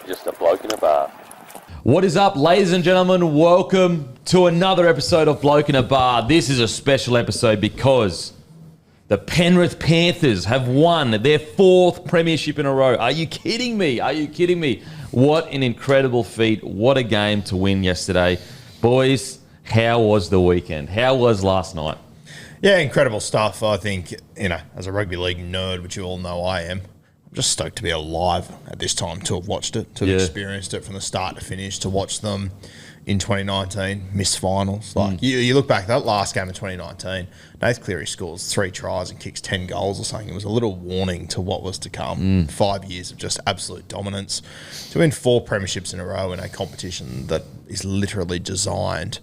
just a bloke in a bar. What is up, ladies and gentlemen? Welcome to another episode of Bloke in a Bar. This is a special episode because the Penrith Panthers have won their 4th premiership in a row. Are you kidding me? Are you kidding me? What an incredible feat. What a game to win yesterday. Boys, how was the weekend? How was last night? Yeah, incredible stuff. I think, as a rugby league nerd, which you all know I am, I'm just stoked to be alive at this time, to have watched it, to have experienced it from the start to finish, to watch them in 2019 miss finals. Like you look back at that last game of 2019, Nath Cleary scores 3 tries and kicks 10 goals or something. It was a little warning to what was to come. 5 years of just absolute dominance. To win 4 premierships in a row in a competition that is literally designed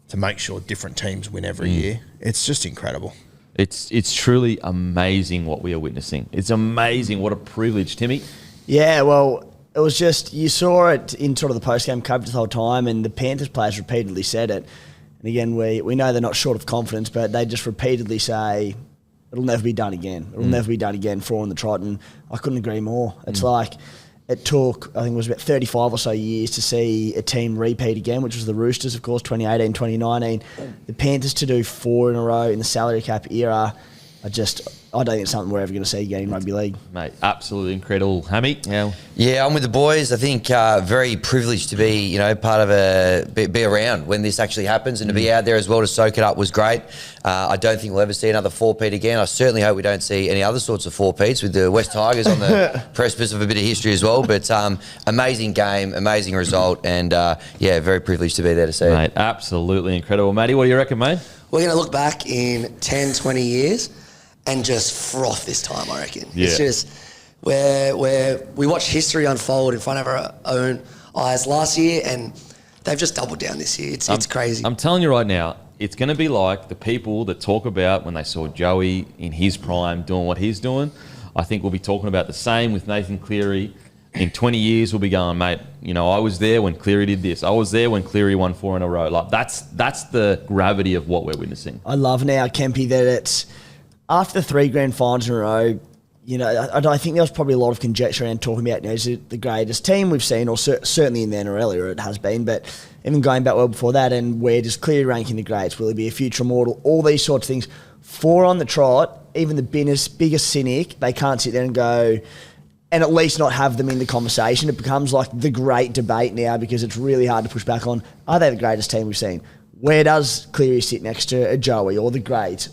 to make sure different teams win every year, it's just incredible. It's truly amazing what we are witnessing. It's amazing. What a privilege, Timmy. Yeah, well, it was just, you saw it in sort of the post-game coverage the whole time, and the Panthers players repeatedly said it. And again, we know they're not short of confidence, but they just repeatedly say, it'll never be done again. It'll never be done again for on the trot, and I couldn't agree more. It's like, it took, I think it was about 35 or so years to see a team repeat again, which was the Roosters, of course, 2018, 2019. The Panthers to do 4 in a row in the salary cap era, I don't think it's something we're ever going to see again in rugby league. Mate, absolutely incredible. Hammy, how? Yeah, I'm with the boys. I think very privileged to be, part of be around when this actually happens, and to be out there as well to soak it up was great. I don't think we'll ever see another 4-peat again. I certainly hope we don't see any other sorts of 4-peats with the West Tigers on the precipice of a bit of history as well. But amazing game, amazing result, and very privileged to be there to see it. Mate, absolutely incredible. Matty, what do you reckon, mate? We're going to look back in 10, 20 years and just froth this time, I reckon. Yeah. It's just where we watched history unfold in front of our own eyes last year, and they've just doubled down this year. It's crazy. I'm telling you right now, it's going to be like the people that talk about when they saw Joey in his prime doing what he's doing. I think we'll be talking about the same with Nathan Cleary. In 20 years, we'll be going, mate, I was there when Cleary did this. I was there when Cleary won 4 in a row. Like that's the gravity of what we're witnessing. I love now, Kempy, that it's after the 3 grand finals in a row, I think there was probably a lot of conjecture around talking about, is it the greatest team we've seen, or certainly in the NRL era it has been, but even going back well before that, and where does Cleary rank in the greats? Will he be a future immortal? All these sorts of things. 4 on the trot, even the biggest cynic, they can't sit there and go, and at least not have them in the conversation. It becomes like the great debate now because it's really hard to push back on, are they the greatest team we've seen? Where does Cleary sit next to a Joey or the greats?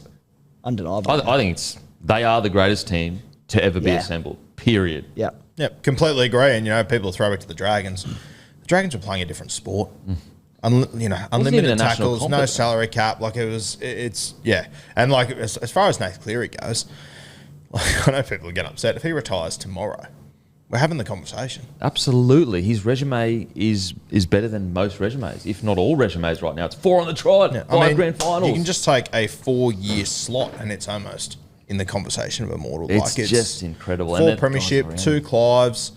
Undeniable. I think they are the greatest team to ever be assembled, period. Yeah. Yep, completely agree. And, people throw back to the Dragons. The Dragons were playing a different sport. Unlimited tackles, no salary cap. Like it's. And like as far as Nath Cleary goes, like, I know people are getting upset. If he retires tomorrow, we're having the conversation. Absolutely. His resume is better than most resumes, if not all resumes right now. It's 4 on the trot, 5 grand finals. You can just take a 4-year slot and it's almost in the conversation of immortal. It's just incredible. 4 premiership, 2 Clives.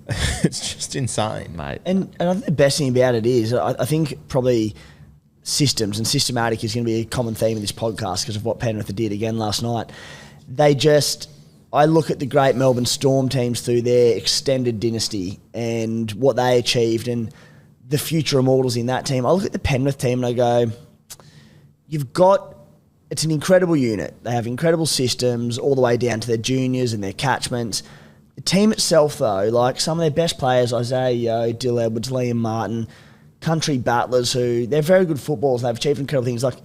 It's just insane. Mate. And I think the best thing about it is, I think probably systems and systematic is going to be a common theme in this podcast because of what Penrith did again last night. I look at the great Melbourne Storm teams through their extended dynasty and what they achieved and the future immortals in that team. I look at the Penrith team and I go, it's an incredible unit. They have incredible systems all the way down to their juniors and their catchments. The team itself, though, like some of their best players, Isaiah Yeo, Dill Edwards, Liam Martin, country battlers who, they're very good footballers. They've achieved incredible things. Like,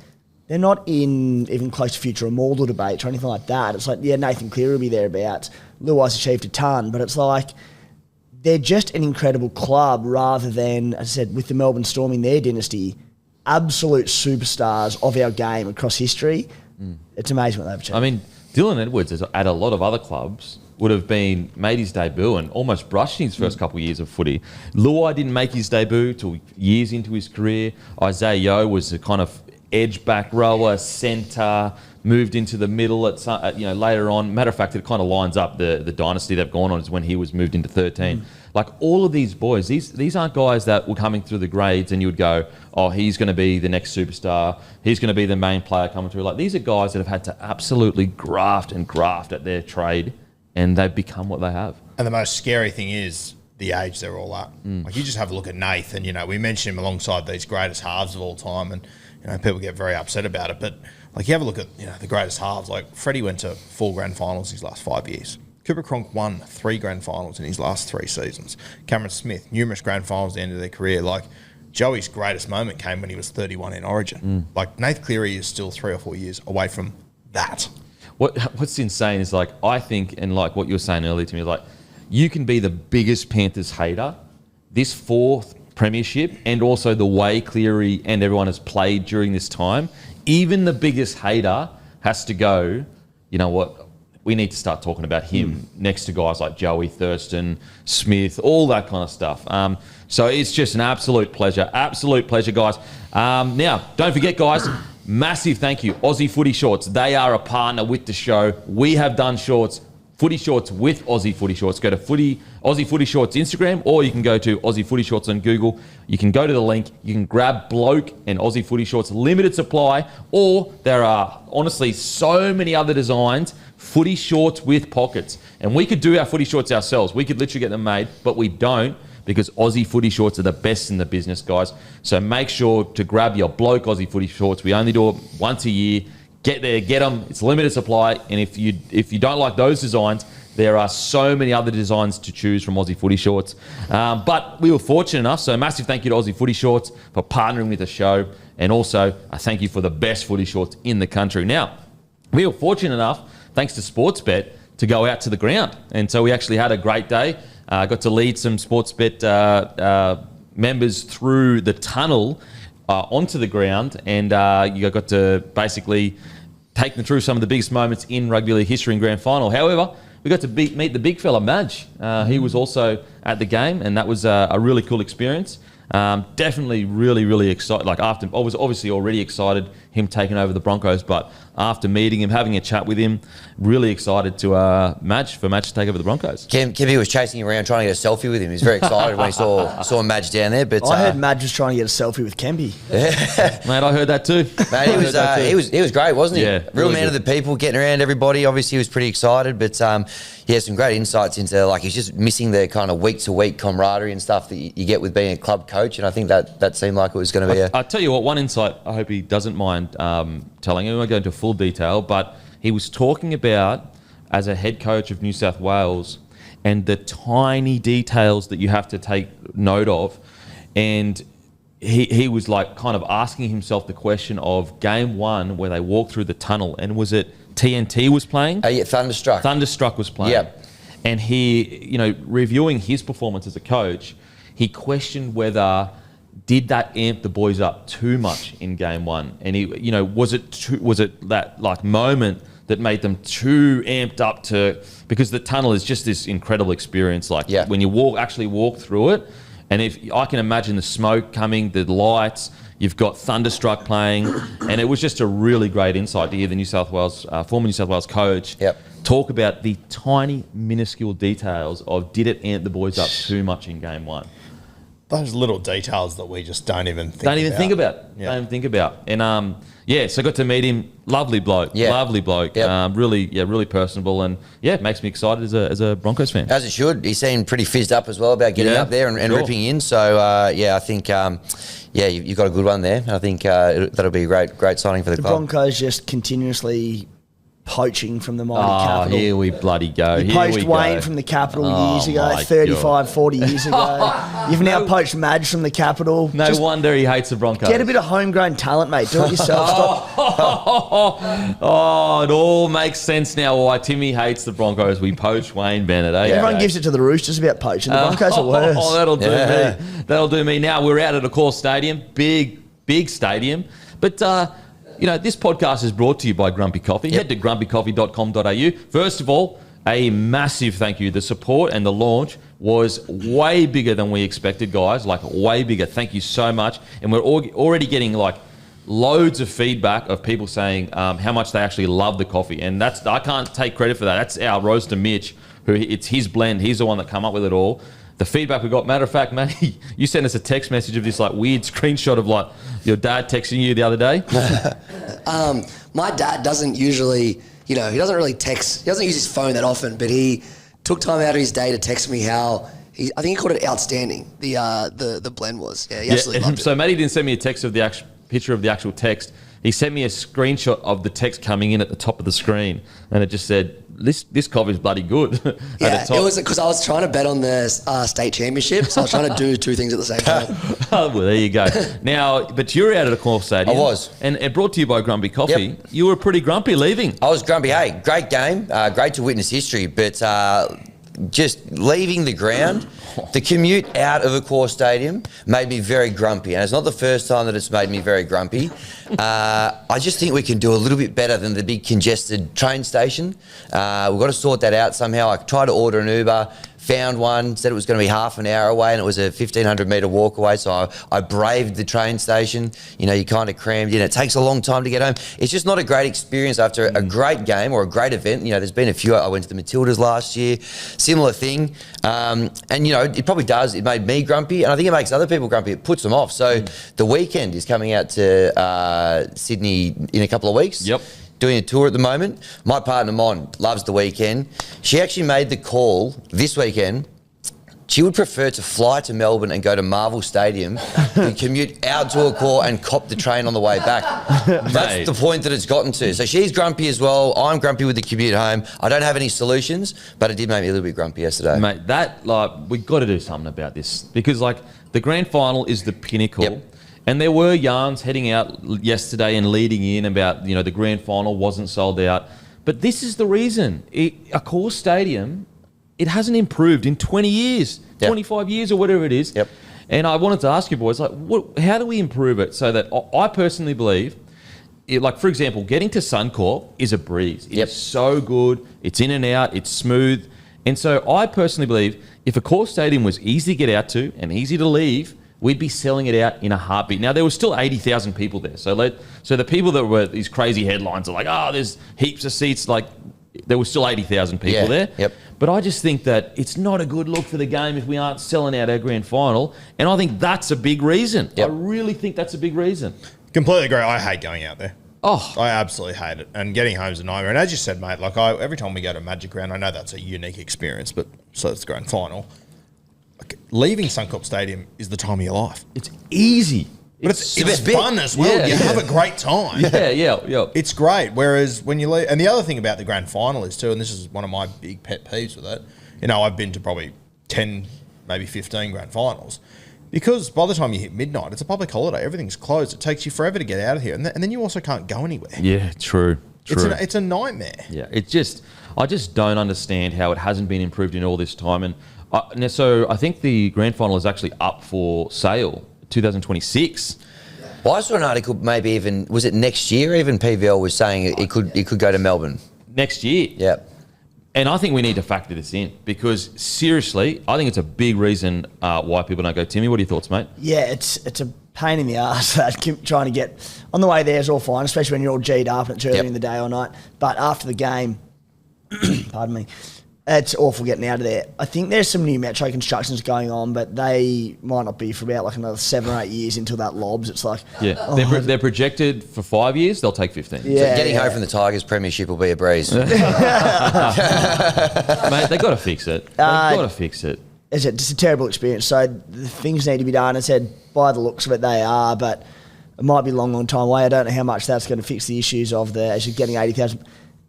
they're not in even close to future immortal debates or anything like that. It's like, Nathan Cleary will be thereabouts. Luai's achieved a ton, but it's like they're just an incredible club rather than, as I said, with the Melbourne Storm in their dynasty, absolute superstars of our game across history. It's amazing what they've achieved. I mean, Dylan Edwards is at a lot of other clubs would have made his debut and almost brushed in his first couple of years of footy. Luai didn't make his debut till years into his career. Isaiah Yeo was a kind of edge back rower, centre, moved into the middle at some, later on. Matter of fact, it kind of lines up the dynasty they've gone on is when he was moved into 13. Like all of these boys, these aren't guys that were coming through the grades and you would go, oh, he's going to be the next superstar. He's going to be the main player coming through. Like these are guys that have had to absolutely graft at their trade and they've become what they have. And the most scary thing is the age they're all at. Like, you just have a look at Nath, and, we mention him alongside these greatest halves of all time, and, people get very upset about it. But, like, you have a look at, the greatest halves. Like, Freddie went to 4 grand finals his last 5 years. Cooper Cronk won 3 grand finals in his last 3 seasons. Cameron Smith, numerous grand finals at the end of their career. Like, Joey's greatest moment came when he was 31 in Origin. Like, Nath Cleary is still 3 or 4 years away from that. What's insane is, like, I think, and like what you were saying earlier to me, like, you can be the biggest Panthers hater. This 4th premiership, and also the way Cleary and everyone has played during this time, even the biggest hater has to go, you know what, we need to start talking about him next to guys like Joey, Thurston, Smith, all that kind of stuff. So it's just an absolute pleasure, guys. Now, don't forget, guys, massive thank you, Aussie Footy Shorts. They are a partner with the show. We have done footy shorts with Aussie Footy Shorts. Go to Aussie Footy Shorts Instagram, or you can go to Aussie Footy Shorts on Google. You can go to the link. You can grab Bloke and Aussie Footy Shorts, limited supply, or there are honestly so many other designs. Footy shorts with pockets. And we could do our footy shorts ourselves. We could literally get them made, but we don't, because Aussie Footy Shorts are the best in the business, guys. So make sure to grab your Bloke Aussie Footy Shorts. We only do it once a year. Get there, get them. It's limited supply. And if you don't like those designs, there are so many other designs to choose from Aussie Footy Shorts. But we were fortunate enough, so massive thank you to Aussie Footy Shorts for partnering with the show. And also a thank you for the best footy shorts in the country. Now, we were fortunate enough, thanks to Sportsbet, to go out to the ground. And so we actually had a great day. Got to lead some Sportsbet members through the tunnel onto the ground, and you got to basically take them through some of the biggest moments in rugby league history and grand final. However, we got to meet the big fella, Madge. He was also at the game, and that was a really cool experience. Definitely really, really excited. Like, I was obviously already excited him taking over the Broncos, but after meeting him, having a chat with him, really excited to Madge to take over the Broncos. Kimby was chasing him around trying to get a selfie with him. He was very excited when he saw Madge down there. But I heard Madge was trying to get a selfie with Kemby. Mate, I heard that too. Mate, he was great, wasn't he? Yeah, Real really man good. of the people, getting around everybody. Obviously, he was pretty excited, but he has some great insights into, like, he's just missing the kind of week-to-week camaraderie and stuff that you get with being a club coach, and I think that seemed like it was going to be I'll tell you what, one insight I hope he doesn't mind telling. I won't go into full detail, but he was talking about, as a head coach of New South Wales, and the tiny details that you have to take note of. And he was like kind of asking himself the question of game 1 where they walked through the tunnel, and was it TNT was playing? yeah, Thunderstruck. Thunderstruck was playing. Yep. And he, reviewing his performance as a coach, he questioned whether did that amp the boys up too much in game 1, and he, was it that like moment that made them too amped up to, because the tunnel is just this incredible experience. Like, when you actually walk through it, and if I can imagine the smoke coming, the lights, you've got Thunderstruck playing, and it was just a really great insight to hear the former New South Wales coach talk about the tiny, minuscule details of did it amp the boys up too much in game 1. Those little details that we just don't even think about. Don't even think about. And so I got to meet him. Lovely bloke. Yeah. Lovely bloke. Yep. Really personable, and it makes me excited as a Broncos fan. As it should. He seemed pretty fizzed up as well about getting up there and ripping in. So I think you've got a good one there. I think that'll be a great signing for the club. Broncos just continuously poaching from the mighty capital. Here we bloody go. You poached Wayne from the capital years ago, 35, 40 years ago. You've now poached Madge from the capital. No wonder he hates the Broncos. Get a bit of homegrown talent, mate. Do it yourself. It all makes sense now why Timmy hates the Broncos. We poach Wayne Bennett. Everyone gives it to the Roosters about poaching. The Broncos are worse. That'll do me. That'll do me. Now, we're out at Accor Stadium. Big stadium. But this podcast is brought to you by Grumpy Coffee. Head to grumpycoffee.com.au. First of all, a massive thank you. The support and the launch was way bigger than we expected, guys. Like, way bigger. Thank you so much. And we're already getting loads of feedback of people saying how much they actually love the coffee. And I can't take credit for that. That's our roaster Mitch, it's his blend. He's the one that come up with it all. The feedback we got, matter of fact, Matty, you sent us a text message of this weird screenshot of your dad texting you the other day. My dad doesn't usually, he doesn't really text. He doesn't use his phone that often, but he took time out of his day to text me how I think he called it outstanding. The blend was. Yeah, he absolutely loved it. So Matty didn't send me a text of the picture of the actual text. He sent me a screenshot of the text coming in at the top of the screen, and it just said, "This coffee is bloody good." Yeah, it was because I was trying to bet on the state championship, so I was trying to do two things at the same time. Oh, well, there you go. Now, but you're out at Accor Stadium. I was. And it brought to you by Grumpy Coffee. Yep. You were pretty grumpy leaving. I was grumpy. Hey, great game. Great to witness history, but just leaving the ground, the commute out of Accor Stadium made me very grumpy. And it's not the first time that it's made me very grumpy. I just think we can do a little bit better than the big congested train station. We've got to sort that out somehow. I tried to order an Uber, found one, said it was going to be half an hour away, and it was a 1,500 metre walk away. So I braved the train station. You know, you kind of crammed in. It takes a long time to get home. It's just not a great experience after a great game or a great event. You know, there's been a few. I went to the Matildas last year, similar thing. And, you know, it probably does. It made me grumpy, and I think it makes other people grumpy. It puts them off. So the weekend is coming out to Sydney in a couple of weeks. Yep. Doing a tour at the moment. My partner, Mon, loves the weekend. She actually made the call this weekend. She would prefer to fly to Melbourne and go to Marvel Stadium than commute out to Accor and cop the train on the way back. That's the point that it's gotten to. So she's grumpy as well. I'm grumpy with the commute home. I don't have any solutions, but it did make me a little bit grumpy yesterday. Mate, we've got to do something about this because, the grand final is the pinnacle. Yep. And there were yarns heading out yesterday and leading in about, the grand final wasn't sold out. But this is the reason. Accor Stadium, it hasn't improved in 20 years, 25 years or whatever it is. Yep. And I wanted to ask you boys, how do we improve it so that I personally believe, for example, getting to Suncorp is a breeze. It's so good. It's in and out. It's smooth. And so I personally believe if Accor Stadium was easy to get out to and easy to leave, we'd be selling it out in a heartbeat. Now, there were still 80,000 people there. So the people that were these crazy headlines are like, there's heaps of seats. There were still 80,000 people there. Yep. But I just think that it's not a good look for the game if we aren't selling out our grand final. And I think that's a big reason. Yep. I really think that's a big reason. Completely agree. I hate going out there. Oh, I absolutely hate it. And getting home's a nightmare. And as you said, mate, every time we go to Magic Round, I know that's a unique experience, but so it's the grand final. Leaving Suncorp Stadium is the time of your life. it's easy. But it's fun as well. Yeah. You have a great time. Yeah. It's great. Whereas when you leave, and the other thing about the grand final is too, and this is one of my big pet peeves with it, I've been to probably 10, maybe 15 grand finals. Because by the time you hit midnight, it's a public holiday. Everything's closed. It takes you forever to get out of here. And then you also can't go anywhere. Yeah, true. It's a nightmare. Yeah, I just don't understand how it hasn't been improved in all this time. And so I think the grand final is actually up for sale 2026. Well, I saw an article maybe even, was it next year? Even PVL was saying it could go to Melbourne. Next year. Yeah. And I think we need to factor this in because seriously, I think it's a big reason why people don't go. Timmy, what are your thoughts, mate? Yeah, it's a pain in the arse that trying to get on the way there is all fine, especially when you're all G'd up and it's early in the day or night. But after the game, pardon me, it's awful getting out of there. I think there's some new metro constructions going on, but they might not be for about another 7 or 8 years until that lobs. It's they're projected for 5 years. They'll take 15. Yeah, so getting home from the Tigers premiership will be a breeze. Mate, they got to fix it. They got to fix it. It's just a terrible experience. So the things need to be done. I said by the looks of it, they are, but it might be a long time away. I don't know how much that's going to fix the issues of as you're getting 80,000,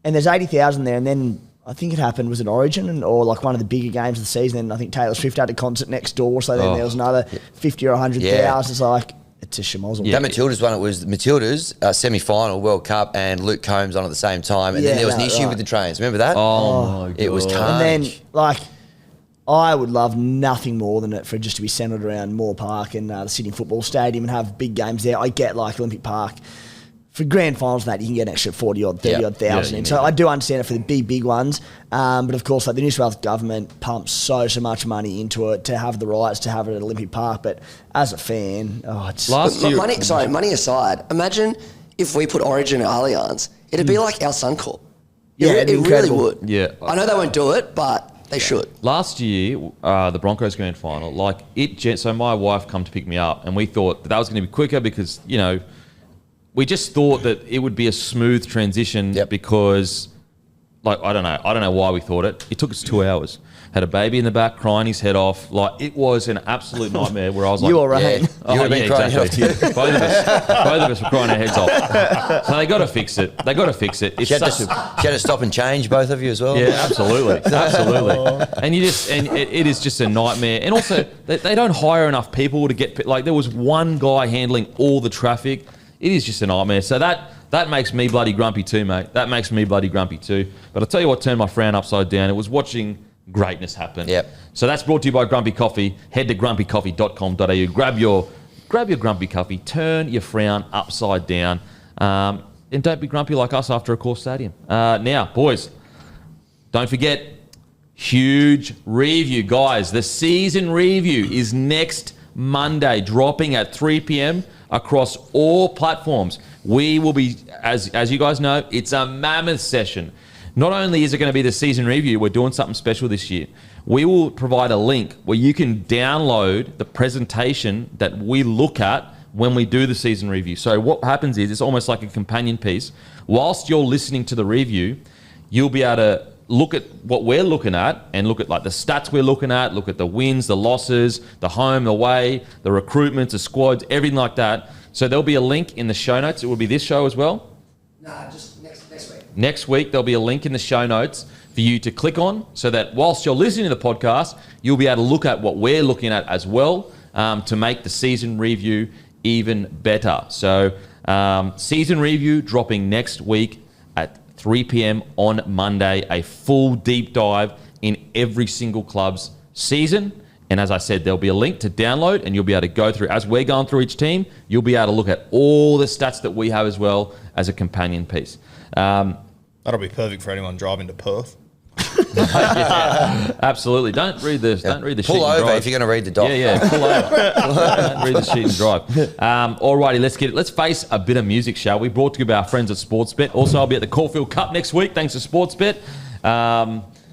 and there's 80,000 there, and then. I think it happened, was it Origin or one of the bigger games of the season? And I think Taylor Swift had a concert next door, so then there was another 50 or 100,000. It's a schmozzle. That Matildas one, it was Matildas semi-final World Cup and Luke Combs on at the same time, and then there was an issue with the trains. Remember that? Oh my God. It was carnage. And then I would love nothing more than it for it just to be centred around Moore Park and the Sydney Football Stadium and have big games there. I get Olympic Park. For grand finals, that you can get an extra 40-odd, 30-odd thousand in. So I do understand it for the big ones. But of course, the New South Wales government pumps so much money into it to have the rights to have it at Olympic Park. But as a fan, it's... Money aside, imagine if we put Origin at Allianz, it'd be like our Suncorp. It really would. Yeah. I know they won't do it, but they should. Last year, the Broncos grand final, so my wife come to pick me up, and we thought that was going to be quicker because, we just thought that it would be a smooth transition because like, I don't know why we thought it. It took us 2 hours. Had a baby in the back crying his head off. Like, it was an absolute nightmare where I was like... You all right? Yeah. Oh, You would have been crying exactly. yourself. Both of us were crying our heads off. So they got to fix it. It's She had such a... to stop and change, both of you as well. Yeah, absolutely. And it is just a nightmare. And also, they don't hire enough people to get... Like, there was one guy handling all the traffic. It is just a nightmare. So that makes me bloody grumpy too, mate. That makes me bloody grumpy too. But I'll tell you what turned my frown upside down. It was watching greatness happen. Yep. So that's brought to you by Grumpy Coffee. Head to grumpycoffee.com.au. Grab your Grumpy Coffee. Turn your frown upside down. And don't be grumpy like us after Accor Stadium. Now, boys, don't forget, huge review. Guys, the season review is next Monday, dropping at 3 p.m. across all platforms. We will be, as you guys know, it's a mammoth session. Not only is it going to be the season review, we're doing something special this year. We will provide a link where you can download the presentation that we look at when we do the season review. So what happens is it's almost like a companion piece. Whilst you're listening to the review, you'll be able to look at what we're looking at and look at like the stats we're looking at, look at the wins, the losses, the home, away, the recruitments, the squads, everything like that. So there'll be a link in the show notes. It will be this show as well. Nah, just next week. Next week, there'll be a link in the show notes for you to click on so that whilst you're listening to the podcast, you'll be able to look at what we're looking at as well to make the season review even better. So season review dropping next week at 3 p.m. on Monday, a full deep dive in every single club's season. And as I said, there'll be a link to download and you'll be able to go through, as we're going through each team, you'll be able to look at all the stats that we have as well as a companion piece. That'll be perfect for anyone driving to Perth. Yeah, absolutely. Don't read the sheet Pull and over drive. if you're going to read the doc. Yeah, pull over. Don't read the sheet and drive. Alrighty, let's face a bit of music, shall we? Brought to you by our friends at Sportsbet. Also, I'll be at the Caulfield Cup next week, thanks to Sportsbet.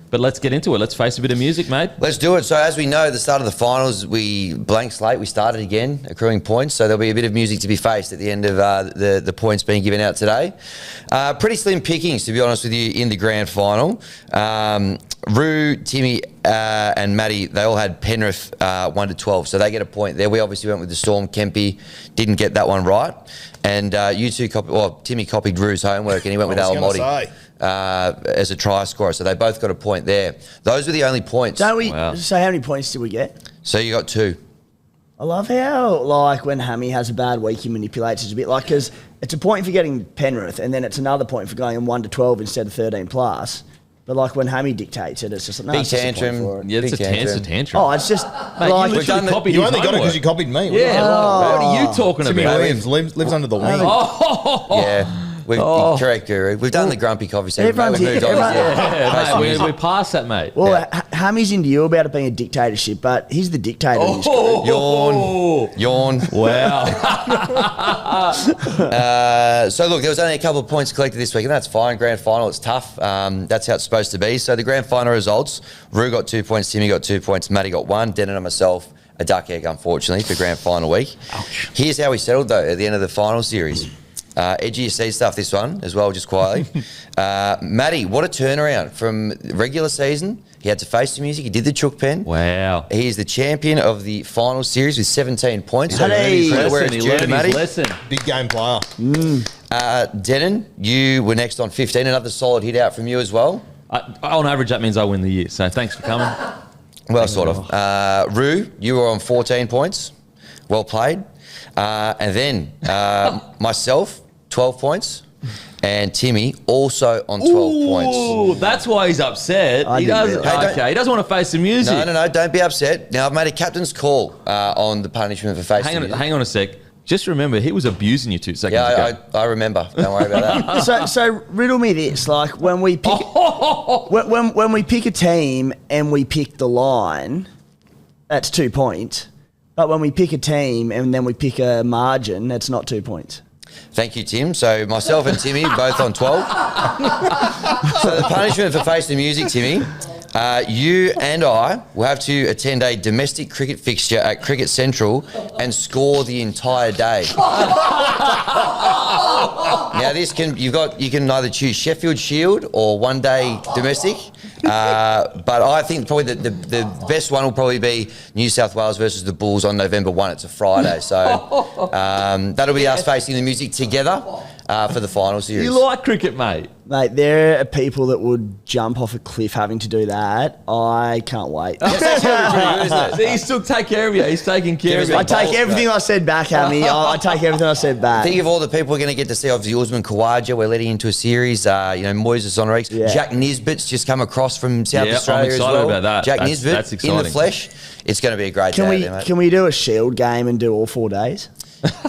But let's get into it. Let's face a bit of music, mate. Let's do it. So as we know, at the start of the finals, we blank slate. We started again, accruing points. So there'll be a bit of music to be faced at the end of the points being given out today. Pretty slim pickings, to be honest with you, in the grand final. Roo, Timmy, and Matty, they all had Penrith 1 to 12, so they get a point there. We obviously went with the Storm. Kempy didn't get that one right. And you two Timmy copied Roo's homework and he went with Alamotti as a try scorer. So they both got a point there. Those were the only points. Don't we? So how many points did we get? So you got 2. I love how, like, when Hammy has a bad week, he manipulates it a bit. Like, because it's a point for getting Penrith, and then it's another point for going in 1 to 12 instead of 13 plus. But like when Hammy dictates it, it's just like, no, big it's just a point tantrum. for it. Yeah, it's a tantrum. Oh, it's just Mate, like you literally copied You his only got it homework. because you copied me. Yeah, what are you talking Timmy about? Williams lives under the wing. Yeah, correct, Guru. We've done the grumpy coffee segment. everyone's We've moved on. Yeah, mate, we're past that, mate. Well, Hammy's into you about it being a dictatorship, but he's the dictator in this group. Yawn. Wow. So look, there was only a couple of points collected this week, and that's fine. Grand final, it's tough. That's how it's supposed to be. So the grand final results: Roo got 2 points, Timmy got 2 points, Matty got 1, Denon and myself a duck egg, unfortunately, for grand final week. Ouch. Here's how we settled though at the end of the final series. Edgy you see stuff this one as well, just quietly. Matty, what a turnaround from regular season. He had to face the music. He did the chook pen. Wow. He is the champion of the final series with 17 points. So Hey. credit where it's He due to learned Matty. his lesson. Big game player. Denon, you were next on 15. Another solid hit out from you as well. On average, that means I win the year. So thanks for coming. Well, sort of. Roo, you were on 14 points. Well played. And then myself, 12 points. And Timmy also on 12 points. Ooh, that's why he's upset. I He didn't doesn't. realise. Okay, he doesn't want to face the music. No, don't be upset. Now, I've made a captain's call on the punishment for facing Hang on, music. hang on a sec. Just remember, he was abusing you 2 seconds ago. Yeah, I remember. Don't worry about that. So riddle me this: like when we pick when we pick a team and we pick the line, that's 2 points. But when we pick a team and then we pick a margin, that's not 2 points. Thank you, Tim. So myself and Timmy both on 12. So the punishment for facing the music, Timmy, You and I will have to attend a domestic cricket fixture at Cricket Central and score the entire day. Now you can either choose Sheffield Shield or one day domestic, but I think probably the best one will probably be New South Wales versus the Bulls on November 1. It's a Friday, so that'll be us facing the music together for the final series. You like cricket, mate? Mate, there are people that would jump off a cliff having to do that. I can't wait. He still take care of you. He's taking care of you. I take everything I said back, Hammy. I take everything I said back. Think of all the people we're going to get to see. Obviously, Usman Khawaja, we're letting into a series. Moises Honorix. Yeah. Jack Nisbet's just come across from South Australia I'm excited as well. about that. Jack That's Nisbet exciting. in the flesh. It's going to be a great day there, mate. Can we do a Shield game and do all 4 days?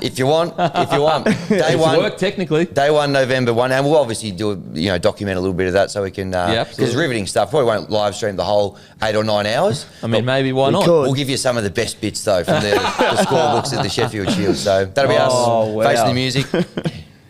If you want. Day one. Work technically. Day 1, November 1, and we'll obviously document a little bit of that so we can, because riveting stuff. Probably won't live stream the whole 8 or 9 hours. I mean, maybe why not? could. We'll give you some of the best bits though from the scorebooks of the Sheffield Shield. So that'll be us facing the music.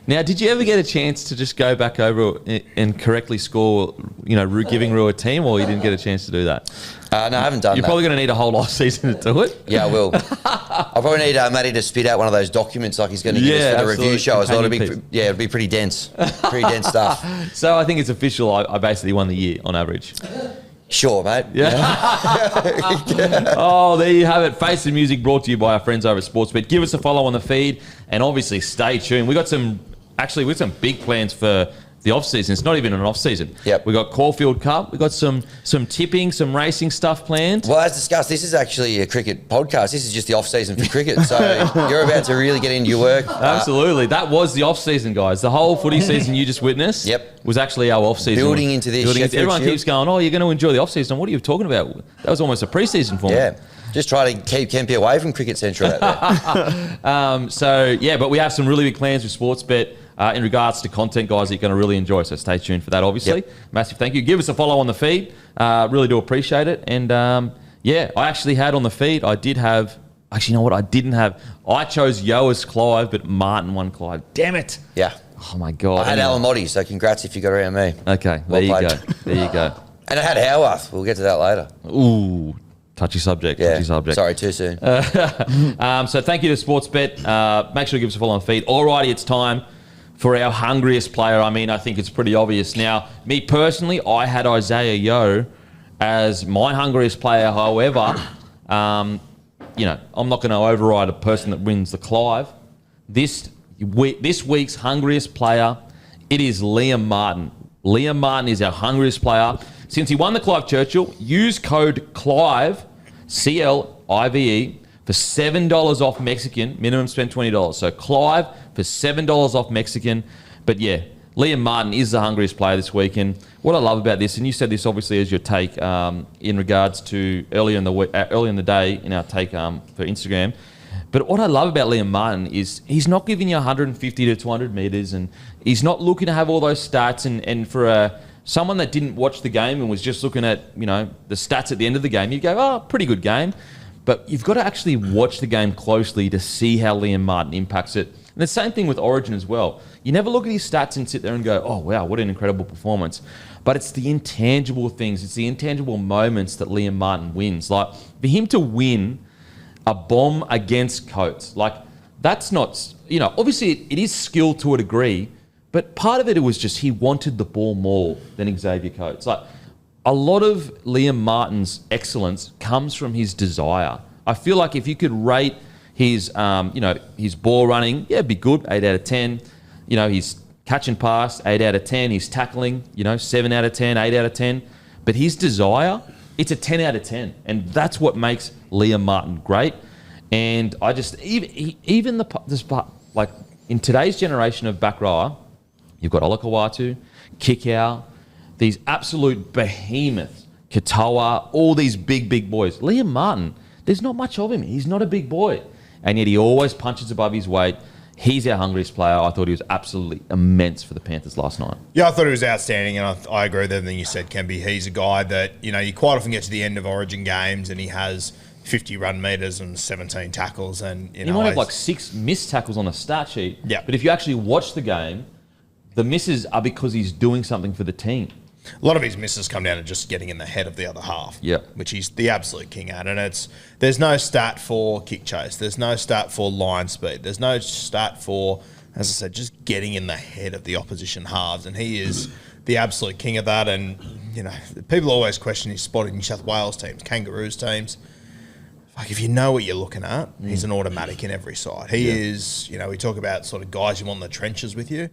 Now, did you ever get a chance to just go back over and correctly score, giving Roo a team, or you didn't get a chance to do that? No, I haven't done You're that. probably going to need a whole off season to do it. Yeah, I will. I'll probably need Matty to spit out one of those documents like he's going to give us for the review show as well. It'll be pretty dense. Pretty dense stuff. So I think it's official. I basically won the year on average. Sure, mate. Yeah. Oh, there you have it. Face the Music brought to you by our friends over at Sportsbet. Give us a follow on the feed and obviously stay tuned. We've got some big plans for the off-season. It's not even an off-season. Yep. We've got Caulfield Cup. We've got some tipping, some racing stuff planned. Well, as discussed, this is actually a cricket podcast. This is just the off-season for cricket. So you're about to really get into your work. Absolutely. That was the off-season, guys. The whole footy season you just witnessed was actually our off-season. Building into this. Everyone keeps going, oh, you're going to enjoy the off-season. What are you talking about? That was almost a pre-season for me. Yeah. Just try to keep Kempy away from Cricket Central out there. But we have some really big plans with Sportsbet in regards to content, guys, that you're going to really enjoy. So stay tuned for that, obviously. Yep. Massive thank you. Give us a follow on the feed. Really do appreciate it. And, I actually had on the feed, I did have... Actually, you know what? I didn't have... I chose Yo as Clive, but Martin won Clive. Damn it. Yeah. Oh, my God. I had Alamotti, so congrats if you got around me. Okay, Well there you played. go. There you go. And I had Howarth. We'll get to that later. Ooh, touchy subject. Yeah. Touchy subject. Sorry, too soon. So thank you to Sportsbet. Make sure to give us a follow on the feed. Alrighty, it's time for our hungriest player. I mean, I think it's pretty obvious. Now, me personally, I had Isaiah Yeo as my hungriest player. However, I'm not going to override a person that wins the Clive. This week's hungriest player, it is Liam Martin. Liam Martin is our hungriest player. Since he won the Clive Churchill, use code CLIVE, CLIVE, for $7 off Mexican, minimum spend $20. So Clive for $7 off Mexican. But yeah, Liam Martin is the hungriest player this weekend. What I love about this, and you said this obviously as your take in regards to earlier in the day in our take for Instagram. But what I love about Liam Martin is he's not giving you 150 to 200 metres, and he's not looking to have all those stats. And for someone that didn't watch the game and was just looking at the stats at the end of the game, you'd go, oh, pretty good game. But you've got to actually watch the game closely to see how Liam Martin impacts it. And the same thing with Origin as well. You never look at his stats and sit there and go, oh, wow, what an incredible performance. But it's the intangible things, it's the intangible moments that Liam Martin wins. Like, for him to win a bomb against Coates, like, that's not, obviously it is skill to a degree, but part of it was just he wanted the ball more than Xavier Coates. Like, a lot of Liam Martin's excellence comes from his desire. I feel like if you could rate his, his ball running, yeah, it'd be good, 8 out of 10. His catch and pass, 8 out of 10. His tackling, 7 out of 10, 8 out of 10. But his desire, it's a 10 out of 10. And that's what makes Liam Martin great. And I just, even this part, like in today's generation of back rower, you've got Olakawatu, Kikau, these absolute behemoths, Katoa, all these big boys. Liam Martin, there's not much of him. He's not a big boy. And yet he always punches above his weight. He's our hungriest player. I thought he was absolutely immense for the Panthers last night. Yeah, I thought he was outstanding, and I agree with everything you said, Kemby. He's a guy that, you quite often get to the end of Origin games and he has 50 run metres and 17 tackles. And he might have like 6 missed tackles on the stat sheet. Yeah. But if you actually watch the game, the misses are because he's doing something for the team. A lot of his misses come down to just getting in the head of the other half, which he's the absolute king at. And there's no stat for kick chase. There's no stat for line speed. There's no stat for, as I said, just getting in the head of the opposition halves. And he is the absolute king of that. And, people always question his spot in New South Wales teams, Kangaroos teams. Like, if you know what you're looking at, he's an automatic in every side. He is, we talk about sort of guys you want in the trenches with you.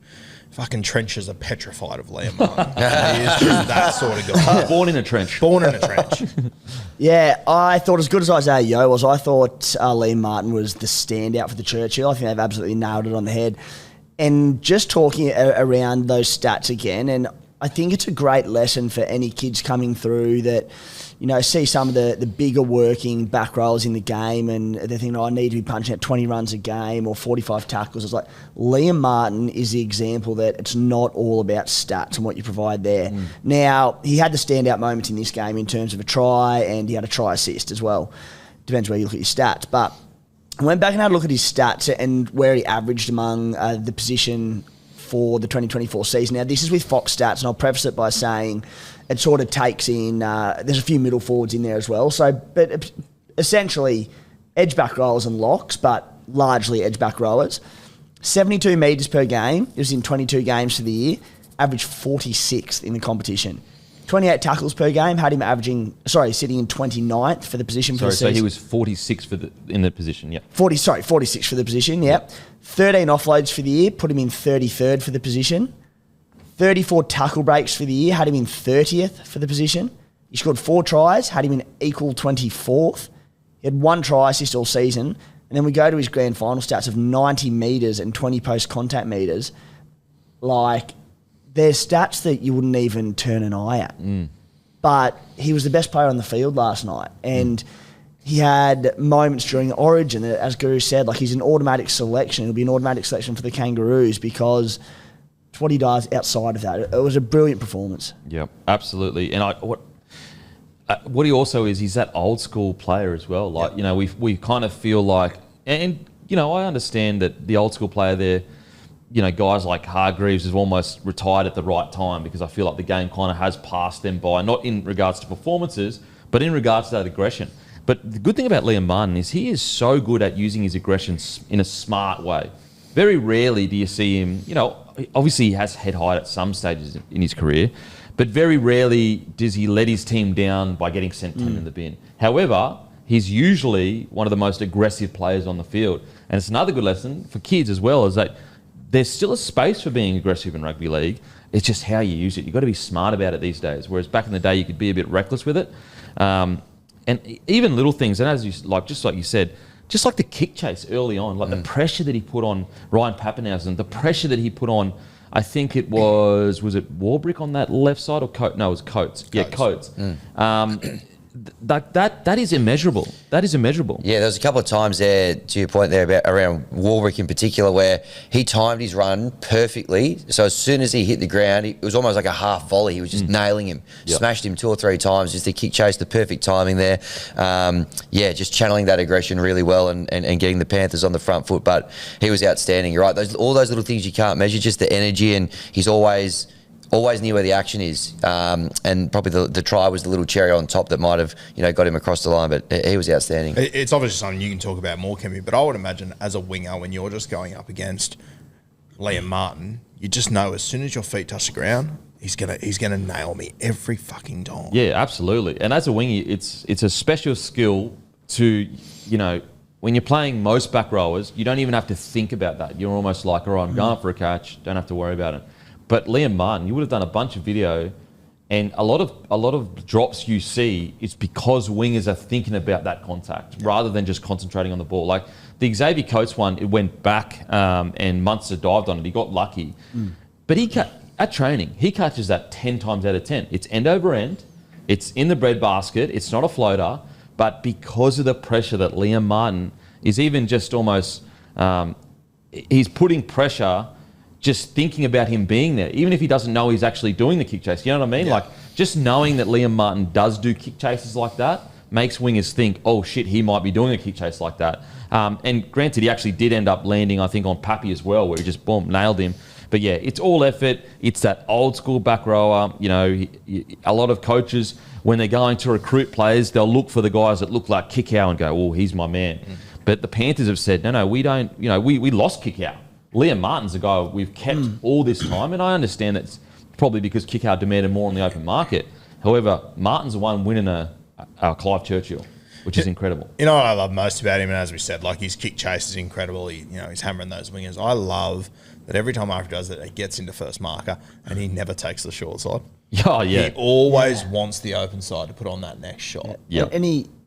Fucking trenches are petrified of Liam Martin. He is just that sort of guy. Born in a trench. Yeah, I thought as good as Isaiah Yeo was, I thought Liam Martin was the standout for the Churchill. I think they've absolutely nailed it on the head. And just talking around those stats again, and I think it's a great lesson for any kids coming through that, see some of the bigger working back rowers in the game and they're thinking, I need to be punching at 20 runs a game or 45 tackles. It's like Liam Martin is the example that it's not all about stats and what you provide there. Now, he had the standout moments in this game in terms of a try and he had a try assist as well. Depends where you look at your stats. But I went back and had a look at his stats and where he averaged among the position for the 2024 season. Now, this is with Fox Stats, and I'll preface it by saying it sort of takes in, there's a few middle forwards in there as well. So, but essentially, edge back rowers and locks, but largely edge back rowers. 72 metres per game. It was in 22 games for the year. Averaged 46th in the competition. 28 tackles per game, had him sitting in 29th for the position for the season. So he was 46 in the position, 46 for the position, yep. 13 offloads for the year, put him in 33rd for the position. 34 tackle breaks for the year, had him in 30th for the position. He scored 4 tries, had him in equal 24th. He had 1 try assist all season. And then we go to his grand final stats of 90 metres and 20 post-contact metres. They're stats that you wouldn't even turn an eye at. But he was the best player on the field last night. And he had moments during the Origin that, as Guru said, he's an automatic selection. It'll be an automatic selection for the Kangaroos because it's what he does outside of that. It was a brilliant performance. Yeah, absolutely. And what he also is, he's that old school player as well. We kind of feel like, and I understand that the old school player there, guys like Hargreaves has almost retired at the right time because I feel like the game kind of has passed them by, not in regards to performances, but in regards to that aggression. But the good thing about Liam Martin is he is so good at using his aggression in a smart way. Very rarely do you see him, obviously he has head height at some stages in his career, but very rarely does he let his team down by getting sent 10 in the bin. However, he's usually one of the most aggressive players on the field. And it's another good lesson for kids as well, is that there's still a space for being aggressive in rugby league. It's just how you use it. You've got to be smart about it these days. Whereas back in the day, you could be a bit reckless with it. And even little things, and just like you said, just like the kick chase early on, the pressure that he put on Ryan Papenhuyzen, the pressure that he put on, I think it was it Warbrick on that left side or Coates? No, it was Coates. Yeah, Coates. That is immeasurable. That is immeasurable. Yeah, there was a couple of times there, to your point there, about around Warbrick in particular, where he timed his run perfectly. So as soon as he hit the ground, it was almost like a half volley. He was just nailing him, smashed him 2 or 3 times, just the kick chase, the perfect timing there. Just channeling that aggression really well and getting the Panthers on the front foot. But he was outstanding. You're right. All those little things you can't measure, just the energy, and he's always knew where the action is, and probably the try was the little cherry on top that might have got him across the line, but he was outstanding. It's obviously something you can talk about more, Kimmy, but I would imagine as a winger, when you're just going up against Liam Martin, you just know as soon as your feet touch the ground, he's gonna nail me every fucking time. Yeah, absolutely. And as a winger, it's a special skill to, when you're playing most back rowers, you don't even have to think about that. You're almost like, all right, I'm going for a catch, don't have to worry about it. But Liam Martin, you would have done a bunch of video, and a lot of drops you see is because wingers are thinking about that contact rather than just concentrating on the ball. Like the Xavier Coates one, it went back and Munster dived on it. He got lucky. But at training, he catches that 10 times out of 10. It's end over end. It's in the breadbasket. It's not a floater. But because of the pressure that Liam Martin is even just almost, he's putting pressure just thinking about him being there, even if he doesn't know he's actually doing the kick chase. You know what I mean? Yeah. Just knowing that Liam Martin does do kick chases like that makes wingers think, oh shit, he might be doing a kick chase like that. And granted, he actually did end up landing, I think, on Pappy as well, where he just, boom, nailed him. But yeah, it's all effort. It's that old school back rower. You know, a lot of coaches, when they're going to recruit players, they'll look for the guys that look like Kickow and go, oh, he's my man. But the Panthers have said, no, we don't. You know, we lost Kickow. Liam Martin's a guy we've kept all this time, and I understand that's probably because Kickow demanded more on the open market. However, Martin's the one winning a Clive Churchill, which is incredible. You know what I love most about him, and as we said, like his kick chase is incredible. He's hammering those wingers. I love that every time after he does it, he gets into first marker, and he never takes the short side. Oh, yeah. He always wants the open side to put on that next shot. Yeah. And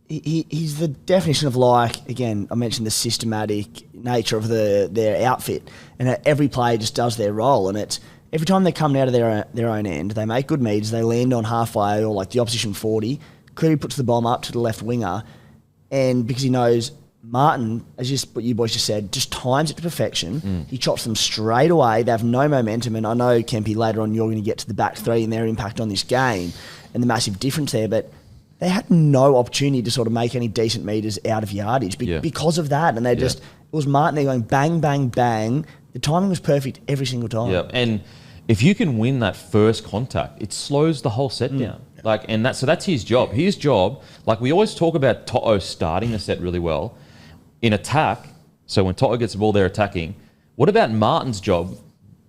he's the definition of, like, again, I mentioned the systematic nature of their outfit, and every player just does their role, and it's every time they're coming out of their own end, they make good meters, they land on halfway or like the opposition 40, Cleary puts the bomb up to the left winger, and because he knows Martin, as what you boys just said, just times it to perfection. He chops them straight away. They have no momentum, and I know, Kempy, later on you're going to get to the back three and their impact on this game and the massive difference there, but they had no opportunity to sort of make any decent meters out of yardage because of that, and it was Martin there going bang, bang, bang. The timing was perfect every single time. Yeah, and if you can win that first contact, it slows the whole set down. So that's his job. His job, like we always talk about Toto starting the set really well. In attack, so when Toto gets the ball, they're attacking. What about Martin's job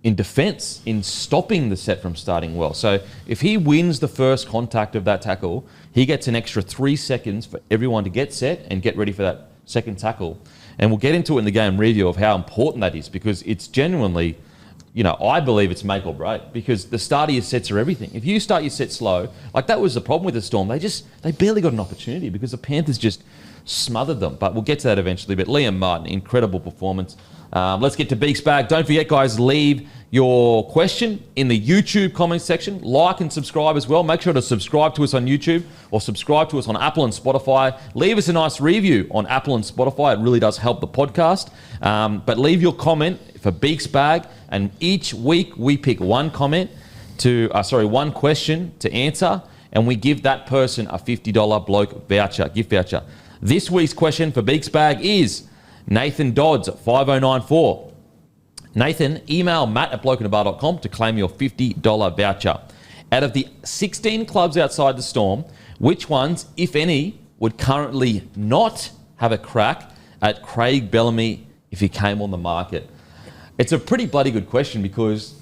in defence, in stopping the set from starting well? So if he wins the first contact of that tackle, he gets an extra 3 seconds for everyone to get set and get ready for that second tackle. And we'll get into it in the game review of how important that is, because it's genuinely, I believe it's make or break, because the start of your sets are everything. If you start your set slow, like that was the problem with the Storm, they barely got an opportunity because the Panthers just smothered them. But we'll get to that eventually. But Liam Martin, incredible performance. Let's get to Beak's Bag. Don't forget, guys, leave your question in the YouTube comment section. Like and subscribe as well. Make sure to subscribe to us on YouTube or subscribe to us on Apple and Spotify. Leave us a nice review on Apple and Spotify. It really does help the podcast. But leave your comment for Beak's Bag, and each week we pick one question to answer, and we give that person a $50 bloke gift voucher. This week's question for Beak's Bag is Nathan Dodds at 5094. Nathan, email matt@blokeinabar.com to claim your $50 voucher. Out of the 16 clubs outside the Storm, which ones, if any, would currently not have a crack at Craig Bellamy if he came on the market? It's a pretty bloody good question because,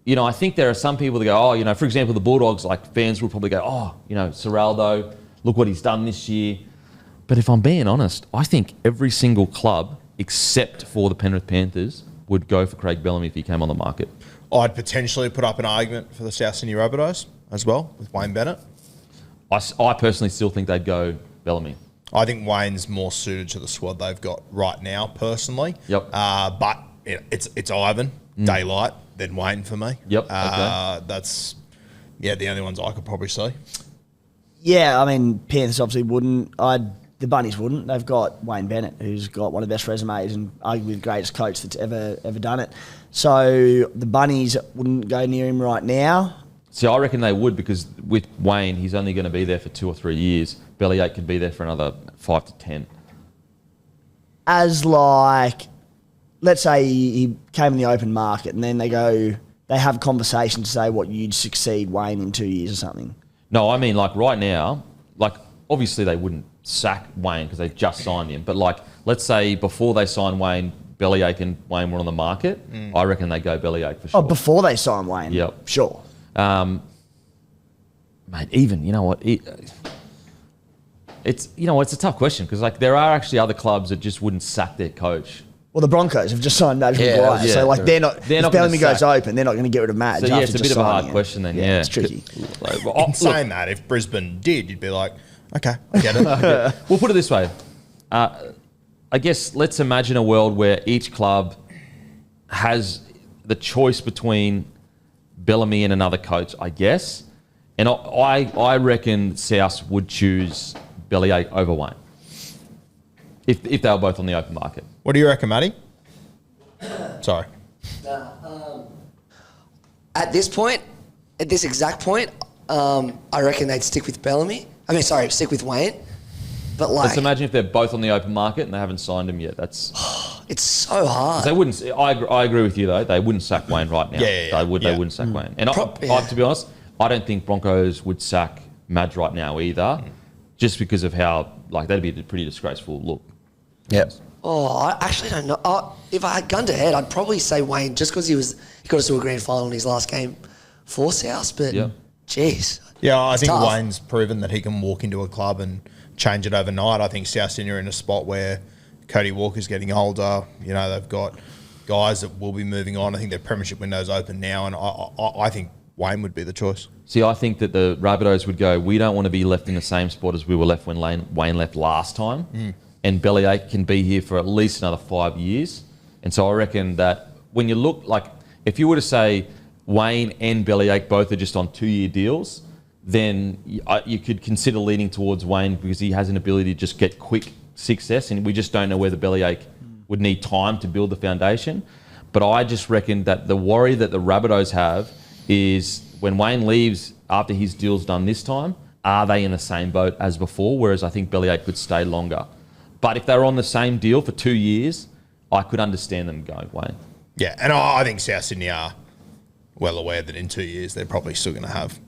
I think there are some people that go, for example, the Bulldogs, like fans will probably go, Serraldo, look what he's done this year. But if I'm being honest, I think every single club, except for the Penrith Panthers, would go for Craig Bellamy if he came on the market. I'd potentially put up an argument for the South Sydney Rabbitohs as well with Wayne Bennett. I personally still think they'd go Bellamy. I think Wayne's more suited to the squad they've got right now, personally. Yep. But it's Ivan, Daylight, then Wayne for me. Yep. Okay. That's the only ones I could probably see. Yeah, I mean, Panthers obviously wouldn't. The Bunnies wouldn't. They've got Wayne Bennett, who's got one of the best resumes and arguably the greatest coach that's ever done it. So the Bunnies wouldn't go near him right now. See, I reckon they would, because with Wayne, he's only going to be there for 2 or 3 years. Bellyache could be there for another 5 to 10. As let's say he came in the open market and then they have conversation to say what you'd succeed Wayne in 2 years or something. No, I mean, right now, obviously they wouldn't sack Wayne because they just signed him. But let's say before they signed Wayne, Bellyache and Wayne were on the market. I reckon they go Bellyache for sure. Oh, before they sign Wayne? Yep. Sure. Mate, even, you know what? It's a tough question because there are actually other clubs that just wouldn't sack their coach. Well, the Broncos have just signed Madge Maguire, so they're not. If Bellamy goes open, they're not going to get rid of Madge. So it's a bit of a hard question then. Yeah, it's tricky. In saying that, if Brisbane did, you'd be like, okay, I get it. We'll put it this way. I guess let's imagine a world where each club has the choice between Bellamy and another coach, I guess. And I reckon South would choose Bellyache over Wayne if they were both on the open market. What do you reckon, Matty? Sorry. At this exact point, I reckon they'd stick with Bellamy. Stick with Wayne. But let's imagine if they're both on the open market and they haven't signed him yet. It's so hard. They wouldn't. I agree with you though. They wouldn't sack Wayne right now. They wouldn't sack Wayne. And to be honest, I don't think Broncos would sack Madge right now either, just because of how that'd be a pretty disgraceful look. Yep. Oh, I actually don't know. If I had gun to head, I'd probably say Wayne, just because he got us to a grand final in his last game for South. But jeez, I think tough. Wayne's proven that he can walk into a club and change it overnight. I think South Sydney are in a spot where Cody Walker's getting older. They've got guys that will be moving on. I think their premiership window's open now, and I think Wayne would be the choice. See, I think that the Rabbitohs would go, we don't want to be left in the same spot as we were left when Wayne left last time. And Bellyache can be here for at least another 5 years. And so I reckon that when you look, if you were to say Wayne and Bellyache both are just on 2-year deals, then you could consider leaning towards Wayne because he has an ability to just get quick success, and we just don't know whether Bellyache would need time to build the foundation. But I just reckon that the worry that the Rabbitohs have is when Wayne leaves after his deal's done this time, are they in the same boat as before? Whereas I think Bellyache could stay longer. But if they're on the same deal for 2 years, I could understand them going Wayne. Yeah, and I think South Sydney are well aware that in 2 years they're probably still going to have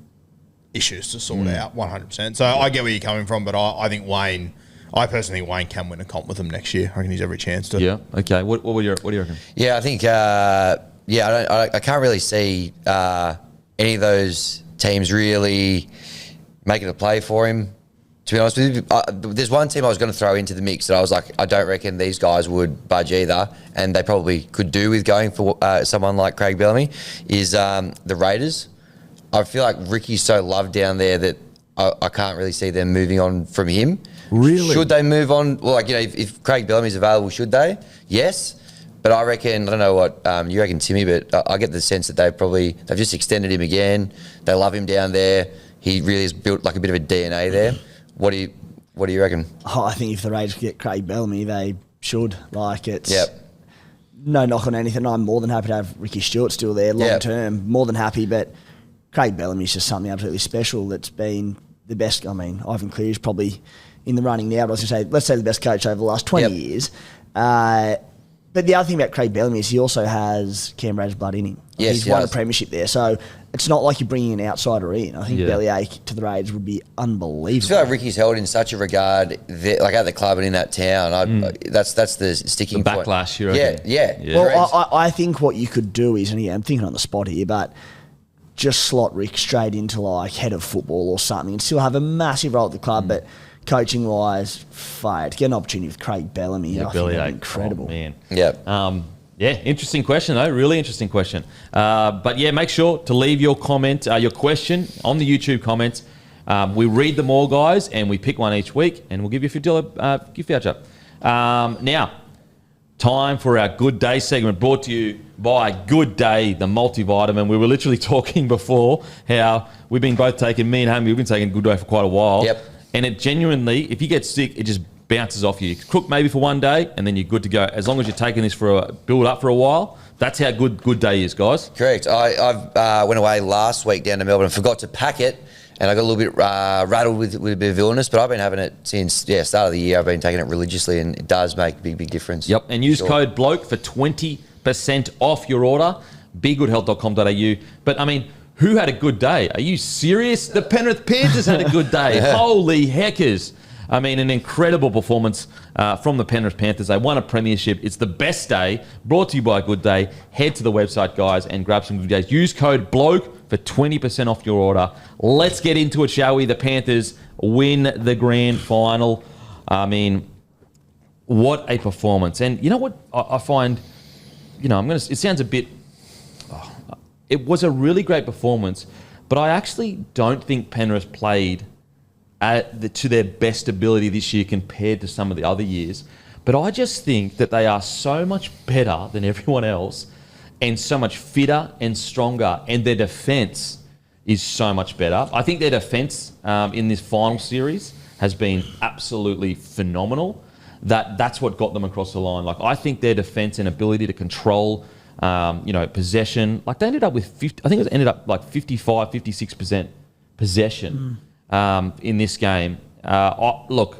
issues to sort out 100%. So I get where you're coming from, but I think Wayne... I personally think Wayne can win a comp with them next year. I reckon he's every chance to. Yeah. Okay. What do you reckon? Yeah, I think. I can't really see any of those teams really making a play for him. To be honest with you, there's one team I was going to throw into the mix that I was like, I don't reckon these guys would budge either, and they probably could do with going for someone like Craig Bellamy. Is the Raiders? I feel like Ricky's so loved down there that I can't really see them moving on from him. Really? Should they move on? Well, if Craig Bellamy's available, should they? Yes. But I reckon, I don't know what you reckon, Timmy, but I get the sense that they've just extended him again. They love him down there. He really has built a bit of a DNA there. What do you reckon? Oh, I think if the Raiders get Craig Bellamy, they should. It's no knock on anything. I'm more than happy to have Ricky Stewart still there long term. More than happy, but Craig Bellamy's just something absolutely special that's been the best. I mean, Ivan Cleary's probably in the running now, but I was going to say, let's say the best coach over the last 20 years. But the other thing about Craig Bellamy is he also has Canberra's blood in him. Yes, he's won a premiership there, so it's not like you're bringing an outsider in. I think Bellyache to the Raiders would be unbelievable. I feel like Ricky's held in such a regard, at the club and in that town. That's the sticking point. Backlash, you reckon? Yeah. Well, I think what you could do is, and I'm thinking on the spot here, but just slot Rick straight into head of football or something and still have a massive role at the club, but coaching wise, to get an opportunity with Craig Bellamy, I think that'd be incredible. Oh, man. Yeah. Interesting question though. Really interesting question. But make sure to leave your comment, your question on the YouTube comments. We read them all, guys, and we pick one each week, and we'll give you a gift voucher. Now, time for our Good Day segment, brought to you by Good Day, the multivitamin. We were literally talking before how we've been both taking, me and Hammy, we've been taking Good Day for quite a while. Yep. And it genuinely, if you get sick, it just bounces off you. Cook maybe for one day, and then you're good to go. As long as you're taking this build up for a while, that's how good Day is, guys. Correct. I went away last week down to Melbourne and forgot to pack it, and I got a little bit rattled with a bit of illness, but I've been having it since start of the year. I've been taking it religiously, and it does make a big difference. Yep, and use code BLOKE for 20% off your order, begoodhealth.com.au. But, I mean, who had a good day? Are you serious? The Penrith Panthers had a good day. Holy heckers. I mean, an incredible performance from the Penrith Panthers. They won a premiership. It's the best day. Brought to you by Good Day. Head to the website, guys, and grab some Good Days. Use code BLOKE for 20% off your order. Let's get into it, shall we? The Panthers win the grand final. I mean, what a performance. And you know what I find, it sounds a bit... It was a really great performance, but I actually don't think Penrith played to their best ability this year compared to some of the other years. But I just think that they are so much better than everyone else and so much fitter and stronger, and their defence is so much better. I think their defence in this final series has been absolutely phenomenal. That's what got them across the line. I think their defence and ability to control possession, they ended up with 56% possession in this game. Look,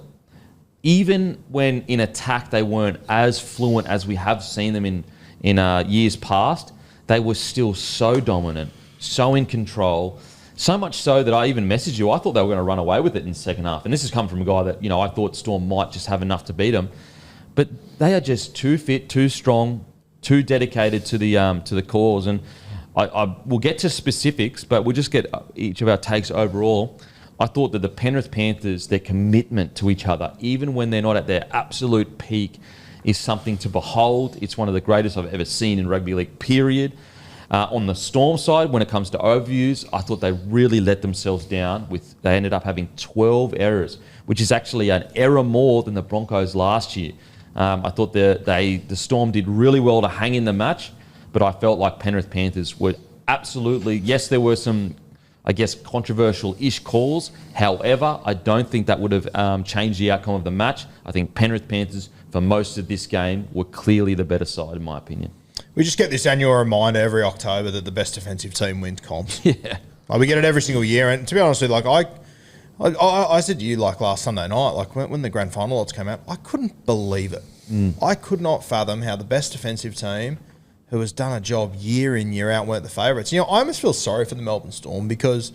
even when in attack they weren't as fluent as we have seen them in years past, they were still so dominant, so in control, so much so that I even messaged you. I thought they were going to run away with it in the second half. And this has come from a guy that, I thought Storm might just have enough to beat them. But they are just too fit, too strong, too dedicated to the cause. And I will get to specifics, but we'll just get each of our takes overall. I thought that the Penrith Panthers, their commitment to each other, even when they're not at their absolute peak, is something to behold. It's one of the greatest I've ever seen in rugby league, period. On the Storm side, when it comes to overviews, I thought they really let themselves down. They ended up having 12 errors, which is actually an error more than the Broncos last year. I thought the Storm did really well to hang in the match, but I felt like Penrith Panthers were absolutely, yes, there were some, I guess, controversial-ish calls. However, I don't think that would have changed the outcome of the match. I think Penrith Panthers, for most of this game, were clearly the better side, in my opinion. We just get this annual reminder every October that the best defensive team wins comps. Yeah. Like, we get it every single year. And to be honest with you, like, I said to you, like, last Sunday night, like, when the grand final odds came out, I couldn't believe it. I could not fathom how the best defensive team, who has done a job year in, year out, weren't the favourites. I almost feel sorry for the Melbourne Storm because,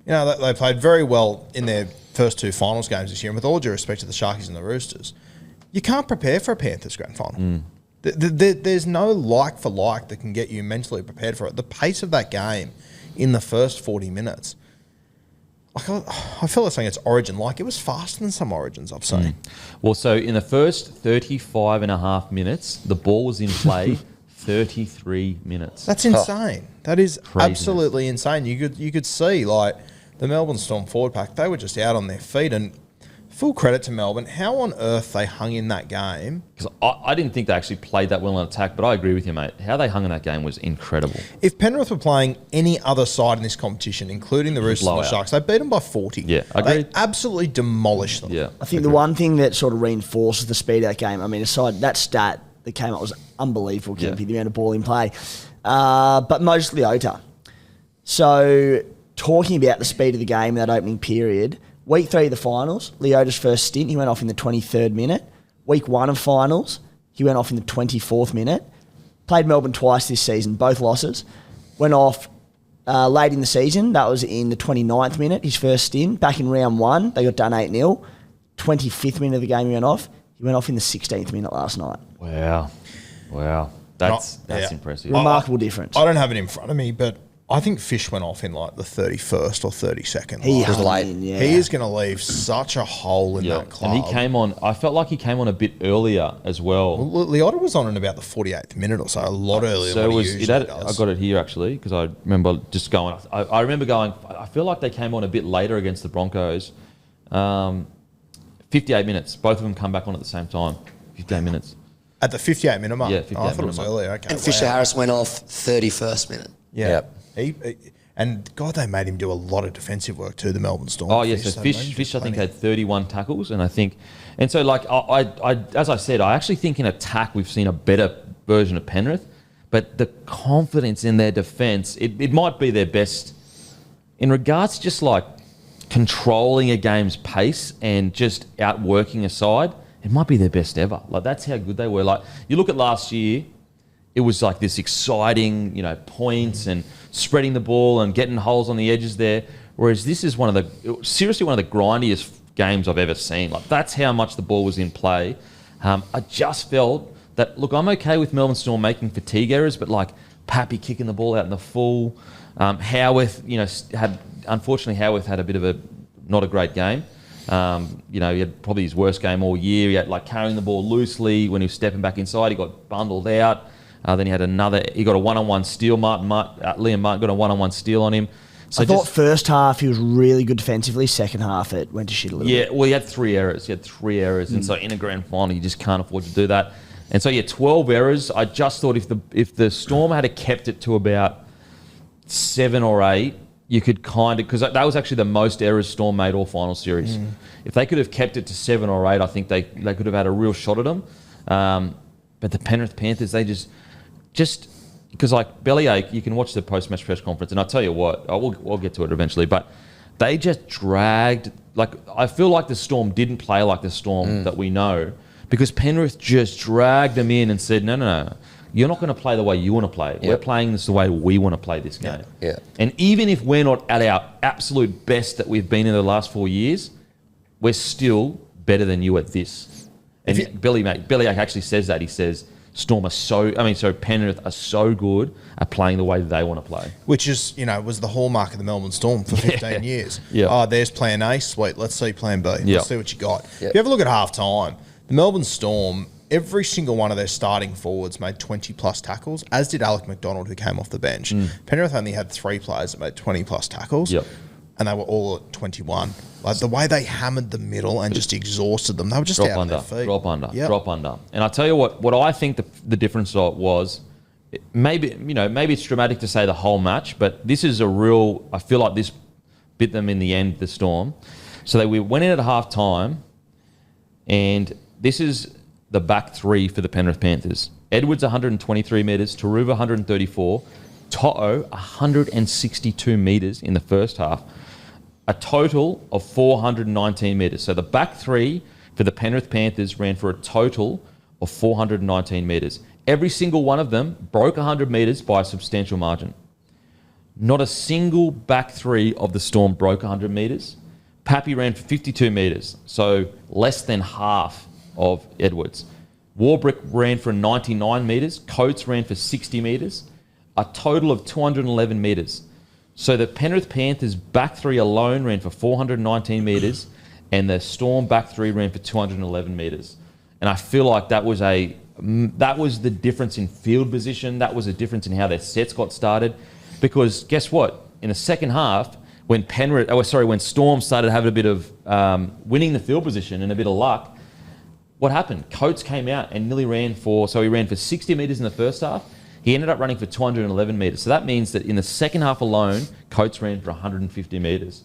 they played very well in their first two finals games this year. And with all due respect to the Sharkies and the Roosters, you can't prepare for a Panthers grand final. There's no like for like that can get you mentally prepared for it. The pace of that game in the first 40 minutes, I feel like saying it's Origin. Like, it was faster than some Origins I've seen. Well, so in the first 35 and a half minutes, the ball was in play 33 minutes. That's insane. That is Craziness. Absolutely insane. You could see, like, the Melbourne Storm forward pack, they were just out on their feet. And full credit to Melbourne. How on earth they hung in that game? Because I didn't think they actually played that well in attack, but I agree with you, mate. How they hung in that game was incredible. If Penrith were playing any other side in this competition, including the Roosters and the Sharks, they beat them by 40. Yeah, I agree. They absolutely demolished them. Yeah, I think the one thing that sort of reinforces the speed of that game, I mean, aside that stat that came up was unbelievable, Kempy, the amount of ball in play. But mostly Leota. So talking about the speed of the game in that opening period, week 3 of the finals, Leota's first stint, he went off in the 23rd minute. Week 1 of finals, he went off in the 24th minute. Played Melbourne twice this season, both losses. Went off late in the season, that was in the 29th minute, his first stint. Back in round 1, they got done 8-0. 25th minute of the game he went off. He went off in the 16th minute last night. Wow. That's impressive. Remarkable difference. I don't have it in front of me, but I think Fish went off in like the 31st or 32nd. He line. hung in, yeah. He is going to leave such a hole in that club. And he came on, I felt like he came on a bit earlier as well. Leota was on in about the 48th minute or so, a lot earlier than what he usually does. I got it here actually, because I remember just going, I remember going, I feel like they came on a bit later against the Broncos. 58 minutes. Both of them come back on at the same time. 58 minutes. At the 58 minute mark? Yeah, 58 I thought it was minute earlier. Okay, And Fisher Harris went off 31st minute. Yeah. And God, they made him do a lot of defensive work too, the Melbourne Storm. Oh, yes. So Fish I think, had 31 tackles. And so, like, as I said, I actually think in attack we've seen a better version of Penrith, but the confidence in their defence, it might be their best in regards to just, like, controlling a game's pace and just outworking a side. It might be their best ever. Like, that's how good they were. Like, you look at last year, it was like this exciting, points and spreading the ball and getting holes on the edges there. Whereas this is seriously one of the grindiest games I've ever seen. Like, that's how much the ball was in play. I just felt that, look, I'm okay with Melbourne Storm making fatigue errors, but like Pappy kicking the ball out in the full. Howarth, unfortunately Howarth had a bit of not a great game. He had probably his worst game all year. He had like carrying the ball loosely when he was stepping back inside. He got bundled out. Then he got a one-on-one steal. Liam Martin got a one-on-one steal on him. So I thought first half he was really good defensively. Second half it went to shit a little bit. Yeah, well, he had 3 errors. And so in a grand final, you just can't afford to do that. And so 12 errors. I just thought if the Storm had kept it to about 7 or 8, you could kind of, because that was actually the most errors Storm made all final series. If they could have kept it to 7 or 8, I think they could have had a real shot at them. But the Penrith Panthers, they just because like bellyache, you can watch the post-match press conference, and I'll tell you what, we'll get to it eventually, but they just dragged. Like, I feel like the Storm didn't play like the Storm that we know, because Penrith just dragged them in and said, no. You're not going to play the way you want to play. Yep. We're playing this the way we want to play this game. Yeah. And even if we're not at our absolute best that we've been in the last 4 years, we're still better than you at this. And Bellamy actually says that. He says Penrith are so good at playing the way that they want to play. Which is, was the hallmark of the Melbourne Storm for 15 years. Yeah. Oh, there's plan A. Sweet. Let's see plan B. Let's see what you got. Yep. If you have a look at half time, the Melbourne Storm, every single one of their starting forwards made 20-plus tackles, as did Alec McDonald, who came off the bench. Penrith only had 3 players that made 20-plus tackles, and they were all at 21. Like, the way they hammered the middle and just exhausted them, they were just out on their feet. Drop under. And I tell you what I think the difference was, maybe it's dramatic to say the whole match, but this is I feel like this bit them in the end, the Storm. So we went in at half time, and this is the back three for the Penrith Panthers. Edwards 123 metres, Taruva 134, To'o 162 metres in the first half, a total of 419 metres. So the back three for the Penrith Panthers ran for a total of 419 metres. Every single one of them broke 100 metres by a substantial margin. Not a single back three of the Storm broke 100 metres. Pappy ran for 52 metres, so less than half of Edwards. Warbrick ran for 99 metres. Coates ran for 60 metres. A total of 211 metres. So the Penrith Panthers back three alone ran for 419 metres, and the Storm back three ran for 211 metres. And I feel like that was the difference in field position. That was a difference in how their sets got started. Because guess what? In the second half, when Storm started having a bit of winning the field position and a bit of luck, what happened? Coates came out and nearly he ran for 60 metres in the first half. He ended up running for 211 metres. So that means that in the second half alone, Coates ran for 150 metres.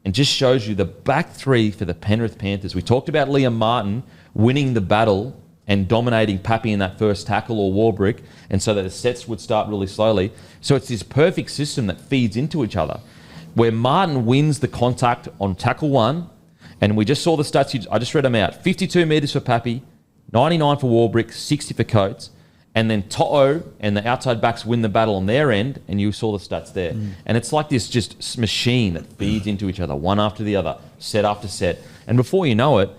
And just shows you the back three for the Penrith Panthers. We talked about Liam Martin winning the battle and dominating Pappy in that first tackle or Warbrick, and so that the sets would start really slowly. So it's this perfect system that feeds into each other, where Martin wins the contact on tackle one, and we just saw the stats. I just read them out. 52 metres for Pappy, 99 for Warbrick, 60 for Coates. And then To'o and the outside backs win the battle on their end, and you saw the stats there. And it's like this just machine that feeds into each other, one after the other, set after set. And before you know it,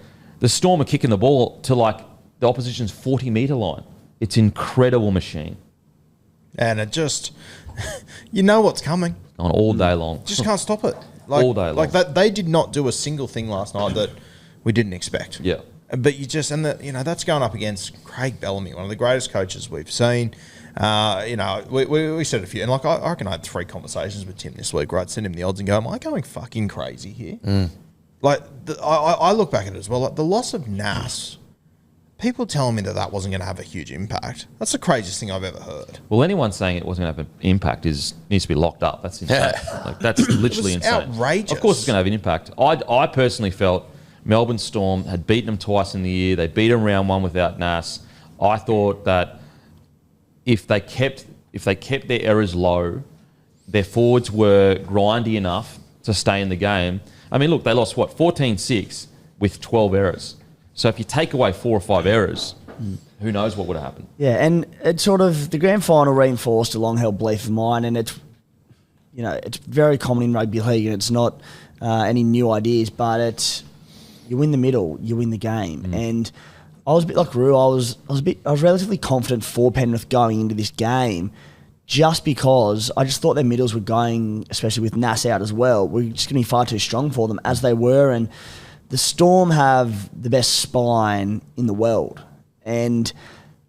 the Storm are kicking the ball to like the opposition's 40-metre line. It's an incredible machine. And it just, you know what's coming. On all day long. Just can't stop it. All day long. Like that, they did not do a single thing last night that we didn't expect. Yeah. But that's going up against Craig Bellamy, one of the greatest coaches we've seen. We said a few, and like I reckon I had 3 conversations with Tim this week where I'd send him the odds and go, "Am I going fucking crazy here?" Like I look back at it as well. Like the loss of Nas, people telling me that wasn't going to have a huge impact. That's the craziest thing I've ever heard. Well, anyone saying it wasn't going to have an impact needs to be locked up. That's insane. Like that's literally insane. Outrageous. Of course, it's going to have an impact. I personally felt Melbourne Storm had beaten them twice in the year. They beat them round one without Nas. I thought that if they kept their errors low, their forwards were grindy enough to stay in the game. I mean, look, they lost 14-6 with 12 errors. So if you take away 4 or 5 errors, who knows what would have happened? Yeah, and it's sort of the grand final reinforced a long-held belief of mine, and it's very common in rugby league, and it's not any new ideas, but it's you win the middle, you win the game. And I was a bit like Rue. I was relatively confident for Penrith going into this game, just because I just thought their middles were going, especially with Nas out as well, were just going to be far too strong for them, as they were. And the Storm have the best spine in the world, and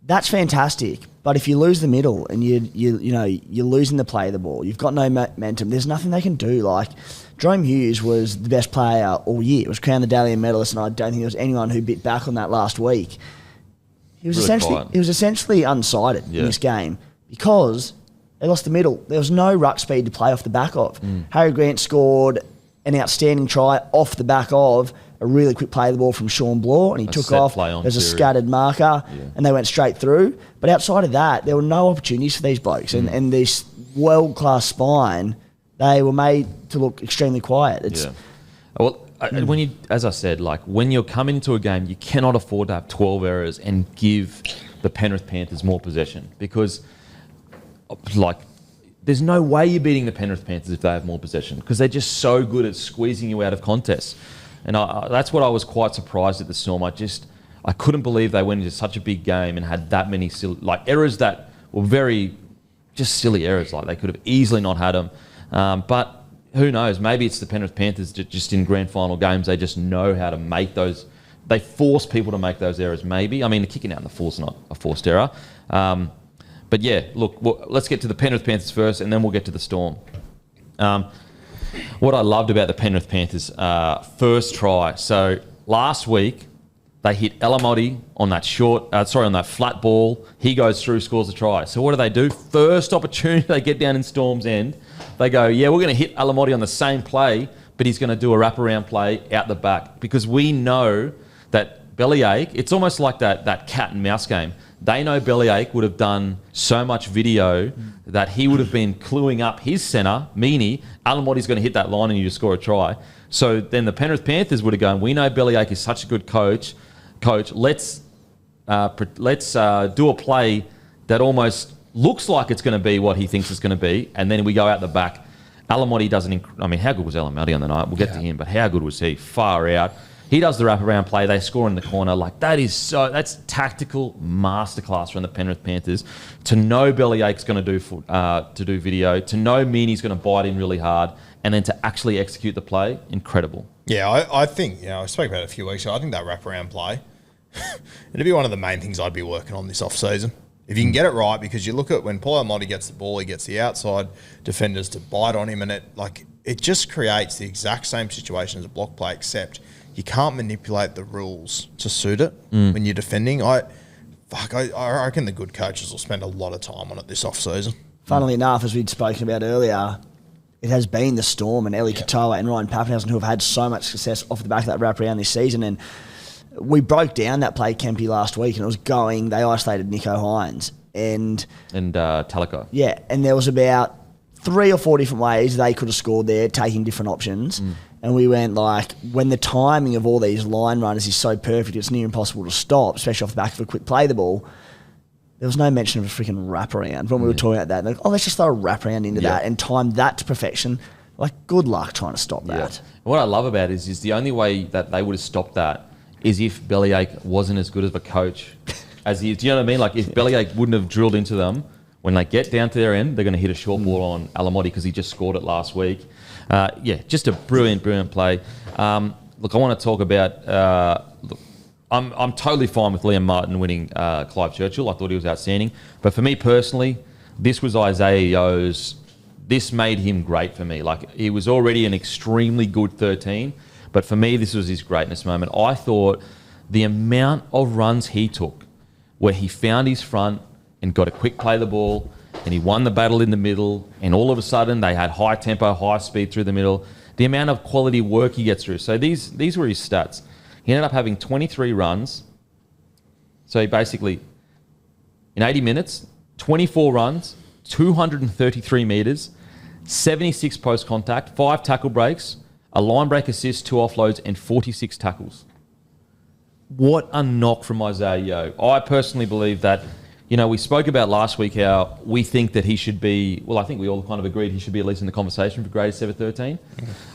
that's fantastic. But if you lose the middle and you're losing the play of the ball, you've got no momentum. There's nothing they can do. Like Jerome Hughes was the best player all year. It was crowned the Dalian medalist, and I don't think there was anyone who bit back on that last week. He was essentially unsighted in this game because they lost the middle. There was no ruck speed to play off the back of. Harry Grant scored an outstanding try off the back of a really quick play of the ball from Sean Bloor, and he took off. There's a scattered marker, and they went straight through. But outside of that, there were no opportunities for these blokes. And this world-class spine They were made to look extremely quiet. It's Well, when you, as I said, like when you're coming into a game, you cannot afford to have 12 errors and give the Penrith Panthers more possession because, like, there's no way you're beating the Penrith Panthers if they have more possession because they're just so good at squeezing you out of contests. And that's what I was quite surprised at the Storm. I couldn't believe they went into such a big game and had that many errors that were very just silly errors. Like they could have easily not had them. But who knows? Maybe it's the Penrith Panthers just in grand final games. They just know how to make those. They force people to make those errors. Maybe. I mean, the kicking out in the full is not a forced error. But yeah, look, let's get to the Penrith Panthers first, and then we'll get to the Storm. What I loved about the Penrith Panthers first try. So last week they hit Elamotti on that on that flat ball. He goes through, scores a try. So what do? First opportunity they get down in Storm's end, they go, yeah, we're going to hit Elamotti on the same play, but he's going to do a wraparound play out the back because we know that Bellyache. It's almost like that cat and mouse game. They know Bellyache would have done so much video that he would have been cluing up his centre, Meany, Alamotti's going to hit that line and you just score a try. So then the Penrith Panthers would have gone, we know Bellyache is such a good coach, let's do a play that almost looks like it's going to be what he thinks it's going to be, and then we go out the back. Alamotti doesn't... I mean, how good was Alamotti on the night? We'll get to him, but how good was he? Far out. He does the wraparound play. They score in the corner. Like, that's tactical masterclass from the Penrith Panthers. To know Bellyache's going to do video, to know Meany's going to bite in really hard, and then to actually execute the play, incredible. Yeah, I think, I spoke about it a few weeks ago. I think that wraparound play, it'd be one of the main things I'd be working on this off-season. If you can get it right, because you look at when Paul Alamoti gets the ball, he gets the outside defenders to bite on him, and it just creates the exact same situation as a block play, except you can't manipulate the rules to suit it when you're defending. I reckon the good coaches will spend a lot of time on it this off-season. Funnily enough, as we'd spoken about earlier, it has been the Storm and Eli Katoa and Ryan Pappenhausen who have had so much success off the back of that wraparound this season. And we broke down that play, Kempy, last week, and it was going. They isolated Nico Hines and Talico. Yeah, and there was about 3 or 4 different ways they could have scored there, taking different options. And we went like, when the timing of all these line runners is so perfect, it's near impossible to stop, especially off the back of a quick play the ball. There was no mention of a freaking wraparound when we were talking about that. Like, let's just throw a wraparound into that and time that to perfection. Like, good luck trying to stop that. And what I love about it is the only way that they would have stopped that is if Bellyache wasn't as good of a coach as he is. Do you know what I mean? Like, if Bellyache wouldn't have drilled into them, when they get down to their end, they're going to hit a short ball on Alamotti because he just scored it last week. Just a brilliant play. Look, I want to talk about... I'm totally fine with Liam Martin winning Clive Churchill. I thought he was outstanding. But for me personally, this was Isaiah Yo's... This made him great for me. Like, he was already an extremely good 13, but for me, this was his greatness moment. I thought the amount of runs he took where he found his front and got a quick play the ball, and he won the battle in the middle, and all of a sudden they had high tempo, high speed through the middle. The amount of quality work he gets through. So these were his stats. He ended up having 23 runs. So he basically, in 80 minutes, 24 runs, 233 metres, 76 post contact, 5 tackle breaks, a line break assist, 2 offloads, and 46 tackles. What a knock from Isaiah Yeo. I personally believe that, we spoke about last week how we think that he should be, I think we all kind of agreed he should be at least in the conversation for greatest ever 13.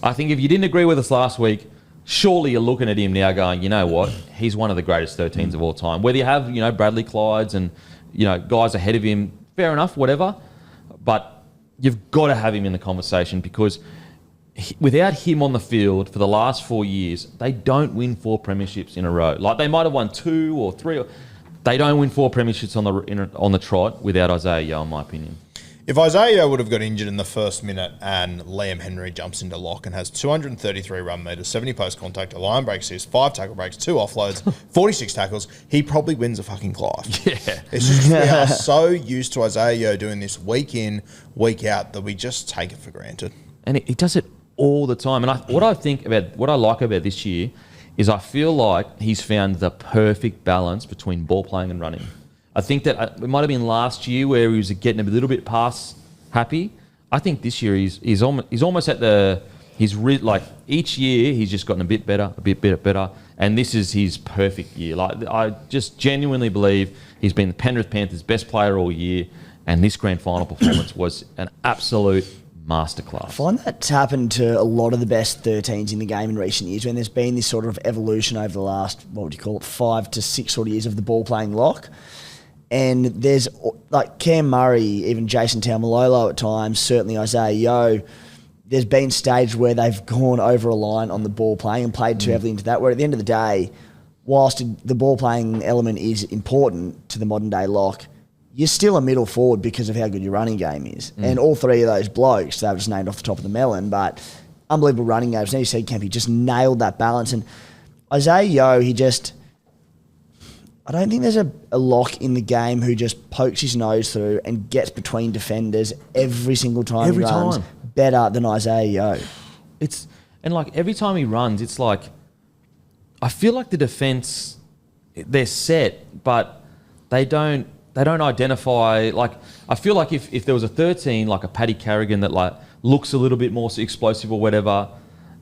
I think if you didn't agree with us last week, surely you're looking at him now going, you know what, he's one of the greatest 13s of all time. Whether you have, Bradley Clydes and, guys ahead of him, fair enough, whatever. But you've got to have him in the conversation because without him on the field for the last 4 years, they don't win 4 premierships in a row. Like, they might have won 2 or 3. They don't win 4 premierships on the trot without Isaiah Yeo, in my opinion. If Isaiah Yeo would have got injured in the first minute and Liam Henry jumps into lock and has 233 run metres, 70 post contact, a line break assist, 5 tackle breaks, 2 offloads, 46 tackles, he probably wins a fucking Clive. Yeah. It's just we are so used to Isaiah Yeo doing this week in, week out that we just take it for granted. And he does it all the time. And what I like about this year is I feel like he's found the perfect balance between ball playing and running. I think that it might have been last year where he was getting a little bit past happy. I think this year he's almost at the like each year he's just gotten a bit better, and this is his perfect year. Like I just genuinely believe he's been the Penrith Panthers' best player all year, and this grand final performance was an absolute masterclass. I find that's happened to a lot of the best 13s in the game in recent years when there's been this sort of evolution over the last, 5 to 6 sort of years of the ball playing lock. And there's like Cam Murray, even Jason Taumalolo at times, certainly Isaiah Yeo. There's been stages where they've gone over a line on the ball playing and played too heavily into that, where at the end of the day, whilst the ball playing element is important to the modern day lock, you're still a middle forward because of how good your running game is. And all three of those blokes, they were just named off the top of the melon, but unbelievable running games. Now you see Kempy just nailed that balance. And Isaiah Yeo, I don't think there's a lock in the game who just pokes his nose through and gets between defenders every single time he runs better than Isaiah Yeo. And like every time he runs, it's like, I feel like the defence, they're set, but they don't identify, like, I feel like if there was a 13, like a Paddy Carrigan that like looks a little bit more explosive or whatever,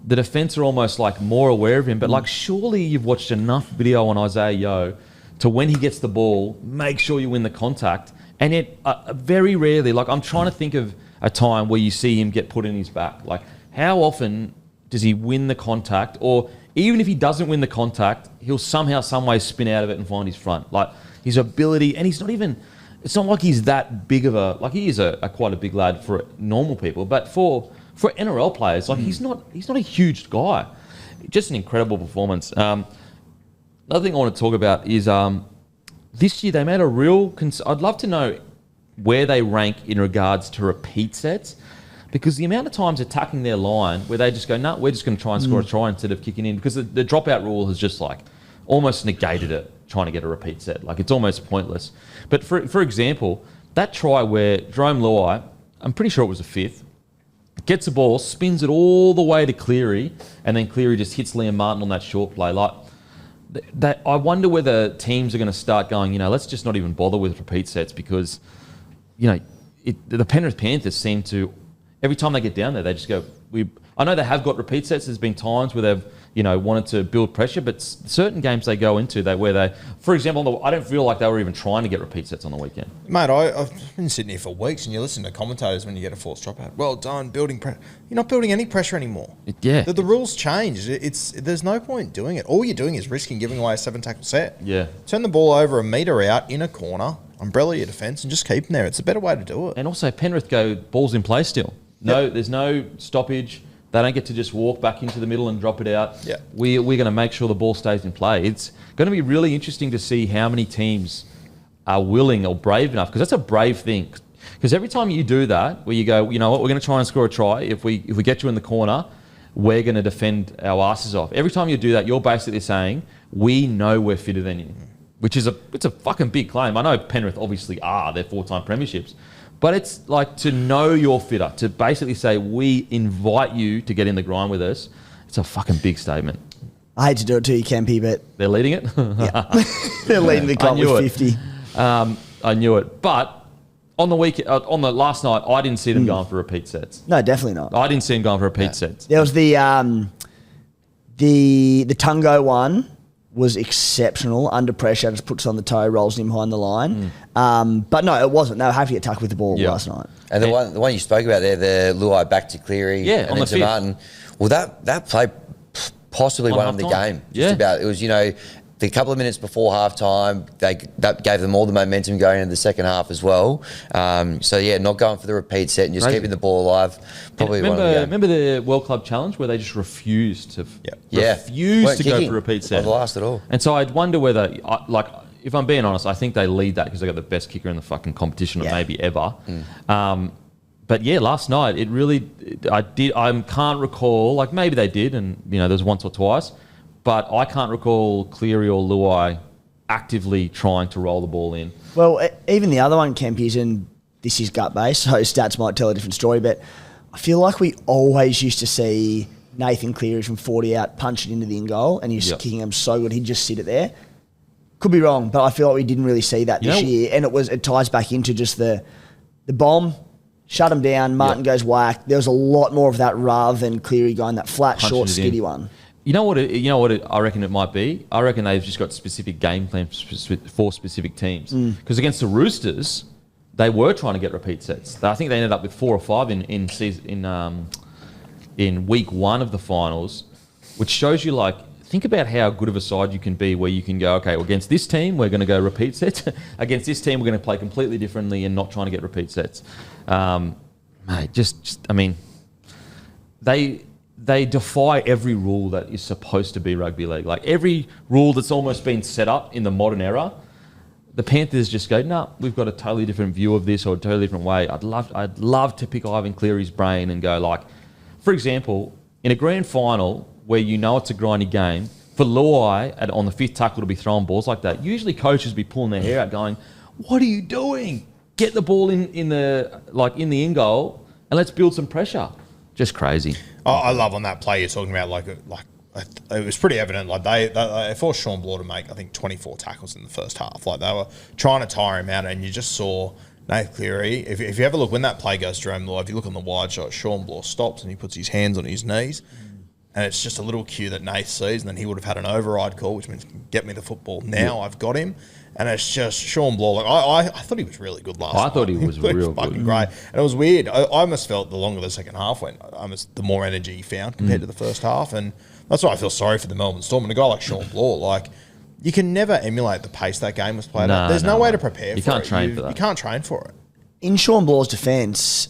the defence are almost like more aware of him. But like, surely you've watched enough video on Isaiah Yeo to when he gets the ball, make sure you win the contact. And it very rarely, like I'm trying to think of a time where you see him get put in his back. Like how often does he win the contact? Or even if he doesn't win the contact, he'll somehow, some way spin out of it and find his front. Like his ability, and he's not even, it's not like he's that big of a, like he is a quite a big lad for normal people, but for NRL players, like he's not a huge guy. Just an incredible performance. Another thing I want to talk about is this year they made a real... I'd love to know where they rank in regards to repeat sets, because the amount of times attacking their line where they just go, no, we're just going to try and score a try instead of kicking in, because the dropout rule has just like almost negated it, trying to get a repeat set. Like it's almost pointless. But for example, that try where Jerome Luai, I'm pretty sure it was a fifth, gets the ball, spins it all the way to Cleary, and then Cleary just hits Liam Martin on that short play. Like, I wonder whether teams are going to start going, let's just not even bother with repeat sets, because, the Penrith Panthers seem to, every time they get down there, they just go, I know they have got repeat sets. There's been times where they've, wanted to build pressure, but certain games they go into, for example, I don't feel like they were even trying to get repeat sets on the weekend. Mate, I've been sitting here for weeks, and you listen to commentators when you get a forced dropout. Well done, building pressure. You're not building any pressure anymore. The rules change. There's no point doing it. All you're doing is risking giving away a 7-tackle set. Yeah. Turn the ball over a metre out in a corner, umbrella your defence, and just keep them there. It's a better way to do it. And also, Penrith go balls in play still. There's no stoppage. They don't get to just walk back into the middle and drop it out. Yeah. We're going to make sure the ball stays in play. It's going to be really interesting to see how many teams are willing or brave enough, because that's a brave thing. Because every time you do that, where you go, you know what, we're going to try and score a try. If we get you in the corner, we're going to defend our asses off. Every time you do that, you're basically saying, we know we're fitter than you, which is it's a fucking big claim. I know Penrith obviously are. They're 4-time premierships. But it's like to know you're fitter, to basically say, we invite you to get in the grind with us. It's a fucking big statement. I hate to do it to you, Kempy, but... They're leading it? Yeah. They're leading the comp with 50. I knew it. But on the last night, I didn't see them going for repeat sets. No, definitely not. I didn't see them going for repeat sets. There was the Tungo one was exceptional. Under pressure, just puts on the toe, rolls him behind the line. But no, it wasn't. They were happy to attack with the ball last night. And the one you spoke about there, the Luai back to Cleary and then to Martin. Well, that play possibly won them the game. Just about. It was, the couple of minutes before halftime, that gave them all the momentum going into the second half as well. Not going for the repeat set and just keeping the ball alive. Probably remember the World Club Challenge where they just refused to go for repeat set. Not the last at all. And so I'd wonder whether, if I'm being honest, I think they lead that because they got the best kicker in the fucking competition, or maybe ever. But last night it really, I can't recall. Like maybe they did, and there was once or twice. But I can't recall Cleary or Luai actively trying to roll the ball in. Well, even the other one, Kempy's, and this is gut-based, so stats might tell a different story, but I feel like we always used to see Nathan Cleary from 40 out punch it into the in-goal, and he's kicking them so good, he'd just sit it there. Could be wrong, but I feel like we didn't really see that this year, and it ties back into just the bomb, shut him down. Martin goes whack. There was a lot more of that rather than Cleary going that flat, Punching short, it in. skiddy one. You know what? I reckon it might be. I reckon they've just got specific game plans for specific teams. Because against the Roosters, they were trying to get repeat sets. I think they ended up with 4 or 5 in week 1 of the finals, which shows you think about how good of a side you can be, where you can go, okay, well, against this team we're going to go repeat sets. Against this team we're going to play completely differently and not trying to get repeat sets. They defy every rule that is supposed to be rugby league. Like every rule that's almost been set up in the modern era, the Panthers just go, no, we've got a totally different view of this or a totally different way. I'd love to pick Ivan Cleary's brain and go for example, in a grand final where you know it's a grindy game, for Luai on the 5th tackle to be throwing balls like that, usually coaches be pulling their hair out going, what are you doing? Get the ball in the in goal and let's build some pressure. Just crazy. I love on that play you're talking about. It was pretty evident. They forced Sean Bloor to make 24 tackles in the first half. They were trying to tire him out, and you just saw Nath Cleary. If you ever look when that play goes to Jerome Law, if you look on the wide shot, Sean Bloor stops and he puts his hands on his knees, and it's just a little cue that Nath sees, and then he would have had an override call, which means get me the football now. Yeah. I've got him. And it's just Sean Bloor. I thought he was really good last night. I thought he was real fucking good. great. And it was weird. I almost felt the longer the second half went, the more energy he found compared to the first half. And that's why I feel sorry for the Melbourne Storm. And a guy like Sean Bloor, you can never emulate the pace that game was played at. There's no way to prepare for it. You can't train for that. You can't train for it. In Sean Bloor's defence,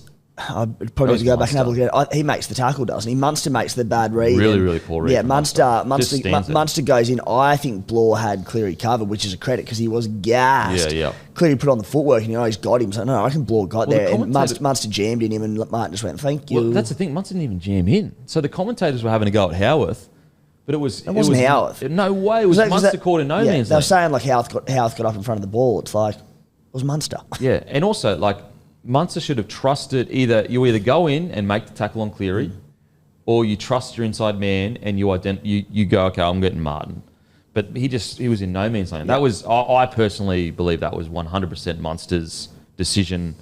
I'd probably need to go back and have a look at it. He makes the tackle, doesn't he? Munster makes the bad read. Really poor read. Yeah, Munster goes in. I think Bloor had Cleary covered, which is a credit because he was gassed. Yeah. Cleary put on the footwork and he's got him. So, no, I reckon Bloor got there. And Munster jammed in him and Martin just went, thank you. Well, that's the thing. Munster didn't even jam in. So the commentators were having a go at Howarth, but it wasn't Howarth. No way. It was Munster caught in no man's They were land. saying Howarth got up in front of the ball. It's it was Munster. Yeah, and also Munster should have trusted you either go in and make the tackle on Cleary, or you trust your inside man and you go, okay, I'm getting Martin. But he was in no man's land. Yeah. That was I personally believe that was 100% Munster's decision.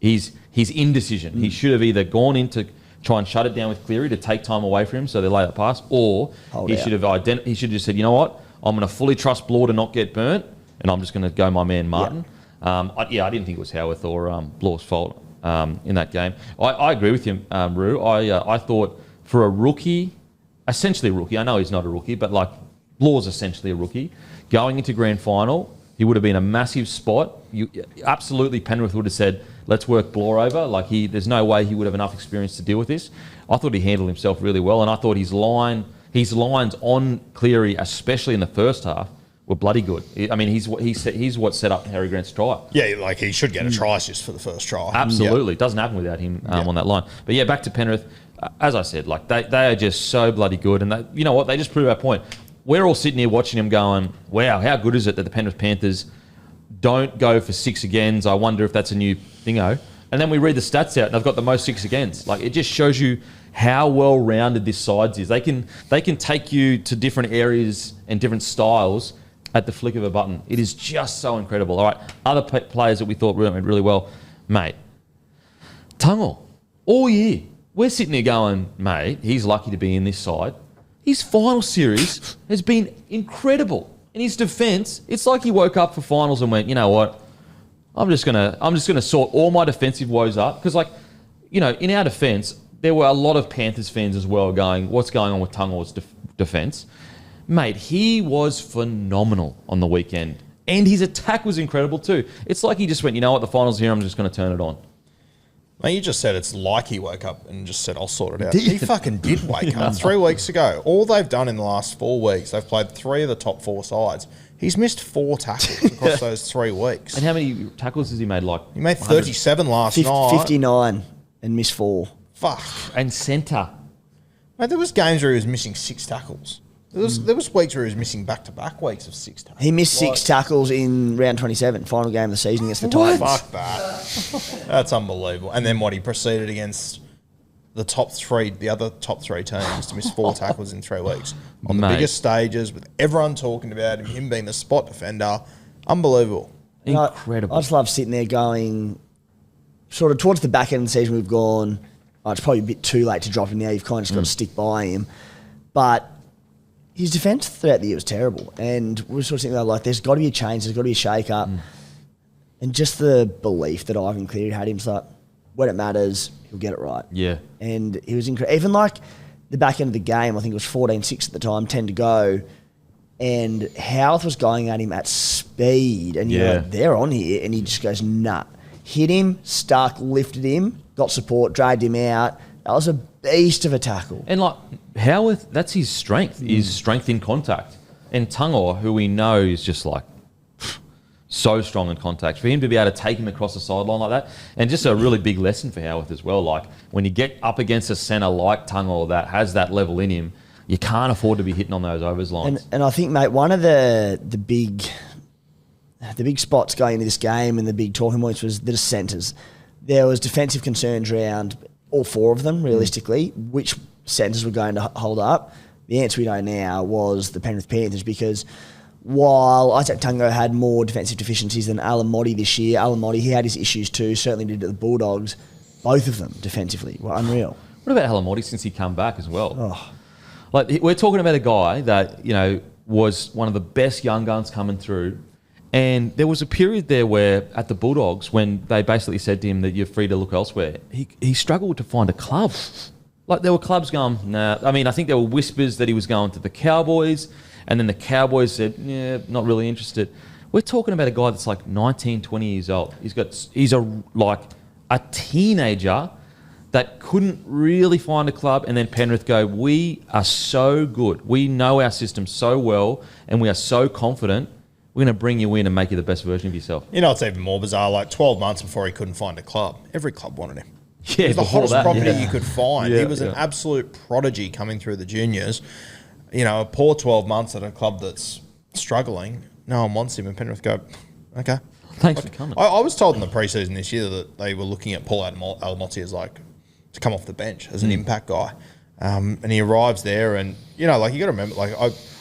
His indecision. He should have either gone in to try and shut it down with Cleary to take time away from him so they lay that pass, or he should have just said, you know what, I'm going to fully trust Bloor to not get burnt, and I'm just going to go my man Martin. Yeah. I didn't think it was Howarth or Bloor's fault in that game. I agree with you, Roo. I thought for a rookie, essentially a rookie, I know he's not a rookie, but Bloor's essentially a rookie, going into grand final, he would have been a massive spot. Absolutely, Penrith would have said, let's work Bloor over. There's no way he would have enough experience to deal with this. I thought he handled himself really well, and I thought his lines on Cleary, especially in the first half, were bloody good. I mean, he's what set up Harry Grant's try. Yeah, he should get a try assist for the first try. Absolutely. It doesn't happen without him on that line. But yeah, back to Penrith. As I said, they are just so bloody good. And you know what? They just prove our point. We're all sitting here watching him going, wow, how good is it that the Penrith Panthers don't go for 6 agains? I wonder if that's a new thingo. And then we read the stats out and they've got the most 6 agains. It just shows you how well-rounded this side is. They can take you to different areas and different styles at the flick of a button. It is just so incredible. All right, other players that we thought went really well. Mate, Tungle, all year, we're sitting here going, mate, he's lucky to be in this side. His final series has been incredible. In his defence, it's like he woke up for finals and went, you know what, I'm just gonna sort all my defensive woes up. Because in our defence, there were a lot of Panthers fans as well going, what's going on with Tungle's defence? Mate, he was phenomenal on the weekend. And his attack was incredible too. It's like he just went, you know what, the final's here, I'm just going to turn it on. Mate, you just said it's like he woke up and just said, I'll sort it out. He fucking did wake up 3 weeks ago. All they've done in the last 4 weeks, they've played 3 of the top 4 sides. He's missed 4 tackles across those 3 weeks. And how many tackles has he made? He made 37 last night. 59 and missed 4. Fuck. And centre. Mate, there was games where he was missing 6 tackles. There was weeks where he was missing back-to-back weeks of 6 tackles. He missed 6 tackles in round 27, final game of the season against the Titans. Fuck that. That's unbelievable. And then he proceeded against the other top 3 teams to miss 4 tackles in 3 weeks. On the biggest stages, with everyone talking about him being the spot defender. Unbelievable. Incredible. I just love sitting there going, sort of towards the back end of the season, we've gone, it's probably a bit too late to drop him now. You've kind of just got to stick by him. But his defence throughout the year was terrible. And we were sort of thinking, like, there's got to be a change. There's got to be a shake-up. And just the belief that Ivan Cleary had him, it's like, when it matters, he'll get it right. Yeah. And he was incredible. Even like the back end of the game, I think it was 14-6 at the time, 10 to go. And Howarth was going at him at speed. And you're like, they're on here. And he just goes, nah. Hit him, stuck, lifted him, got support, dragged him out. That was a beast of a tackle. And like Howarth, that's his strength, is strength in contact. And Tungor, who we know is just like so strong in contact, for him to be able to take him across the sideline like that, and just a really big lesson for Howarth as well. Like when you get up against a centre like Tungor that has that level in him, you can't afford to be hitting on those overs lines. And I think, mate, one of the big spots going into this game and the big talking points was the centres. There was defensive concerns around all four of them, realistically, which centres were going to hold up. The answer we know now was the Penrith Panthers, because while Isaac Tungo had more defensive deficiencies than Alan Motti this year, Alan Motti, he had his issues too, certainly did at the Bulldogs. Both of them defensively were unreal. What about Alan Motti since he come back as well? Oh. Like, we're talking about a guy that, you know, was one of the best young guns coming through. And there was a period there where at the Bulldogs, when they basically said to him that you're free to look elsewhere, he struggled to find a club. Like, there were clubs going, nah. I mean, I think there were whispers that he was going to the Cowboys, and then the Cowboys said, yeah, not really interested. We're talking about a guy that's like 19, 20 years old. He's a teenager that couldn't really find a club, and then Penrith go, we are so good. We know our system so well, and we are so confident. We're going to bring you in and make you the best version of yourself. You know, it's even more bizarre. Like 12 months before he couldn't find a club, every club wanted him. Yeah, he was the hottest property you could find. Yeah, he was an absolute prodigy coming through the juniors. You know, a poor 12 months at a club that's struggling, no one wants him, and Penrith go, okay. Thanks for coming. I was told in the preseason this year that they were looking at Paul Alamotti as like to come off the bench as an impact guy. And he arrives there, and, you know, like, you got to remember, like,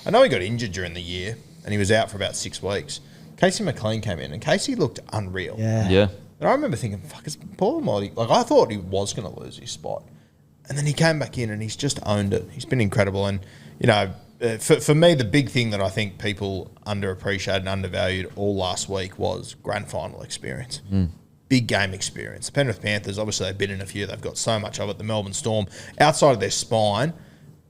I know he got injured during the year, and he was out for about 6 weeks. Casey McLean came in, and Casey looked unreal. Yeah. And I remember thinking, fuck, it's Paul Alamotti. Like, I thought he was going to lose his spot. And then he came back in, and he's just owned it. He's been incredible. And, you know, for me, the big thing that I think people underappreciated and undervalued all last week was grand final experience. Big game experience. The Penrith Panthers, obviously they've been in a few. They've got so much of it. The Melbourne Storm, outside of their spine,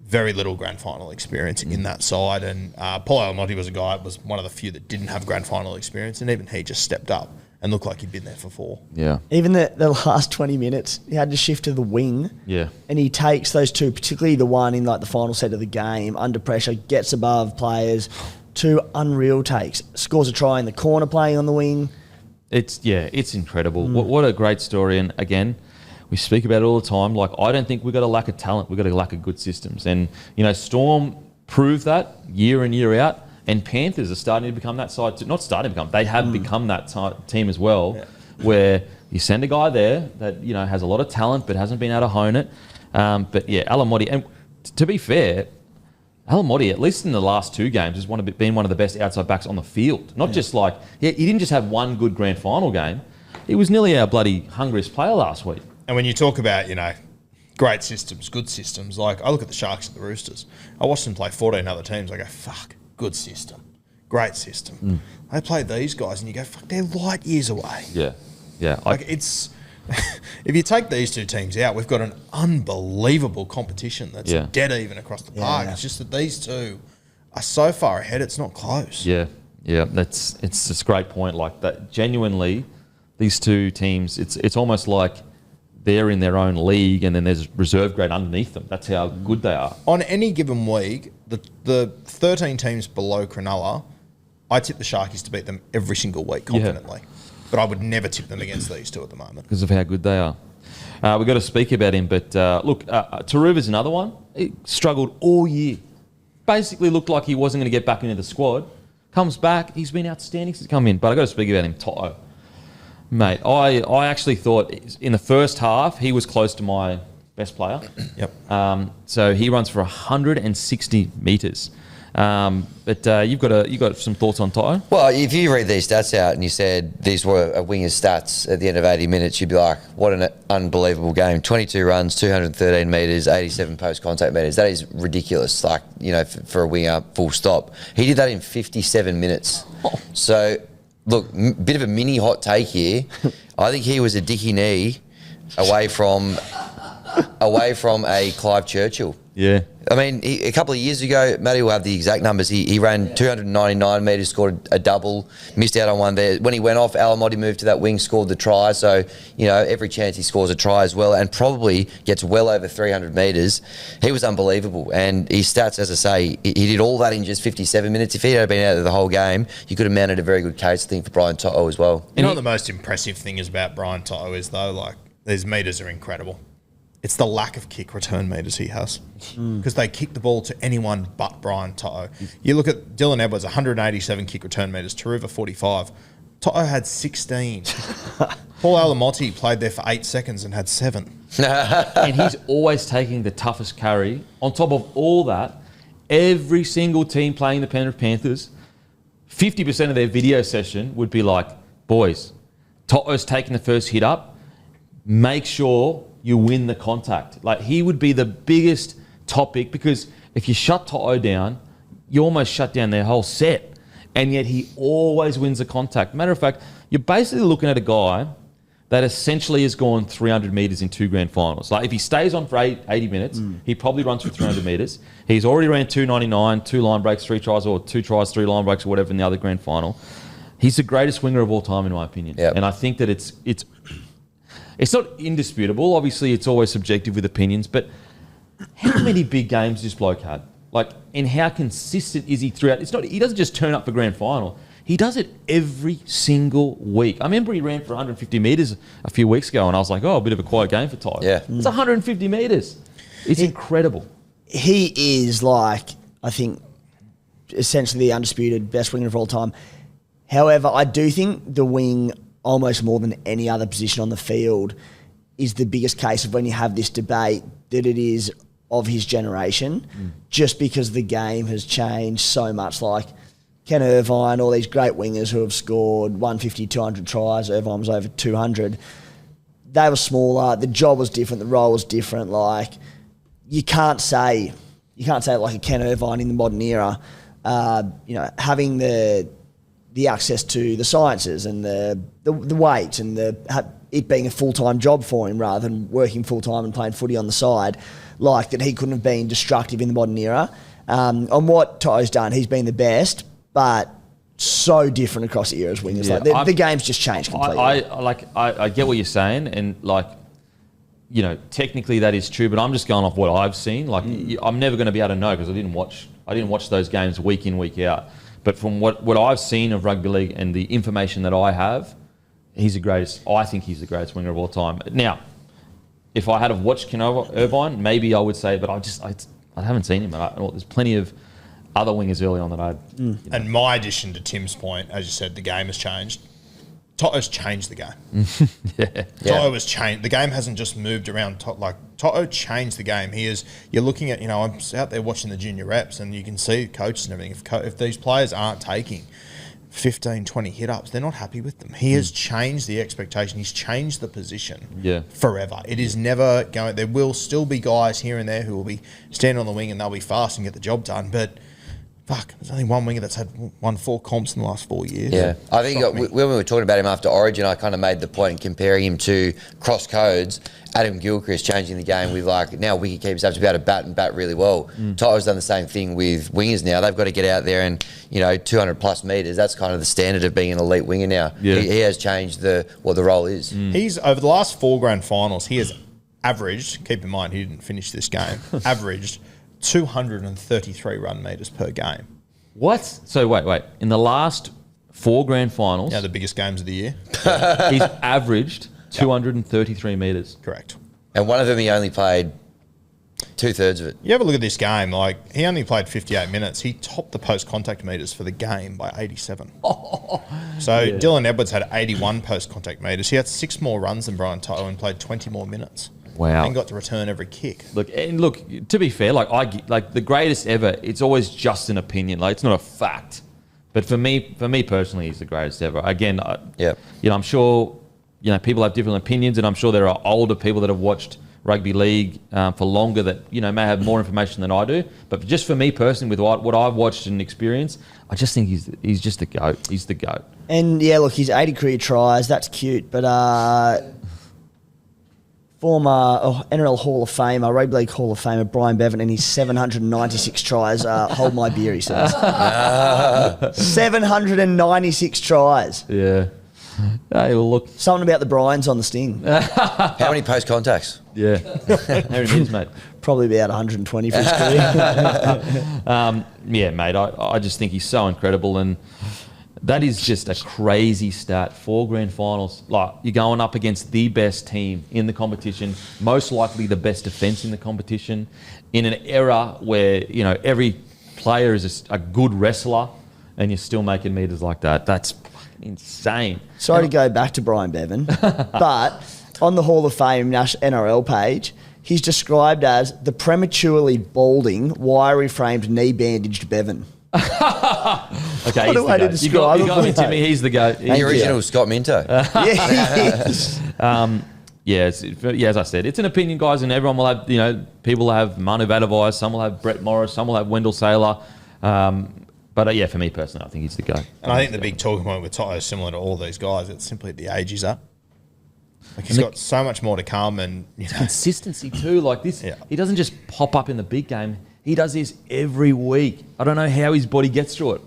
very little grand final experience in that side. And Paul Alamotti was one of the few that didn't have grand final experience, and even he just stepped up and looked like he'd been there for 4. Yeah. Even the last 20 minutes, he had to shift to the wing. Yeah. And he takes those two, particularly the one in like the final set of the game, under pressure, gets above players, 2 unreal takes. Scores a try in the corner playing on the wing. It's incredible. What a great story. And again, we speak about it all the time. Like, I don't think we've got a lack of talent. We've got a lack of good systems. And, you know, Storm proved that year in, year out. And Panthers are starting to become that side. Not starting to become. They have become that team as well, where you send a guy there that, you know, has a lot of talent but hasn't been able to hone it. But, yeah, Alamotti. And to be fair, Alamotti, at least in the last 2 games, has been one of the best outside backs on the field. Not just like, he didn't just have one good grand final game. He was nearly our bloody hungriest player last week. And when you talk about, you know, great systems, good systems, like I look at the Sharks and the Roosters. I watched them play 14 other teams. I go, fuck, good system. Great system. They play these guys and you go, fuck, they're light years away. Yeah. Yeah. Like, it's... if you take these 2 teams out, we've got an unbelievable competition that's dead even across the park. It's just that these 2 are so far ahead, it's not close. Yeah. Yeah. It's just a great point. Like, that genuinely, these 2 teams, it's almost like they're in their own league and then there's reserve grade underneath them. That's how good they are. On any given week, the 13 teams below Cronulla, I tip the Sharkies to beat them every single week confidently. But I would never tip them against these 2 at the moment. Because of how good they are. We've got to speak about him, but look, Taruva's another one. He struggled all year. Basically looked like he wasn't going to get back into the squad. Comes back, he's been outstanding since he come in. But I've got to speak about him, Toto. Mate, I actually thought in the first half he was close to my best player. Yep. So he runs for 160 metres. But you got some thoughts on Toto? Well, if you read these stats out and you said these were a winger's stats at the end of 80 minutes, you'd be like, what an unbelievable game. 22 runs, 213 metres, 87 post-contact metres. That is ridiculous, like, you know, for a winger, full stop. He did that in 57 minutes. So, look, bit of a mini hot take here. I think he was a dicky knee away from a Clive Churchill. Yeah. I mean, a couple of years ago, Matty will have the exact numbers. He ran 299 metres, scored a double, missed out on one there. When he went off, Alamotti moved to that wing, scored the try. So, you know, every chance he scores a try as well, and probably gets well over 300 metres. He was unbelievable. And his stats, as I say, he did all that in just 57 minutes. If he had been out there the whole game, you could have mounted a very good case, I think, for Brian Toto as well. You know what the most impressive thing is about Brian Toto is, though? Like, these metres are incredible. It's the lack of kick return meters he has, because they kick the ball to anyone but Brian Toto. You look at Dylan Edwards, 187 kick return meters, Taruva 45. Toto had 16. Paul Alamotti played there for 8 seconds and had 7. And he's always taking the toughest carry. On top of all that, every single team playing the Penrith Panthers, 50% of their video session would be like, boys, Toto's taking the first hit up, make sure you win the contact. Like, he would be the biggest topic, because if you shut Toto down, you almost shut down their whole set. And yet he always wins the contact. Matter of fact, you're basically looking at a guy that essentially has gone 300 metres in 2 grand finals. Like, if he stays on for 80 minutes, he probably runs for 300 metres. He's already ran 299, 2 line breaks, 3 tries, or 2 tries, 3 line breaks, or whatever in the other grand final. He's the greatest winger of all time, in my opinion. Yep. And I think that it's not indisputable. Obviously, it's always subjective with opinions, but how many big games this bloke had? Like, and how consistent is he throughout? It's not. He doesn't just turn up for grand final. He does it every single week. I remember he ran for 150 metres a few weeks ago, and I was like, oh, a bit of a quiet game for Ty. Yeah. It's 150 metres. It's incredible. He is, like, I think, essentially the undisputed best winger of all time. However, I do think the wing, almost more than any other position on the field, is the biggest case of when you have this debate that it is of his generation, just because the game has changed so much. Like Ken Irvine, all these great wingers who have scored 150, 200 tries. Irvine was over 200. They were smaller. The job was different. The role was different. Like, you can't say like a Ken Irvine in the modern era, having the access to the sciences and the weight and it being a full-time job for him rather than working full-time and playing footy on the side, like that he couldn't have been destructive in the modern era. On what Toto's done, he's been the best, but so different across the eras wingers. Yeah, like the game's just changed completely. I get what you're saying, and like, you know, technically that is true, but I'm just going off what I've seen. Like, I'm never going to be able to know, because I didn't watch those games week in, week out. But from what I've seen of rugby league and the information that I have, he's the greatest. I think he's the greatest winger of all time. Now, if I had have watched Ken Irvine, maybe I would say, but I haven't seen him. There's plenty of other wingers early on that I. And my addition to Tim's point, as you said, the game has changed. Toto's changed the game. Toto has changed. The game hasn't just moved around. Toto changed the game. You're looking at, I'm out there watching the junior reps, and you can see coaches and everything. If these players aren't taking 15, 20 hit-ups, they're not happy with them. He has changed the expectation. He's changed the position forever. It is never going. There will still be guys here and there who will be standing on the wing and they'll be fast and get the job done, but fuck, there's only one winger that's won 4 comps in the last 4 years. Yeah, I think when we were talking about him after Origin, I kind of made the point comparing him to cross codes. Adam Gilchrist changing the game with, like, now wicketkeepers have to be able to bat really well. Toto's done the same thing with wingers now. They've got to get out there and, 200 plus metres. That's kind of the standard of being an elite winger now. Yeah. He has changed what the role is. He's, over the last 4 grand finals, he has averaged, keep in mind he didn't finish this game, averaged 233 run metres per game. What? So wait. In the last 4 grand finals, The biggest games of the year. he's averaged 233 metres. Correct. And one of them he only played 2/3 of it. You have a look at this game, like, he only played 58 minutes. He topped the post-contact metres for the game by 87. Dylan Edwards had 81 post-contact metres. He had 6 more runs than Brian Toto and played 20 more minutes. Wow. And got to return every kick. Look, to be fair, like the greatest ever, it's always just an opinion. Like, it's not a fact. But for me personally, he's the greatest ever. Again, I'm sure, people have different opinions, and I'm sure there are older people that have watched rugby league for longer that, may have more information than I do. But just for me personally, with what I've watched and experienced, I just think he's just the GOAT. He's the GOAT. And yeah, look, he's 80 career tries. That's cute. But former NRL Hall of Famer, Rugby League Hall of Famer Brian Bevan, and his 796 tries. Hold my beer, he says. 796 tries. Yeah. Hey, well, look. Something about the Bryans on the sting. How many post contacts? Yeah. How many minutes, mate? Probably about 120 for his career. Yeah, mate. I just think he's so incredible, and that is just a crazy stat. 4 grand finals. Like, you're going up against the best team in the competition, most likely the best defence in the competition, in an era where, every player is a good wrestler, and you're still making meters like that. That's insane. Sorry to go back to Brian Bevan, but on the Hall of Fame NRL page, he's described as the prematurely balding, wiry-framed, knee-bandaged Bevan. Okay, what a way to describe you got me, Timmy. He's the GOAT. The original Scott Minto. Yes. As I said, it's an opinion, guys, and everyone will have, people will have Manu Vatuvei, some will have Brett Morris, some will have Wendell Saylor. But for me personally, I think he's the GOAT. And I think the big talking point with Toto is similar to all these guys. It's simply the age he's at. Like, he's got so much more to come, and consistency too. Like this, he doesn't just pop up in the big game. He does this every week. I don't know how his body gets through it.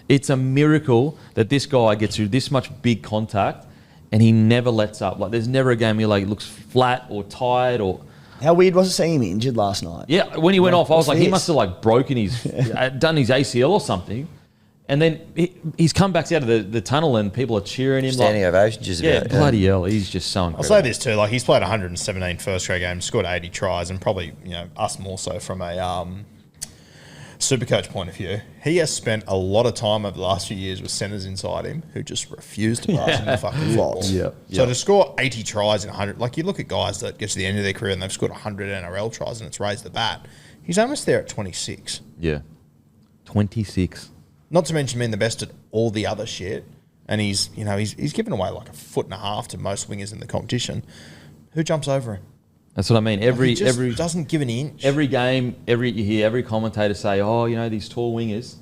It's a miracle that this guy gets through this much big contact, and he never lets up. Like, there's never a game where looks flat or tired or. How weird was it seeing him injured last night? Yeah, when he went off, I was like, he must have broken his, done his ACL or something. And then he's come back out of the tunnel and people are cheering him. Standing ovation, just about. Bloody hell, he's just so incredible. I'll say this too, he's played 117 first-grade games, scored 80 tries, and probably, us more so from a Supercoach point of view. He has spent a lot of time over the last few years with centres inside him who just refuse to pass him the fucking football. So to score 80 tries in 100, you look at guys that get to the end of their career and they've scored 100 NRL tries and it's raised the bat. He's almost there at 26. Yeah. 26. Not to mention being the best at all the other shit. And he's given away a foot and a half to most wingers in the competition. Who jumps over him? That's what I mean. He doesn't give an inch. Every game, you hear every commentator say, these tall wingers.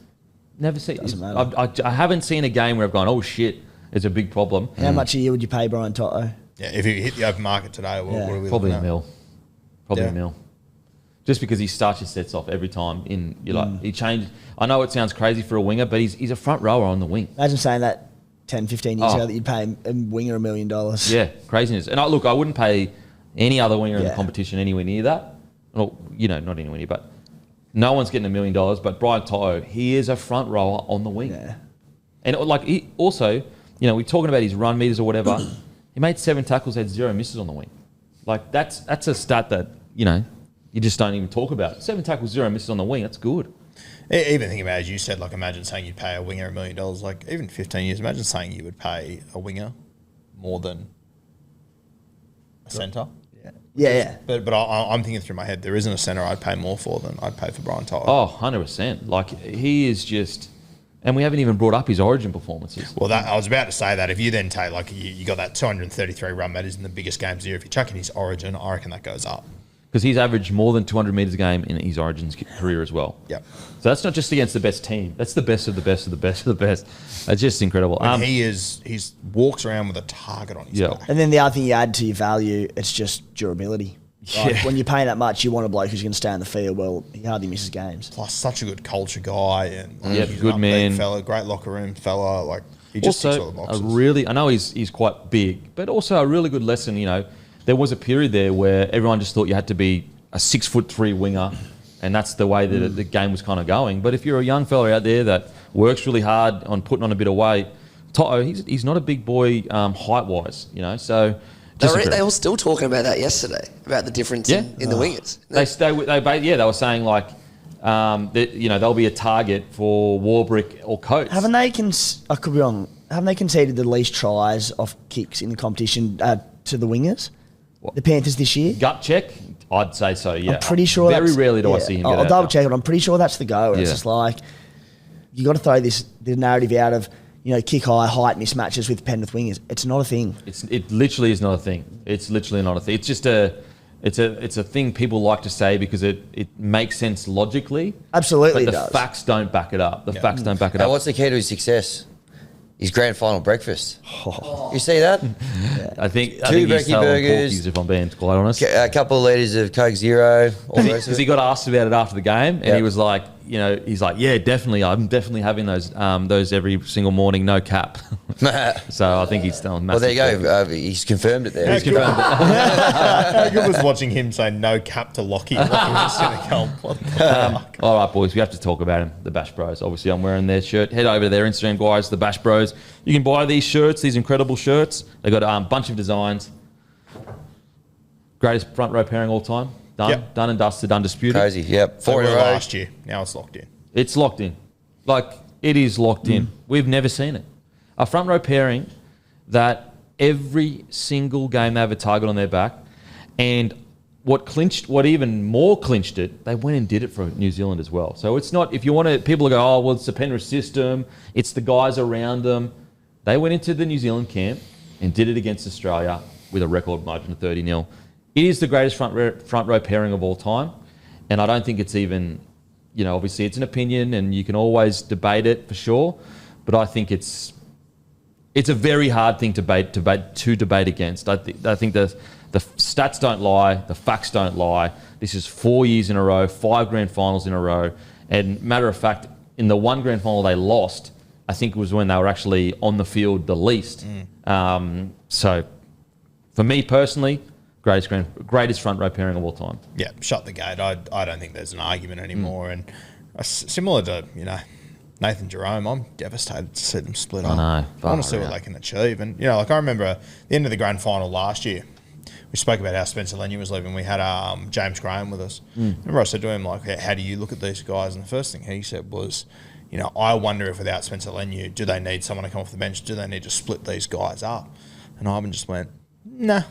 Never see. Doesn't matter. I haven't seen a game where I've gone, oh shit, it's a big problem. How much a year would you pay Brian Toto? Yeah, if you hit the open market today, what are we probably looking a at? mil. Probably a mil. Just because he starts his sets off every time. He changed. I know it sounds crazy for a winger, but he's a front rower on the wing. Imagine saying that 10, 15 years ago that you'd pay a winger $1 million. Yeah, craziness. And I wouldn't pay any other winger in the competition anywhere near that. Well, not anywhere near, but no one's getting $1 million. But Brian Toto, he is a front rower on the wing. Yeah. And he also, we're talking about his run meters or whatever. He made 7 tackles, had 0 misses on the wing. That's a stat that, you just don't even talk about. 7 tackles, 0 misses on the wing. That's good. Even thinking about, as you said, imagine saying you'd pay a winger $1 million. Even 15 years, imagine saying you would pay a winger more than a centre. Yeah. But I'm thinking through my head, there isn't a centre I'd pay more for than I'd pay for Brian Toto. Oh, 100%. He is just... And we haven't even brought up his origin performances. Well, I was about to say that. If you then take, you got that 233 run metres in the biggest games of the year, if you chuck in his origin, I reckon that goes up. Because he's averaged more than 200 metres a game in his Origins career as well. Yep. So that's not just against the best team. That's the best of the best of the best of the best. It's just incredible. He walks around with a target on his back. And then the other thing you add to your value, it's just durability. When you're paying that much, you want a bloke who's going to stay on the field. Well, he hardly misses games. Plus, such a good culture guy, and he's good man, fella, great locker room fella. He just ticks all the boxes. I know he's quite big, but also a really good lesson. There was a period there where everyone just thought you had to be a 6'3" winger, and that's the way that the game was kind of going. But if you're a young fella out there that works really hard on putting on a bit of weight, Toto, he's not a big boy height wise, so. They were still talking about that yesterday, about the difference in the wingers. They were saying they'll be a target for Warbrick or Coates. Haven't they? I could be wrong. Haven't they conceded the least tries off kicks in the competition to the wingers? The Panthers this year? Gut check, I'd say so, yeah. I'm pretty sure Very that's... rarely do I see him get I'll out double there. check it. I'm pretty sure that's the go. It's just like, you got to throw the narrative out of, kick high, height mismatches with Penrith wingers. It's not a thing. It literally is not a thing. It's literally not a thing. It's just it's a thing people like to say because it makes sense logically. Absolutely, but it does. The facts don't back it up. The facts don't back it Now, up. what's the key to his success? His grand final breakfast. You see that? I think he's Brekkie telling burgers. porkies, if I'm being quite honest. A couple of litres of Coke Zero. All the rest of Because it. he got asked about it after the game, and Yeah. he was like, he's like, yeah, definitely, I'm definitely having those every single morning, no cap. So I think he's telling. Well, there you go. He's confirmed it there. He's confirmed it. How good was watching him say no cap to Lockie? Lockie was just going to go, what the fuck? All right, boys, we have to talk about him. The Bash Bros. Obviously, I'm wearing their shirt. Head over to their Instagram, guys. The Bash Bros. You can buy these shirts, these incredible shirts. They got a bunch of designs. Greatest front row pairing all time. Done, Yep. done and dusted, undisputed. Crazy. Yep. They 4 in were a row. last year. Now it's locked in. It's locked in. Like, it is locked in. We've never seen it. A front row pairing that every single game they have a target on their back. And what even more clinched it, they went and did it for New Zealand as well. So it's not, if you want to, people go, oh, well, it's the Penrith system. It's the guys around them. They went into the New Zealand camp and did it against Australia with a record margin of 30-0. It is the greatest front row pairing of all time. And I don't think it's even, obviously it's an opinion and you can always debate it for sure. But I think it's a very hard thing to debate against. I think the stats don't lie, the facts don't lie. This is 4 years in a row, 5 grand finals in a row. And matter of fact, in the one grand final they lost, I think it was when they were actually on the field the least. So for me personally, greatest front row pairing of all time. Yeah, shut the gate. I don't think there's an argument anymore. And similar to, Nathan Jerome, I'm devastated to see them split up. I know. I want to see what they can achieve. And, I remember at the end of the grand final last year, we spoke about how Spencer Leniu was leaving. We had James Graham with us. Remember I said to him, like, how do you look at these guys? And the first thing he said was, I wonder if without Spencer Leniu, do they need someone to come off the bench? Do they need to split these guys up? And Ivan just went, nah.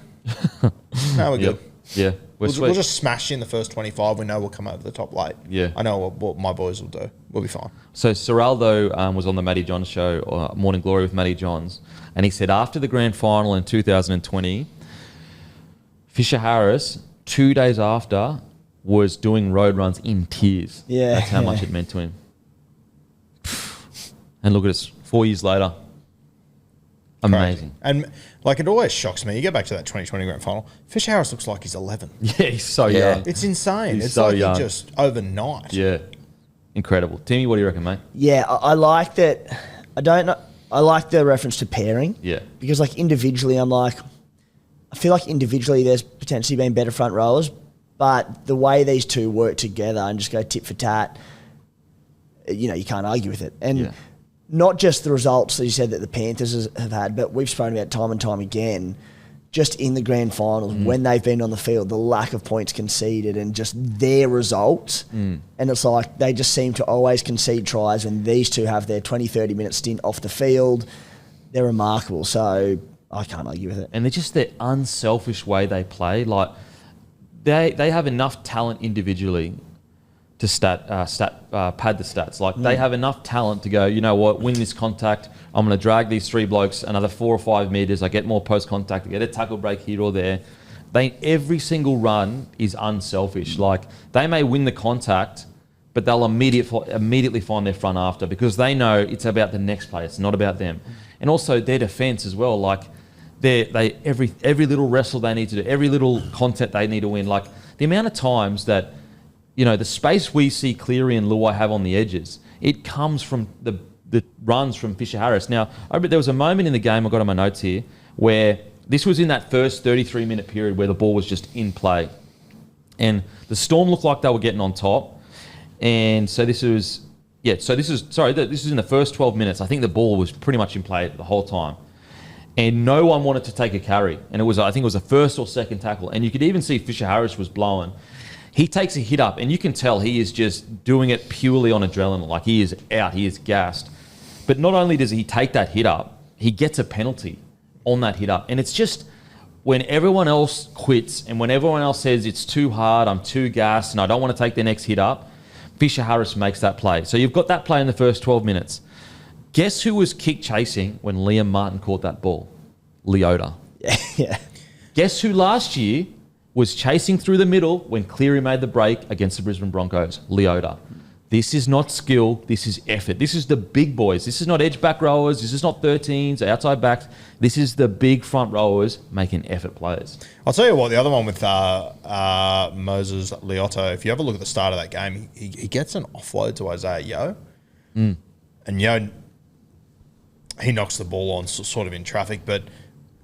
No, we're good. Yeah. We'll just smash you in the first 25. We know we'll come over the top late. Yeah. I know what my boys will do. We'll be fine. So Serraldo was on the Matty Johns show, Morning Glory with Matty Johns, and he said after the grand final in 2020, Fisher Harris, 2 days after, was doing road runs in tears. Yeah. That's how much it meant to him. And look at us, 4 years later. Amazing. And it always shocks me. You go back to that 2020 grand final. Fisher Harris looks like he's 11. Yeah, he's so Yeah. young. It's insane. He's It's so like young. he just overnight. Yeah. Incredible. Timmy, what do you reckon, mate? Yeah, I like that. I don't know. I like the reference to pairing. Yeah. Because individually, I feel like individually there's potentially been better front rowers, but the way these two work together and just go tit for tat, you can't argue with it. And not just the results that you said that the Panthers have had, but we've spoken about time and time again, just in the grand finals, when they've been on the field, the lack of points conceded and just their results. And it's like they just seem to always concede tries when these two have their 20, 30-minute stint off the field. They're remarkable. So I can't argue with it. And they're just the unselfish way they play. Like, they have enough talent individually to pad the stats. Like, they have enough talent to go, you know what, win this contact, I'm going to drag these 3 blokes another 4 or 5 metres, I get more post-contact, I get a tackle break here or there. Every single run is unselfish. Like, they may win the contact, but they'll immediately find their front after because they know it's about the next play, it's not about them. And also their defence as well, like, every little wrestle they need to do, every little contact they need to win. Like, the amount of times that, the space we see Cleary and Luai have on the edges, it comes from the runs from Fisher Harris. Now, there was a moment in the game, I've got on my notes here, where this was in that first 33-minute period where the ball was just in play. And the Storm looked like they were getting on top. And so this is in the first 12 minutes. I think the ball was pretty much in play the whole time. And no one wanted to take a carry. And I think it was the first or second tackle. And you could even see Fisher Harris was blowing. He takes a hit up, and you can tell he is just doing it purely on adrenaline. Like, he is out, he is gassed. But not only does he take that hit up, he gets a penalty on that hit up. And it's just, when everyone else quits and when everyone else says it's too hard, I'm too gassed, and I don't want to take the next hit up, Fisher Harris makes that play. So you've got that play in the first 12 minutes. Guess who was kick chasing when Liam Martin caught that ball? Leota. Yeah. Guess who last year was chasing through the middle when Cleary made the break against the Brisbane Broncos? Leota. This is not skill. This is effort. This is the big boys. This is not edge back rowers. This is not 13s, outside backs. This is the big front rowers making effort plays. I'll tell you what, the other one with Moses Leota, if you have a look at the start of that game, he gets an offload to Isaiah Yeo. And Yeo, he knocks the ball on sort of in traffic, but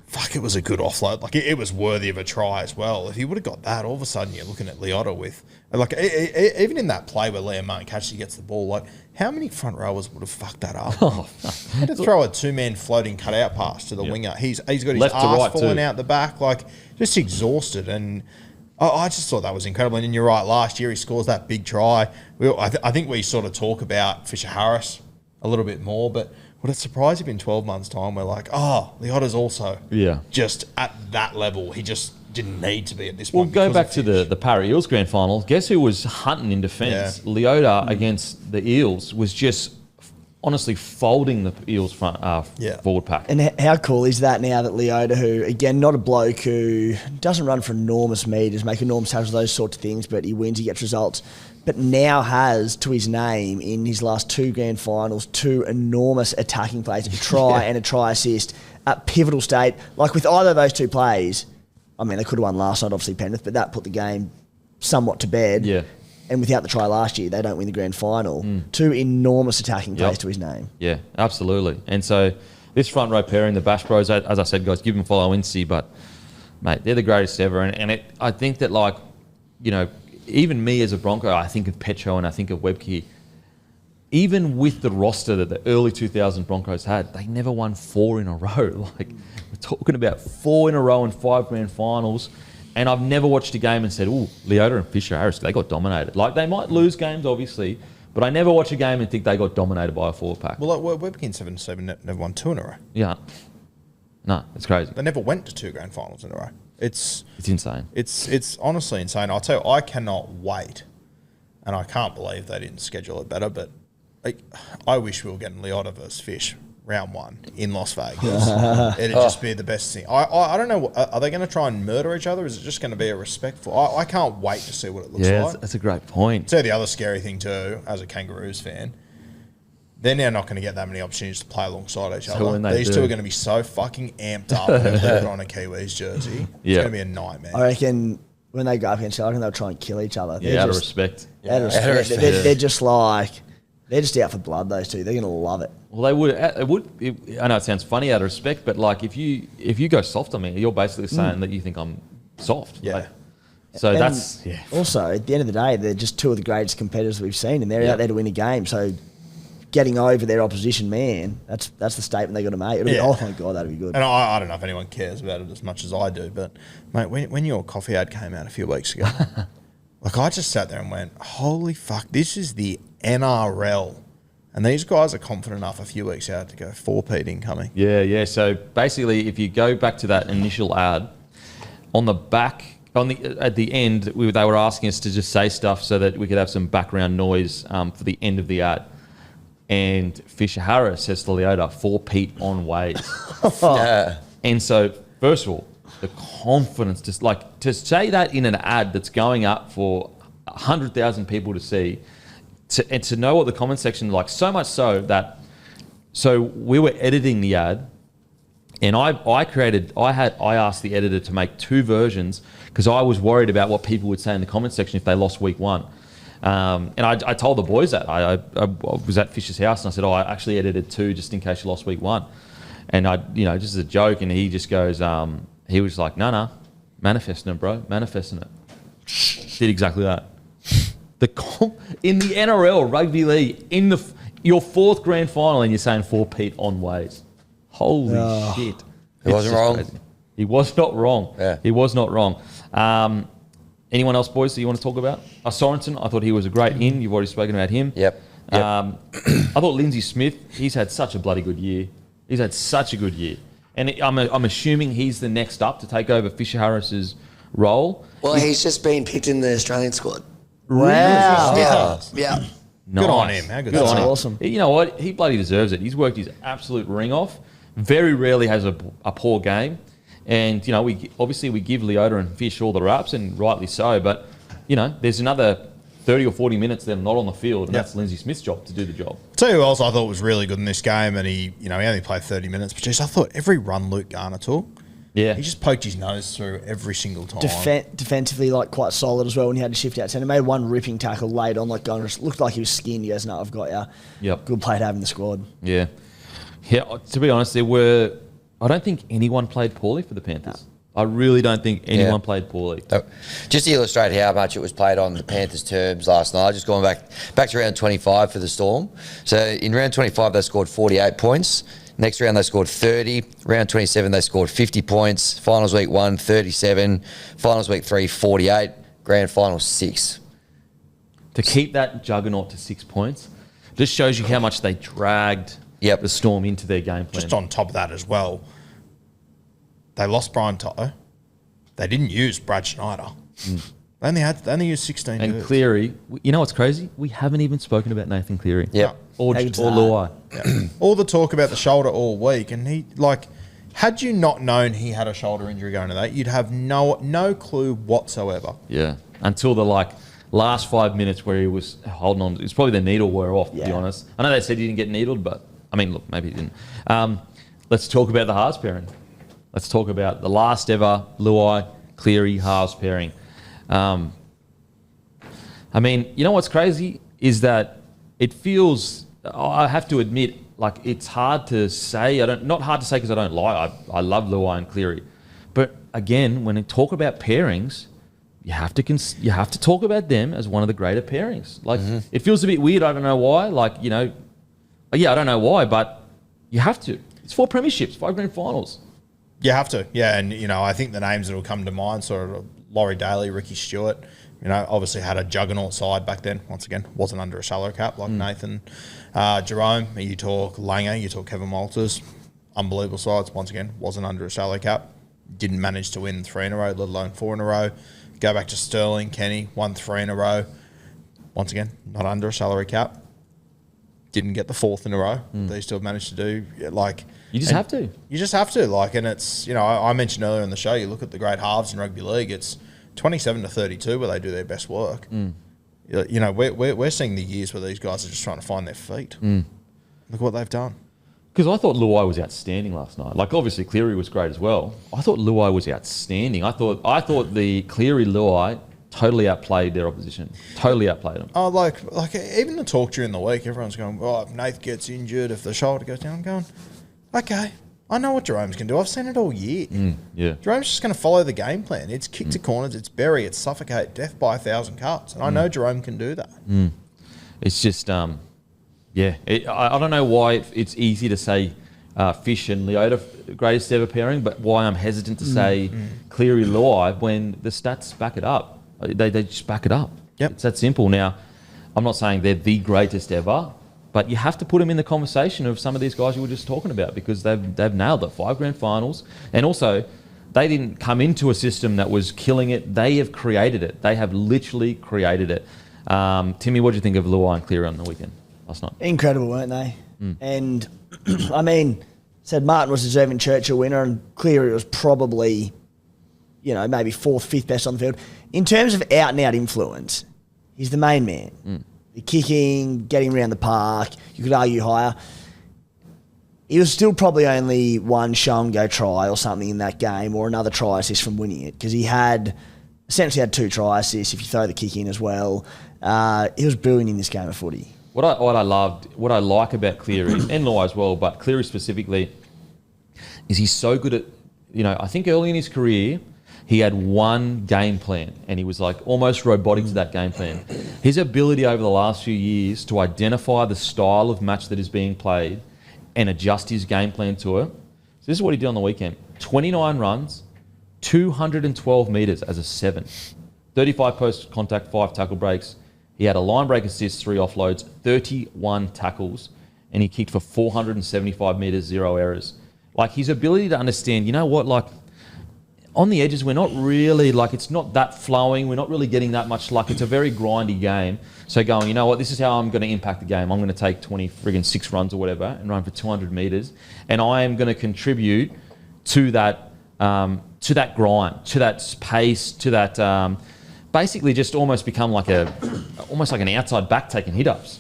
fuck, it was a good offload. Like, it was worthy of a try as well. If he would have got that, all of a sudden you're looking at Leota with, like, even in that play where Liam Martin actually gets the ball, like, how many front rowers would have fucked that up? He had to throw a two-man floating cutout pass to the winger. He's got his Left to arse right falling too. out the back, like, just exhausted. And I just thought that was incredible. And you're right, last year he scores that big try. I think we sort of talk about Fisher Harris a little bit more, but would it surprise you if in 12 months' time we're like, oh, Leota's also just at that level. He just didn't need to be at this point. Well, go back to the Para Eels grand final. Guess who was hunting in defence? Yeah. Leota against the Eels was just honestly folding the Eels front forward pack. And how cool is that now that Leota, who, again, not a bloke who doesn't run for enormous meters, make enormous tackles, those sorts of things, but he wins, he gets results, but now has to his name in his last two grand finals 2 enormous attacking plays, a try and a try assist at pivotal state. Like, with either of those two plays, I mean, they could have won last night, obviously, Penrith, but that put the game somewhat to bed. Yeah. And without the try last year, they don't win the grand final. 2 enormous attacking plays to his name. Yeah, absolutely. And so this front row pairing, the Bash Bros, as I said, guys, give them a follow Incy, but, mate, they're the greatest ever. And I think that, like, you know, even me as a Bronco, I think of Petro and I think of Webke. Even with the roster that the early 2000 Broncos had, they never won 4 in a row. Like, we're talking about 4 in a row in 5 grand finals. And I've never watched a game and said, oh, Leota and Fisher Harris, they got dominated. Like, they might lose games, obviously, but I never watch a game and think they got dominated by a forward pack. Well, like, Webke in 7-7 never won 2 in a row. Yeah. No, it's crazy. They never went to 2 grand finals in a row. It's insane. It's honestly insane. I'll tell you, I cannot wait, and I can't believe they didn't schedule it better, but I wish we were getting Leota versus Fish round 1 in Las Vegas. It'd just be the best thing. I don't know. Are they going to try and murder each other? Is it just going to be a respectful? I can't wait to see what it looks like. That's a great point. So the other scary thing too, as a Kangaroos fan, they're now not going to get that many opportunities to play alongside each other. These two are going to be so fucking amped up when they put it on a Kiwis jersey. It's going to be a nightmare. I reckon when they go up against each other, I reckon they'll try and kill each other. Out of respect. Out of respect. They're just like, they're just out for blood, those two. They're going to love it. Well, they would. I know it sounds funny out of respect, but like if you go soft on me, you're basically saying that you think I'm soft. Yeah. Like, so And that's also, at the end of the day, they're just 2 of the greatest competitors we've seen, and they're out there to win a game. So getting over their opposition man, that's the statement they got to make. It'll be, oh my God, that'd be good. And I don't know if anyone cares about it as much as I do, but mate, when your coffee ad came out a few weeks ago, like, I just sat there and went, holy fuck, this is the NRL. And these guys are confident enough a few weeks out to go 4-peat incoming. Yeah. So basically, if you go back to that initial ad, on the back, at the end, they were asking us to just say stuff so that we could have some background noise for the end of the ad. And Fisher Harris says to Leota, 4-peat on ways. And so, first of all, the confidence, just like to say that in an ad that's going up for 100,000 people to see, and to know what the comment section like, so much so that, so we were editing the ad, and I asked the editor to make 2 versions because I was worried about what people would say in the comment section if they lost week 1. And I told the boys that I was at Fisher's house and I said, I actually edited 2 just in case you lost week 1, and just as a joke, and he just goes, he was like, no, manifesting it, bro, manifesting it. Did exactly that. In the NRL rugby league, in your 4th grand final, and you're saying 4-peat on ways. Holy shit! He wasn't wrong. Crazy. He was not wrong. Yeah. He was not wrong. Anyone else, boys, that you want to talk about? Sorensen, I thought he was a great in. You've already spoken about him. Yep. I thought Lindsay Smith, he's had such a bloody good year. He's had such a good year. And I'm assuming he's the next up to take over Fisher Harris's role. Well, he's just been picked in the Australian squad. Wow. Yeah. Nice. Good on him. How good Good is on that? him. Awesome. You know what? He bloody deserves it. He's worked his absolute ring off. Very rarely has a poor game. And, you know, we give Leota and Fish all the raps, and rightly so. But, you know, there's another 30 or 40 minutes they're not on the field, and that's Lindsay Smith's job to do the job. Tell you who else I thought was really good in this game, and he only played 30 minutes, but geez, I thought every run Luke Garner took, he just poked his nose through every single time. Defensively, like, quite solid as well when he had to shift out centre. Made one ripping tackle late on, like, going, looked like he was skinned. He goes, no, I've got you. Yep. Good play to have in the squad. Yeah. Yeah, to be honest, I don't think anyone played poorly for the Panthers. I really don't think anyone played poorly. Just to illustrate how much it was played on the Panthers' terms last night, just going back to round 25 for the Storm. So in round 25, they scored 48 points. Next round, they scored 30. Round 27, they scored 50 points. Finals week 1, 37. Finals week 3, 48. Grand final 6. To keep that juggernaut to 6 points just shows you how much they dragged the Storm into their game plan. Just on top of that as well, they lost Brian Toto. They didn't use Brad Schneider. They only used 16 And dudes. Cleary, you know what's crazy? We haven't even spoken about Nathan Cleary. Yep. Or Luai. All the talk about the shoulder all week, and he, like, had you not known he had a shoulder injury going to that, you'd have no clue whatsoever. Yeah. Until the, last 5 minutes where he was holding on. It's probably the needle wore off, to be honest. I know they said he didn't get needled, but, I mean, look, maybe he didn't. Let's talk about the halves pairing. Let's talk about the last ever Luai Cleary halves pairing. I mean, you know what's crazy is that it feels, I have to admit, like, it's hard to say. Not hard to say because I don't lie. I love Luai and Cleary. But again, when you talk about pairings, you have to talk about them as one of the greater pairings. Like, it feels a bit weird. I don't know why. Like, I don't know why, but you have to. It's 4 premierships, 5 grand finals. You have to, yeah. And, I think the names that will come to mind, sort of Laurie Daly, Ricky Stewart, obviously had a juggernaut side back then. Once again, wasn't under a salary cap like Nathan. Jerome, you talk Langer, you talk Kevin Walters. Unbelievable sides. Once again, wasn't under a salary cap. Didn't manage to win 3 in a row, let alone 4 in a row. Go back to Sterling, Kenny, won 3 in a row. Once again, not under a salary cap. Didn't get the 4th in a row. They still managed to do, You just have to. You just have to. And it's, I mentioned earlier in the show, you look at the great halves in rugby league, it's 27 to 32 where they do their best work. We're seeing the years where these guys are just trying to find their feet. Look what they've done. Because I thought Luai was outstanding last night. Like, obviously Cleary was great as well. I thought Luai was outstanding. I thought the Cleary Luai totally outplayed their opposition. Totally outplayed them. Oh, like even the talk during the week, everyone's going, if Nath gets injured, if the shoulder goes down, I'm going, okay, I know what Jerome's can do. I've seen it all year. Yeah. Jerome's just going to follow the game plan. It's kick to corners, it's bury, it's suffocate, death by 1,000 cuts. And I know Jerome can do that. It's just, I don't know why it's easy to say Fish and Leota greatest ever pairing, but why I'm hesitant to say Cleary Luai when the stats back it up. They just back it up. Yep. It's that simple. Now, I'm not saying they're the greatest ever, but you have to put them in the conversation of some of these guys you were just talking about because they've nailed it. 5 grand finals. And also, they didn't come into a system that was killing it. They have created it. They have literally created it. Timmy, what do you think of Luai and Cleary on the weekend last night? Incredible, weren't they? And, I mean, said Martin was deserving Churchill winner and Cleary was probably, maybe 4th, 5th best on the field. In terms of out-and-out influence, he's the main man. The kicking, getting around the park, you could argue higher. He was still probably only one show-and-go try or something in that game or another try assist from winning it because he essentially had 2 try assists if you throw the kick in as well. He was brilliant in this game of footy. What I like about Cleary, and Luai as well, but Cleary specifically, is he's so good at, I think early in his career, he had one game plan and he was like almost robotic to that game plan. His ability over the last few years to identify the style of match that is being played and adjust his game plan to it. So this is what he did on the weekend. 29 runs, 212 metres as a 7. 35 post contact, 5 tackle breaks. He had a line break assist, 3 offloads, 31 tackles, and he kicked for 475 metres, 0 errors. Like his ability to understand, you know what, like on the edges, we're not really, like it's not that flowing. We're not really getting that much luck. It's a very grindy game. So going, you know what, this is how I'm going to impact the game. I'm going to take 6 runs or whatever and run for 200 metres. And I am going to contribute to that grind, to that pace, to that basically just almost become like almost like an outside back taking hit-ups.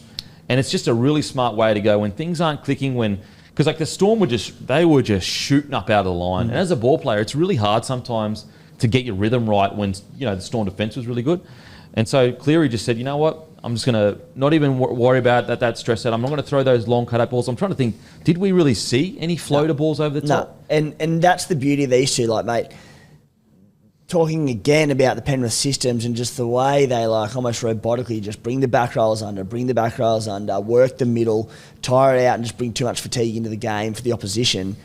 And it's just a really smart way to go when things aren't clicking, because like the Storm were just shooting up out of the line. And as a ball player, it's really hard sometimes to get your rhythm right when, you know, the Storm defence was really good. And so Cleary just said, you know what, I'm just going to not even worry about that stress out. I'm not going to throw those long cut-out balls. I'm trying to think, did we really see any floater balls over the top? No, and that's the beauty of these two. Like, mate, talking again about the Penrith systems and just the way they like almost robotically just bring the back rollers under, work the middle, tire it out and just bring too much fatigue into the game for the opposition.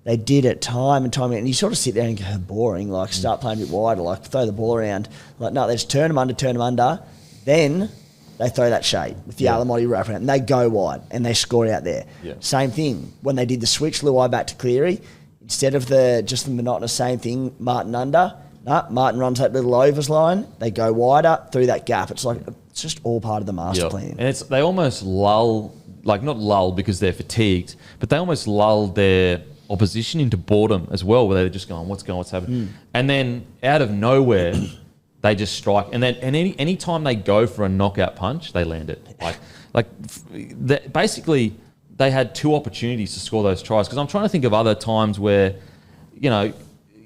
They did it time and time again. And you sort of sit there and go, boring, like start playing a bit wider, like throw the ball around. Like, no, they just turn them under. Then they throw that shade with the Alamotti wrap around and they go wide and they score out there. Yeah. Same thing. When they did the switch, Luai back to Cleary, instead of just the monotonous same thing, Martin under, Martin runs that little overs line, they go wider through that gap. It's like, it's just all part of the master plan. And they almost lull, like not lull because they're fatigued, but they almost lull their opposition into boredom as well, where they're just going, what's happening? And then out of nowhere, they just strike. And then any time they go for a knockout punch, they land it. Basically, they had 2 opportunities to score those tries. Because I'm trying to think of other times where, you know,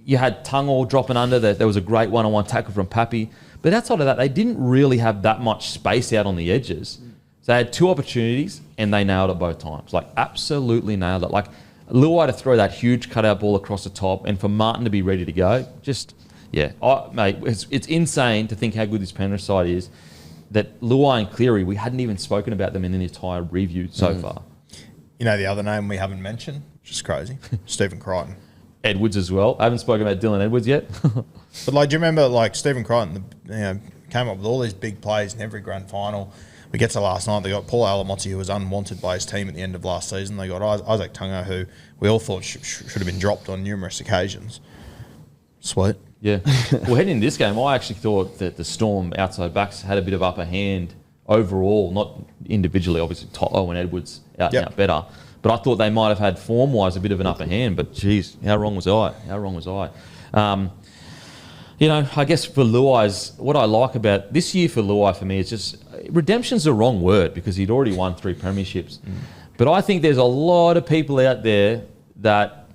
you had Tungle dropping under. There was a great one-on-one tackle from Pappy. But outside of that, they didn't really have that much space out on the edges. So they had 2 opportunities and they nailed it both times. Like, absolutely nailed it. Like, Luai to throw that huge cutout ball across the top and for Martin to be ready to go. Just, yeah. Mate, it's insane to think how good this Penrith side is. That Luai and Cleary, we hadn't even spoken about them in the entire review so far. You know the other name we haven't mentioned, which is crazy, Stephen Crichton. Edwards as well. I haven't spoken about Dylan Edwards yet. But like, do you remember like Stephen Crichton? Came up with all these big plays in every grand final. We get to last night. They got Paul Alamotti, who was unwanted by his team at the end of last season. They got Isaac Tungo, who we all thought should have been dropped on numerous occasions. Sweet. Yeah. Well, heading into this game, I actually thought that the Storm outside backs had a bit of upper hand overall, not individually. Obviously, Toto and Edwards out better. But I thought they might have had form-wise a bit of an upper hand. But, geez, how wrong was I? You know, I guess for Luai's, what I like about this year for Luai for me is just, redemption's the wrong word because he'd already won 3 premierships. But I think there's a lot of people out there that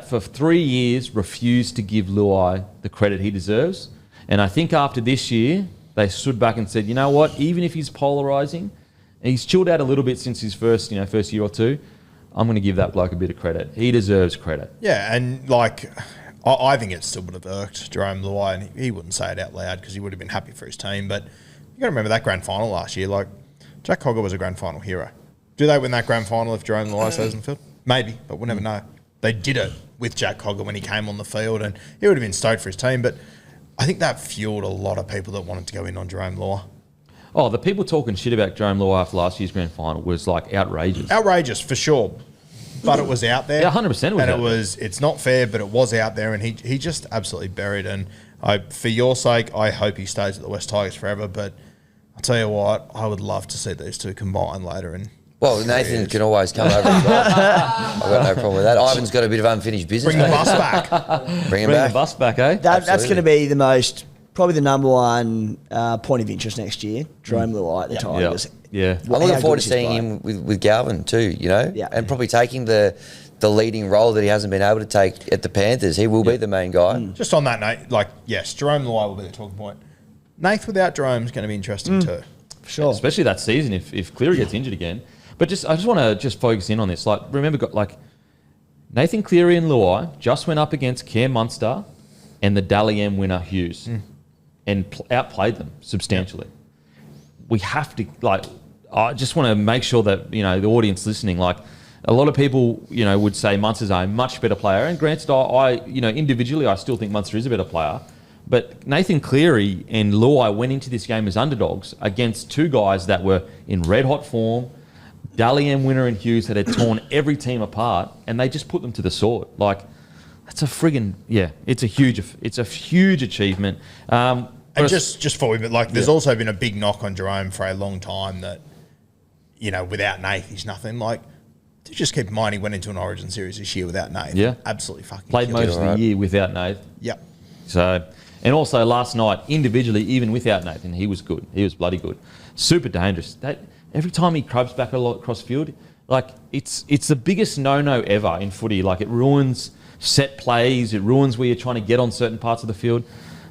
for 3 years refused to give Luai the credit he deserves. And I think after this year, they stood back and said, you know what, even if he's polarising, and he's chilled out a little bit since his first year or two, I'm going to give that bloke a bit of credit. He deserves credit. Yeah, and like, I think it still would have irked Jerome Luai, and he wouldn't say it out loud because he would have been happy for his team. But you got to remember that grand final last year. Like, Jack Cogger was a grand final hero. Do they win that grand final if Jerome Luai stays on the field? Maybe, but we'll never know. They did it with Jack Cogger when he came on the field, and he would have been stoked for his team. But I think that fueled a lot of people that wanted to go in on Jerome Luai. Oh, the people talking shit about Jerome Luai after last year's grand final was like outrageous. Outrageous, for sure. But it was out there. Yeah, 100% it's not fair, but it was out there, and he just absolutely buried it. And for your sake, I hope he stays at the West Tigers forever. But I'll tell you what, I would love to see these two combine later. And well, Nathan can always come over as well. I've got no problem with that. Ivan's got a bit of unfinished business. Bring the bus back. Bring the bus back, eh? That's going to be probably the number one point of interest next year. Jerome Luai at the Tigers. Yeah. I'm looking forward to seeing him with Galvin too, you know? Yeah. And probably taking the leading role that he hasn't been able to take at the Panthers. He will be the main guy. Just on that note, like, yes, Jerome Luai will be the talking point. Nath without Jerome is going to be interesting too. For sure. Especially that season if Cleary gets injured again. But I just want to focus in on this. Like, remember, like, Nathan Cleary and Luai just went up against Cam Munster and the Dally M winner Hughes and outplayed them substantially. We have to, like, I just want to make sure that, you know, the audience listening, like, a lot of people, you know, would say Munster's a much better player. And granted, I you know, individually, I still think Munster is a better player. But Nathan Cleary and Luai went into this game as underdogs against 2 guys that were in red-hot form, Dally M, Winner and Hughes that had torn every team apart, and they just put them to the sword. Like, that's a friggin' it's a huge achievement. And just for you, but like, there's also been a big knock on Jerome for a long time that, you know, without Nath, he's nothing. Like, to just keep in mind, he went into an Origin series this year without Nath. Yeah, absolutely fucking played most of the year without Nath. Yep. So, and also last night individually, even without Nathan, he was good. He was bloody good. Super dangerous. Every time he crabs back a lot across field, like it's the biggest no-no ever in footy. Like, it ruins set plays. It ruins where you're trying to get on certain parts of the field.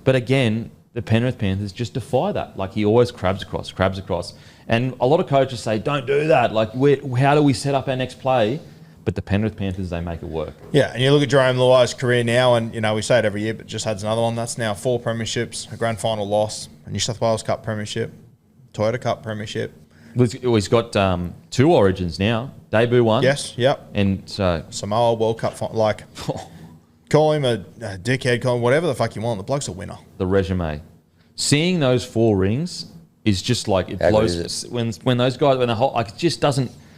But again, the Penrith Panthers just defy that. Like, he always crabs across. And a lot of coaches say, don't do that. Like, how do we set up our next play? But the Penrith Panthers, they make it work. Yeah, and you look at Jerome Luai's career now, and, you know, we say it every year, but just adds another one. That's now 4 premierships, a grand final loss, a New South Wales Cup premiership, Toyota Cup premiership. He's got 2 Origins now. Debut one. Yes, yep. And so... Samoa World Cup, like, call him a dickhead, call him whatever the fuck you want. The bloke's a winner. The resume. Seeing those 4 rings is just like, it blows. When those guys, when the whole, like,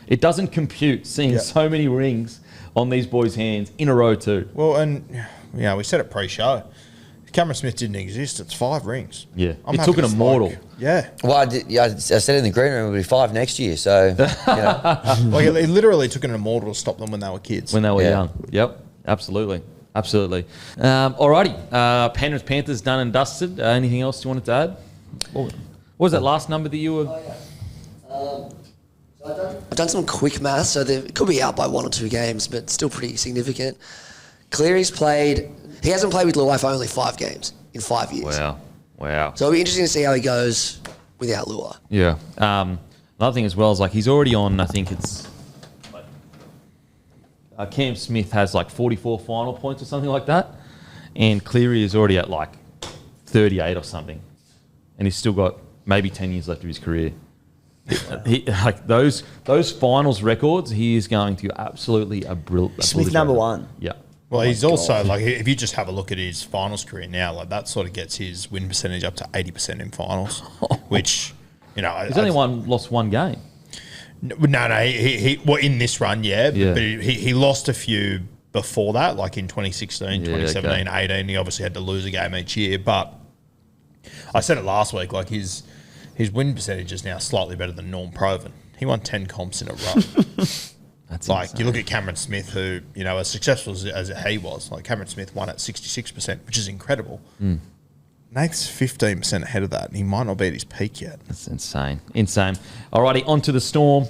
it doesn't compute seeing so many rings on these boys' hands in a row too. Well, and, you know, we said it pre-show. If Cameron Smith didn't exist, it's 5 rings. Yeah. It took an immortal. Yeah. Well, I said in the green room it would be 5 next year, so, you know. Like, it literally took an immortal to stop them when they were kids. When they were young. Yep. Absolutely. Alrighty. Penrith Panthers done and dusted. Anything else you wanted to add? What was that last number that you were... I've done some quick maths, so they could be out by 1 or 2 games, but still pretty significant. Cleary's he hasn't played with Luai for only 5 games in 5 years. Wow. So it'll be interesting to see how he goes without Luai. Yeah. Another thing as well is, like, he's already on, I think it's... Cam Smith has like 44 final points or something like that, and Cleary is already at like 38 or something, and he's still got maybe 10 years left of his career. He like those finals records, he is going to absolutely Smith number 1. Yeah. Well, he's also, like, if you just have a look at his finals career now, like, that sort of gets his win percentage up to 80% in finals, which, you know... He's only lost 1 game. No, he well, in this run, but he lost a few before that, like in 2016, 2017, 18. He obviously had to lose a game each year, but I said it last week, like, his win percentage is now slightly better than Norm Proven. He won 10 comps in a row. That's like, insane. you look at Cameron Smith, who, you know, as successful as he was, like, Cameron Smith won at 66%, which is incredible. Nate's 15% ahead of that, and he might not be at his peak yet. That's insane. Alrighty, onto the Storm.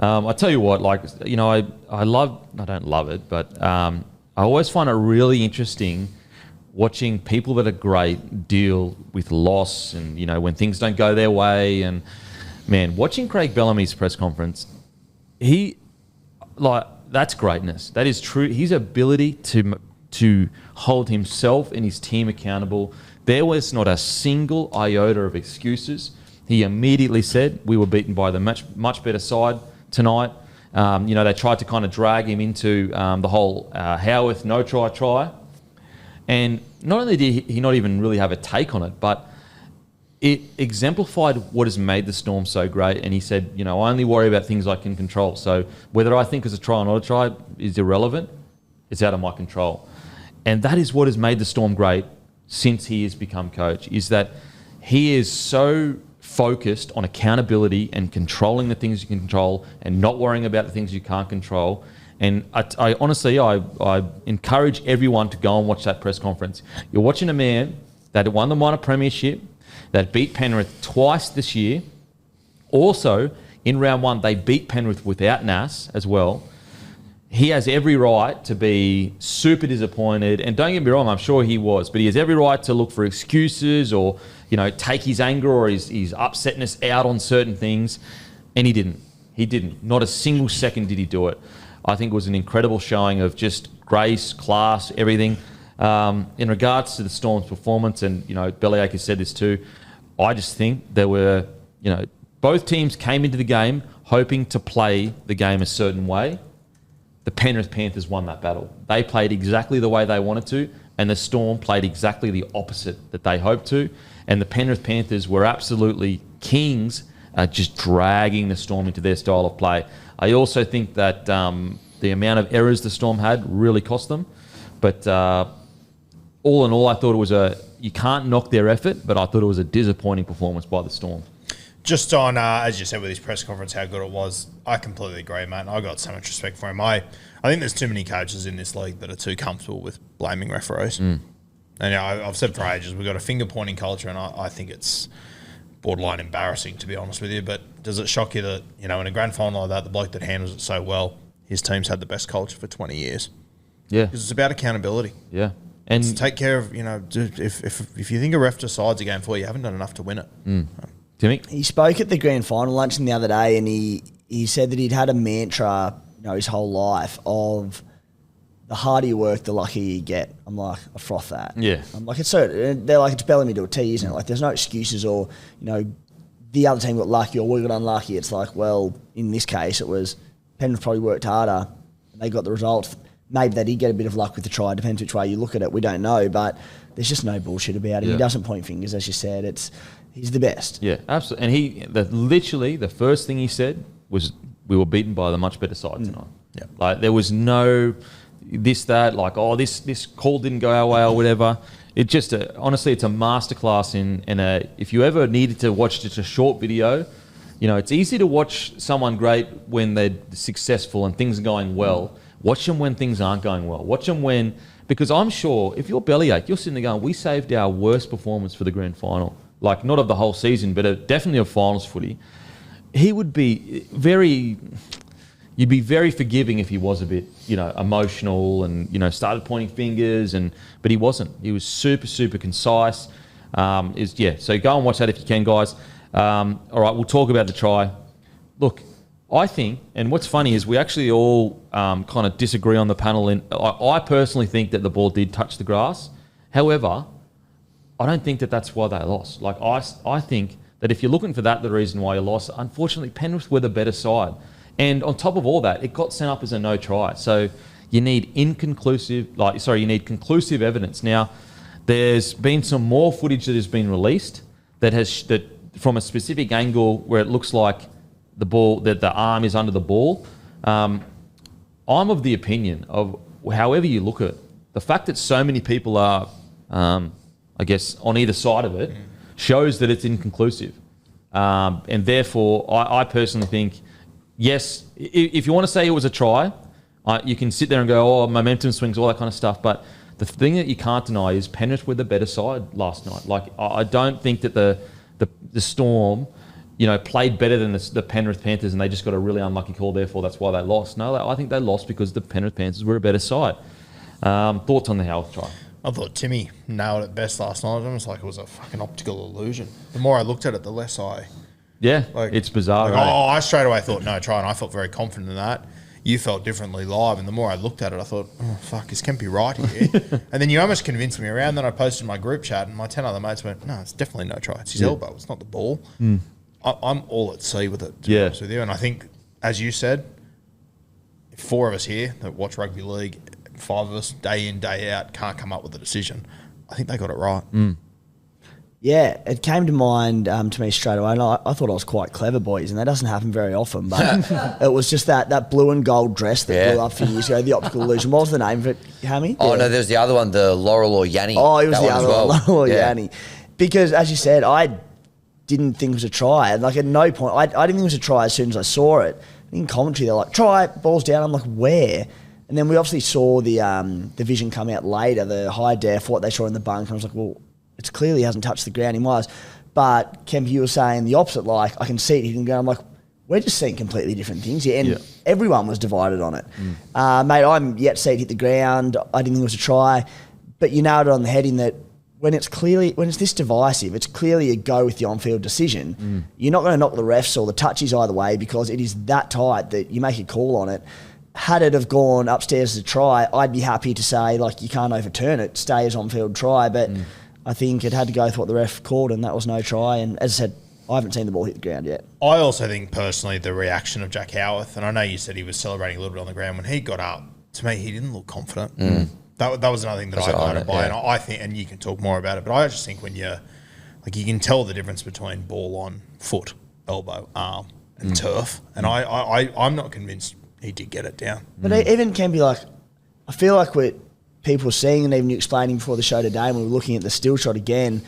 I tell you what, like, you know, I don't love it, but I always find it really interesting watching people that are great deal with loss and, you know, when things don't go their way. And, man, watching Craig Bellamy's press conference, that's greatness. That is true. His ability to hold himself and his team accountable. There was not a single iota of excuses. He immediately said, we were beaten by the much better side tonight. You know, they tried to kind of drag him into the whole Howarth no try. And not only did he not even really have a take on it, but it exemplified what has made the Storm so great. And he said, you know, I only worry about things I can control. So whether I think it's a try or not a try is irrelevant. It's out of my control. And that is what has made the Storm great since he has become coach, is that he is so focused on accountability and controlling the things you can control and not worrying about the things you can't control. And I honestly encourage everyone to go and watch that press conference. You're watching a man that won the minor premiership, that beat Penrith twice this year. Also, in round 1, they beat Penrith without Nas as well. He has every right to be super disappointed. And don't get me wrong, I'm sure he was. But he has every right to look for excuses or, you know, take his anger or his upsetness out on certain things. And he didn't. He didn't. Not a single second did he do it. I think it was an incredible showing of just grace, class, everything. In regards to the Storm's performance, and, you know, Bellyache said this too, I just think there were, you know, both teams came into the game hoping to play the game a certain way. The Penrith Panthers won that battle. They played exactly the way they wanted to, and the Storm played exactly the opposite that they hoped to. And the Penrith Panthers were absolutely kings just dragging the Storm into their style of play. I also think that the amount of errors the Storm had really cost them. But all in all, I thought it was you can't knock their effort, but I thought it was a disappointing performance by the Storm. Just on, as you said with his press conference, how good it was, I completely agree, mate. I got so much respect for him. I think there's too many coaches in this league that are too comfortable with blaming referees. And I've said for ages, we've got a finger-pointing culture, and I think it's borderline embarrassing, to be honest with you. But does it shock you that, in a grand final like that, the bloke that handles it so well, his team's had the best culture for 20 years? Yeah. Because it's about accountability. Yeah. And to take care of, if you think a ref decides a game for you, you haven't done enough to win it. Timmy? He spoke at the grand final luncheon the other day, and he said that he'd had a mantra, his whole life of the harder you work, the luckier you get. I'm like, I froth that. Yeah. I'm like, they're like, it's Bellamy to a T, isn't it? Like, there's no excuses or, the other team got lucky or we got unlucky. It's like, well, in this case, it was Penrith probably worked harder and they got the results. Maybe they did get a bit of luck with the try. Depends which way you look at it. We don't know, but there's just no bullshit about it. Yeah. He doesn't point fingers, as you said. He's the best. Yeah, absolutely. And literally the first thing he said was, we were beaten by the much better side tonight. Yeah. Like, there was no that, like, this call didn't go our way or whatever. It just, honestly, it's a masterclass in if you ever needed to watch just a short video, it's easy to watch someone great when they're successful and things are going well. Watch them when things aren't going well. Watch them because I'm sure if you're bellyache, you're sitting there going, we saved our worst performance for the grand final. Like, not of the whole season, but definitely of finals footy. He would be you'd be very forgiving if he was a bit, emotional and, started pointing fingers, but he wasn't. He was super, super concise. So go and watch that if you can, guys. All right, we'll talk about the try. Look, I think, and what's funny is we actually all kind of disagree on the panel. I personally think that the ball did touch the grass. However, I don't think that that's why they lost. Like, I think that if you're looking for the reason why you lost, unfortunately, Penrith were the better side. And on top of all that, it got sent up as a no try. So you need conclusive evidence. Now, there's been some more footage that has been released that from a specific angle where it looks like the ball, that the arm is under the ball. I'm of the opinion of, however you look at it, the fact that so many people are, I guess, on either side of it, shows that it's inconclusive. And therefore, I personally think, yes, if you want to say it was a try, you can sit there and go, momentum swings, all that kind of stuff. But the thing that you can't deny is Penrith were the better side last night. Like, I don't think that the Storm, played better than the Penrith Panthers and they just got a really unlucky call, therefore that's why they lost. No, I think they lost because the Penrith Panthers were a better side. Thoughts on the Howarth try? I thought Timmy nailed it best last night. It was like it was a fucking optical illusion. The more I looked at it, the less it's bizarre. I straight away thought no try, and I felt very confident in that. You felt differently live, and the more I looked at it, I thought, oh, fuck, is Kempy right here? And then you almost convinced me around. Then I posted in my group chat, and my 10 other mates went, no, it's definitely no try. It's his elbow. It's not the ball. I'm all at sea with it, to be honest with you. And I think, as you said, 4 of us here that watch rugby league, 5 of us, day in, day out, can't come up with a decision. I think they got it right. Yeah, it came to mind to me straight away, and I thought I was quite clever, boys, and that doesn't happen very often, but it was just that blue and gold dress that blew up a few years ago, the optical illusion. What was the name of it, Hammy? Oh, no, there's the other one, the Laurel or Yanni. Oh, it was the other one, Laurel or Yeah. Yanni. Because, as you said, I didn't think it was a try. Like, at no point, I didn't think it was a try as soon as I saw it. In commentary, they're like, try, ball's down. I'm like, where? And then we obviously saw the vision come out later, the high def, what they saw in the bunk, and I was like, well, it clearly hasn't touched the ground. He was. But Kemp, you were saying the opposite, like, I can see it hitting the ground. I'm like, we're just seeing completely different things here. And everyone was divided on it. Mate, I'm yet to see it hit the ground. I didn't think it was a try. But you nailed it on the head in that when it's this divisive, it's clearly a go with the on-field decision. You're not going to knock the refs or the touchies either way because it is that tight that you make a call on it. Had it have gone upstairs as a try, I'd be happy to say, like, you can't overturn it, stay as on-field try. But I think it had to go with what the ref called, and that was no try. And as I said, I haven't seen the ball hit the ground yet. I also think, personally, the reaction of Jack Howarth, and I know you said he was celebrating a little bit on the ground, when he got up, to me, he didn't look confident. That was another thing that I got to buy. And I think, and you can talk more about it, but I just think when you can tell the difference between ball on foot. elbow, arm, and turf. And I'm not convinced he did get it down. But it even can be like, I feel like what people were seeing, and even you explaining before the show today, when we were looking at the still shot again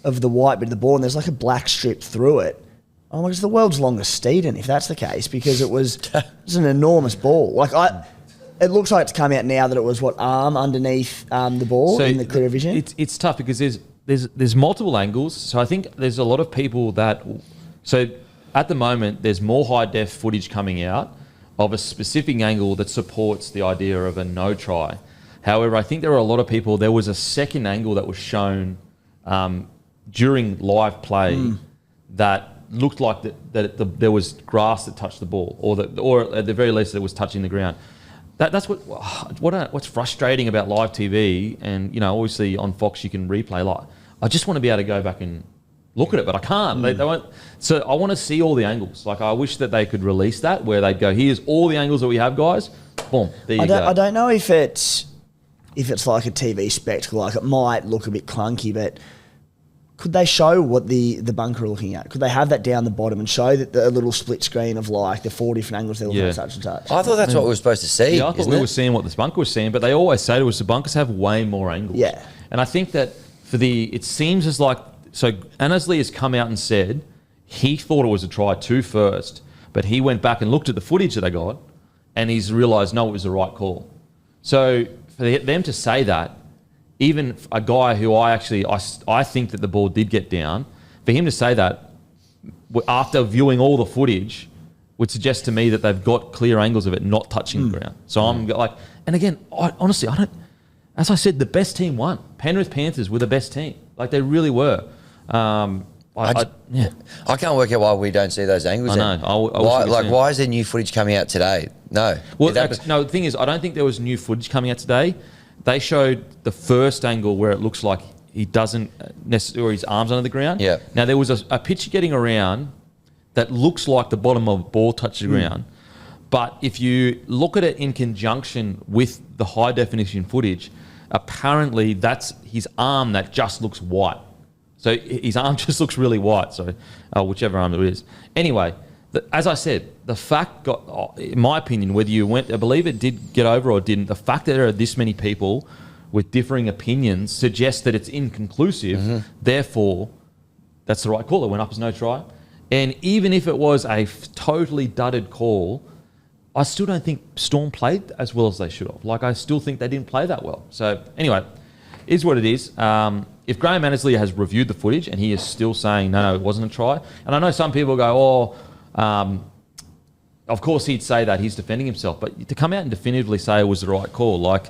of the white bit of the ball, and there's like a black strip through it. Oh my, it's the world's longest Steeden, if that's the case, because it was an enormous ball. Like it looks like it's come out now that it was arm underneath the ball in the clear vision. It's tough because there's multiple angles. So I think there's a lot of people that. So at the moment, there's more high def footage coming out of a specific angle that supports the idea of a no try. However, I think there are a lot of people. There was a second angle that was shown during live play that looked like there was grass that touched the ball, or at the very least, it was touching the ground. That's what's frustrating about live TV, and obviously on Fox you can replay live. I just want to be able to go back and look at it, but I can't. They won't. So I want to see all the angles. Like I wish that they could release that where they'd go, here's all the angles that we have, guys. Boom, there you go. I don't know if it's like a TV spectacle. Like it might look a bit clunky, but could they show what the bunker are looking at? Could they have that down the bottom and show that the little split screen of like the 4 different angles they're looking at such and such? I thought that's what we were supposed to see. Yeah, I thought we were seeing what this bunker was seeing, but they always say to us the bunkers have way more angles. Yeah. And I think that it seems as like, so Annesley has come out and said he thought it was a try 2 first, but he went back and looked at the footage that they got and he's realised, no, it was the right call. So for them to say that, even a guy who I think that the ball did get down, for him to say that after viewing all the footage would suggest to me that they've got clear angles of it not touching the ground. So I'm like, and again, honestly, I don't, as I said, the best team won. Penrith Panthers were the best team. Like they really were. I can't work out why we don't see those angles. I know. Why is there new footage coming out today? No. Well, no. The thing is, I don't think there was new footage coming out today. They showed the first angle where it looks like he doesn't necessarily his arms under the ground. Yeah. Now there was a picture getting around that looks like the bottom of a ball touched the ground, but if you look at it in conjunction with the high definition footage, apparently that's his arm that just looks white. So his arm just looks really white. So whichever arm it is. Anyway, as I said, the fact got, in my opinion, whether you went, I believe it did get over or didn't, the fact that there are this many people with differing opinions suggests that it's inconclusive. Therefore, that's the right call. It went up as no try. And even if it was a totally dudded call, I still don't think Storm played as well as they should have. Like, I still think they didn't play that well. So, anyway, is what it is. If Graham Annesley has reviewed the footage and he is still saying, no, it wasn't a try, and I know some people go, of course he'd say that, he's defending himself, but to come out and definitively say it was the right call, like,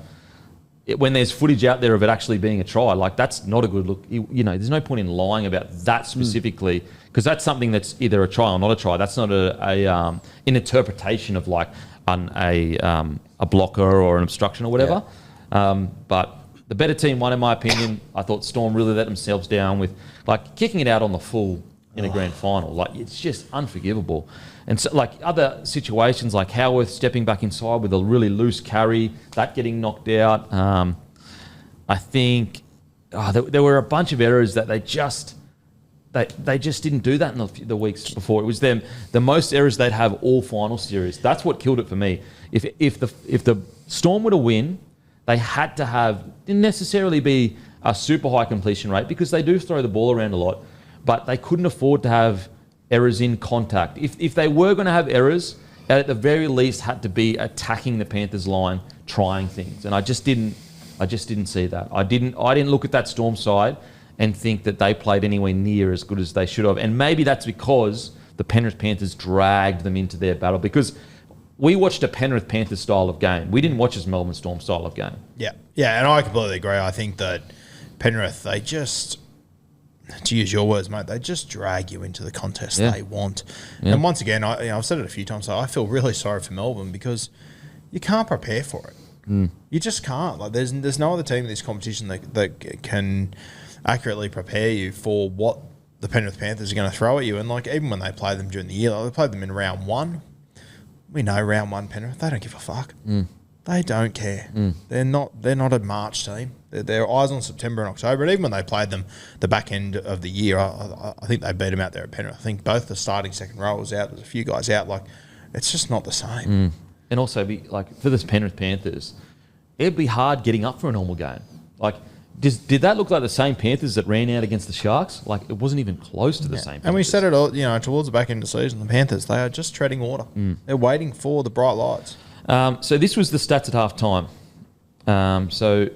when there's footage out there of it actually being a try, like, that's not a good look. There's no point in lying about that specifically, because that's something that's either a try or not a try. That's not an interpretation of like a blocker or an obstruction or whatever. Yeah. But the better team won, in my opinion. I thought Storm really let themselves down with like kicking it out on the full in a grand final. Like, it's just unforgivable. And so, like, other situations like Howarth stepping back inside with a really loose carry, that getting knocked out. I think there were a bunch of errors that they just didn't do that in the weeks before. It was them the most errors they'd have all final series. That's what killed it for me. If the Storm were to win, they had to didn't necessarily be a super high completion rate, because they do throw the ball around a lot, but they couldn't afford to have errors in contact. If they were going to have errors, at the very least had to be attacking the Panthers line, trying things. And I just didn't see that. I didn't look at that Storm side and think that they played anywhere near as good as they should have. And maybe that's because the Penrith Panthers dragged them into their battle, because we watched a Penrith Panthers style of game. We didn't watch a Melbourne Storm style of game. Yeah, and I completely agree. I think that Penrith, they just, to use your words, mate, they just drag you into the contest they want. Yeah. And once again, I've said it a few times, I feel really sorry for Melbourne, because you can't prepare for it. You just can't. Like, there's no other team in this competition that can accurately prepare you for what the Penrith Panthers are going to throw at you. And like, even when they play them during the year, like, they played them in round 1. We know round 1 Penrith, they don't give a fuck. They don't care. They're not a March team. They're eyes on September and October. And even when they played them the back end of the year, I think they beat them out there at Penrith. I think both the starting second row was out. There's a few guys out. Like, it's just not the same. And also, for this Penrith Panthers, it'd be hard getting up for a normal game. Like, did that look like the same Panthers that ran out against the Sharks? Like, it wasn't even close to the same Panthers. And we said it all, towards the back end of the season, the Panthers, they are just treading water. They're waiting for the bright lights. So this was the stats at half time. So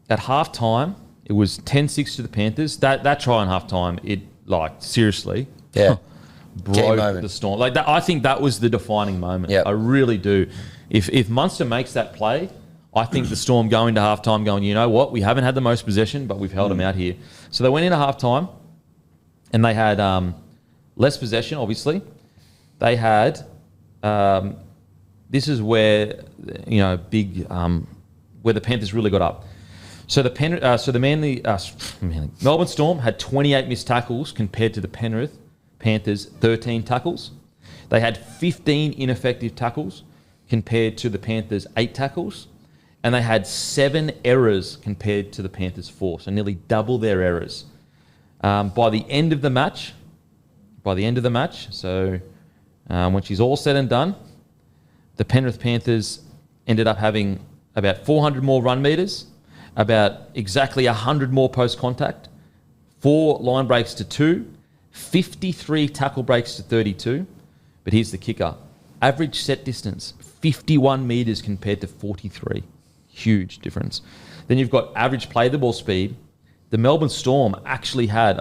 at half time, it was 10-6 to the Panthers. That try on half time, it, seriously, broke the Storm. I think that was the defining moment. Yep. I really do. If Munster makes that play, I think the Storm go into half time going, you know what, we haven't had the most possession, but we've held them out here. So they went into half time, and they had less possession, obviously. They had... this is where where the Panthers really got up. So the Melbourne Storm had 28 missed tackles compared to the Penrith Panthers 13 tackles. They had 15 ineffective tackles compared to the Panthers 8 tackles, and they had 7 errors compared to the Panthers 4, so nearly double their errors. By the end of the match, so when she's all said and done, the Penrith Panthers ended up having about 400 more run meters, about exactly 100 more post-contact, 4 line breaks to 2, 53 tackle breaks to 32. But here's the kicker. Average set distance, 51 metres compared to 43. Huge difference. Then you've got average play the ball speed. The Melbourne Storm actually had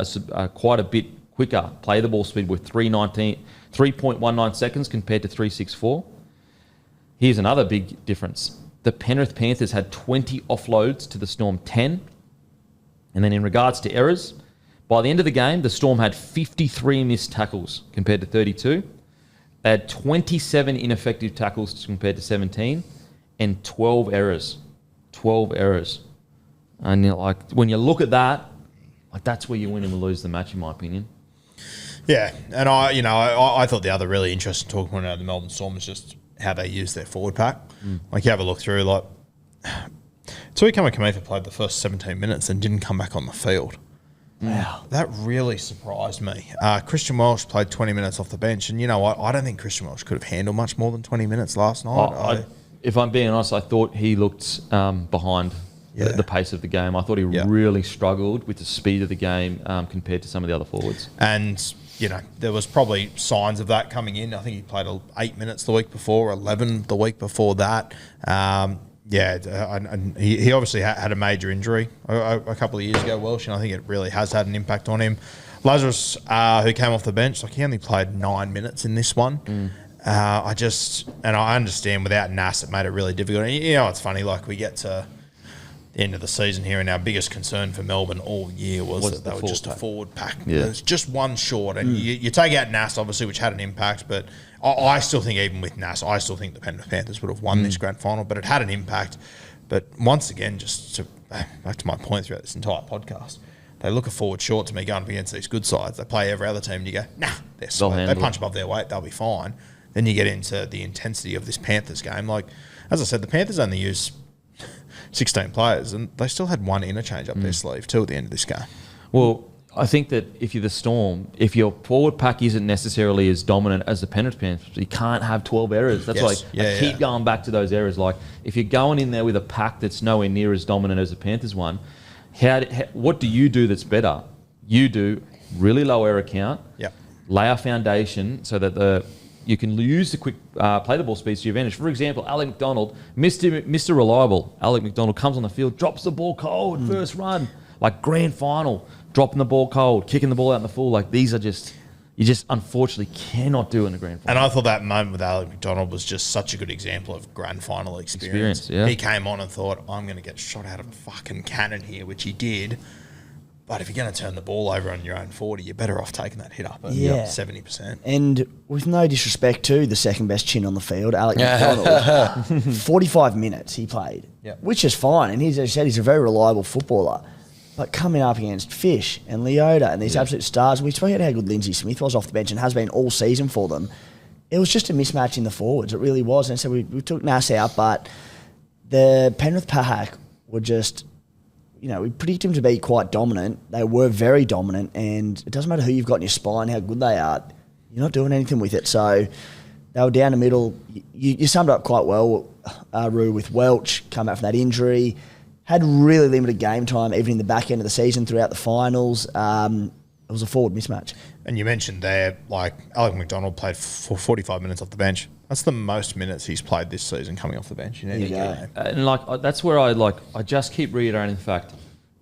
quite a bit quicker play the ball speed with 3.19 seconds compared to 3.64. Here's another big difference. The Penrith Panthers had 20 offloads to the Storm 10. And then in regards to errors, by the end of the game, the Storm had 53 missed tackles compared to 32. They had 27 ineffective tackles compared to 17 and 12 errors. 12 errors. And when you look at that, that's where you win and lose the match, in my opinion. Yeah, and I thought the other really interesting talking point out of the Melbourne Storm was just how they use their forward pack. You have a look through, Tui Kamikamica played the first 17 minutes and didn't come back on the field. Wow. That really surprised me. Christian Welch played 20 minutes off the bench, and you know what? I don't think Christian Welch could have handled much more than 20 minutes last night. If I'm being honest, I thought he looked behind the pace of the game. I thought he really struggled with the speed of the game compared to some of the other forwards. And there was probably signs of that coming in. I think he played 8 minutes the week before, 11 the week before that. And he obviously had a major injury a couple of years ago, Welsh, and I think it really has had an impact on him. Lazarus, who came off the bench, he only played 9 minutes in this one. I understand without Nas, it made it really difficult. And, it's funny, we get to the end of the season here, and our biggest concern for Melbourne all year was that they were just a forward pack. Yeah. There's just one short, and you take out Nas, obviously, which had an impact, but I still think even with Nas, I still think the Penrith Panthers would have won this grand final, but it had an impact. But once again, just back to my point throughout this entire podcast, they look a forward short to me going up against these good sides. They play every other team, and you go, nah, they're sweet. They punch above their weight, they'll be fine. Then you get into the intensity of this Panthers game. As I said, the Panthers only use 16 players, and they still had one interchange up their sleeve too at the end of this game. Well, I think that if you're the Storm, if your forward pack isn't necessarily as dominant as the Penrith Panthers, you can't have 12 errors. That's I keep going back to those errors. If you're going in there with a pack that's nowhere near as dominant as the Panthers one, what do you do that's better? You do really low error count, lay a foundation so that you can use the quick play the ball speeds to your advantage. For example, Alec McDonald, Mr. Reliable. Alec McDonald comes on the field, drops the ball cold, first run, grand final, dropping the ball cold, kicking the ball out in the full. These are you just unfortunately cannot do in the grand final. And I thought that moment with Alec McDonald was just such a good example of grand final experience. He came on and thought, I'm going to get shot out of a fucking cannon here, which he did. But if you're going to turn the ball over on your own 40, you're better off taking that hit up at 70%. And with no disrespect to the second best chin on the field, Alec McDonald, 45 minutes he played, which is fine. And as I said, he's a very reliable footballer. But coming up against Fish and Leota and these absolute stars, we spoke about how good Lindsay Smith was off the bench and has been all season for them. It was just a mismatch in the forwards. It really was. And so we took Nas out, but the Penrith pack were just, we predict them to be quite dominant. They were very dominant, and it doesn't matter who you've got in your spine, how good they are. You're not doing anything with it. So they were down the middle. You summed up quite well, Roo, with Welch, come back from that injury. Had really limited game time, even in the back end of the season throughout the finals. It was a forward mismatch. And you mentioned there, Alec McDonald played for 45 minutes off the bench. That's the most minutes he's played this season coming off the bench in any game. And that's where I just keep reiterating the fact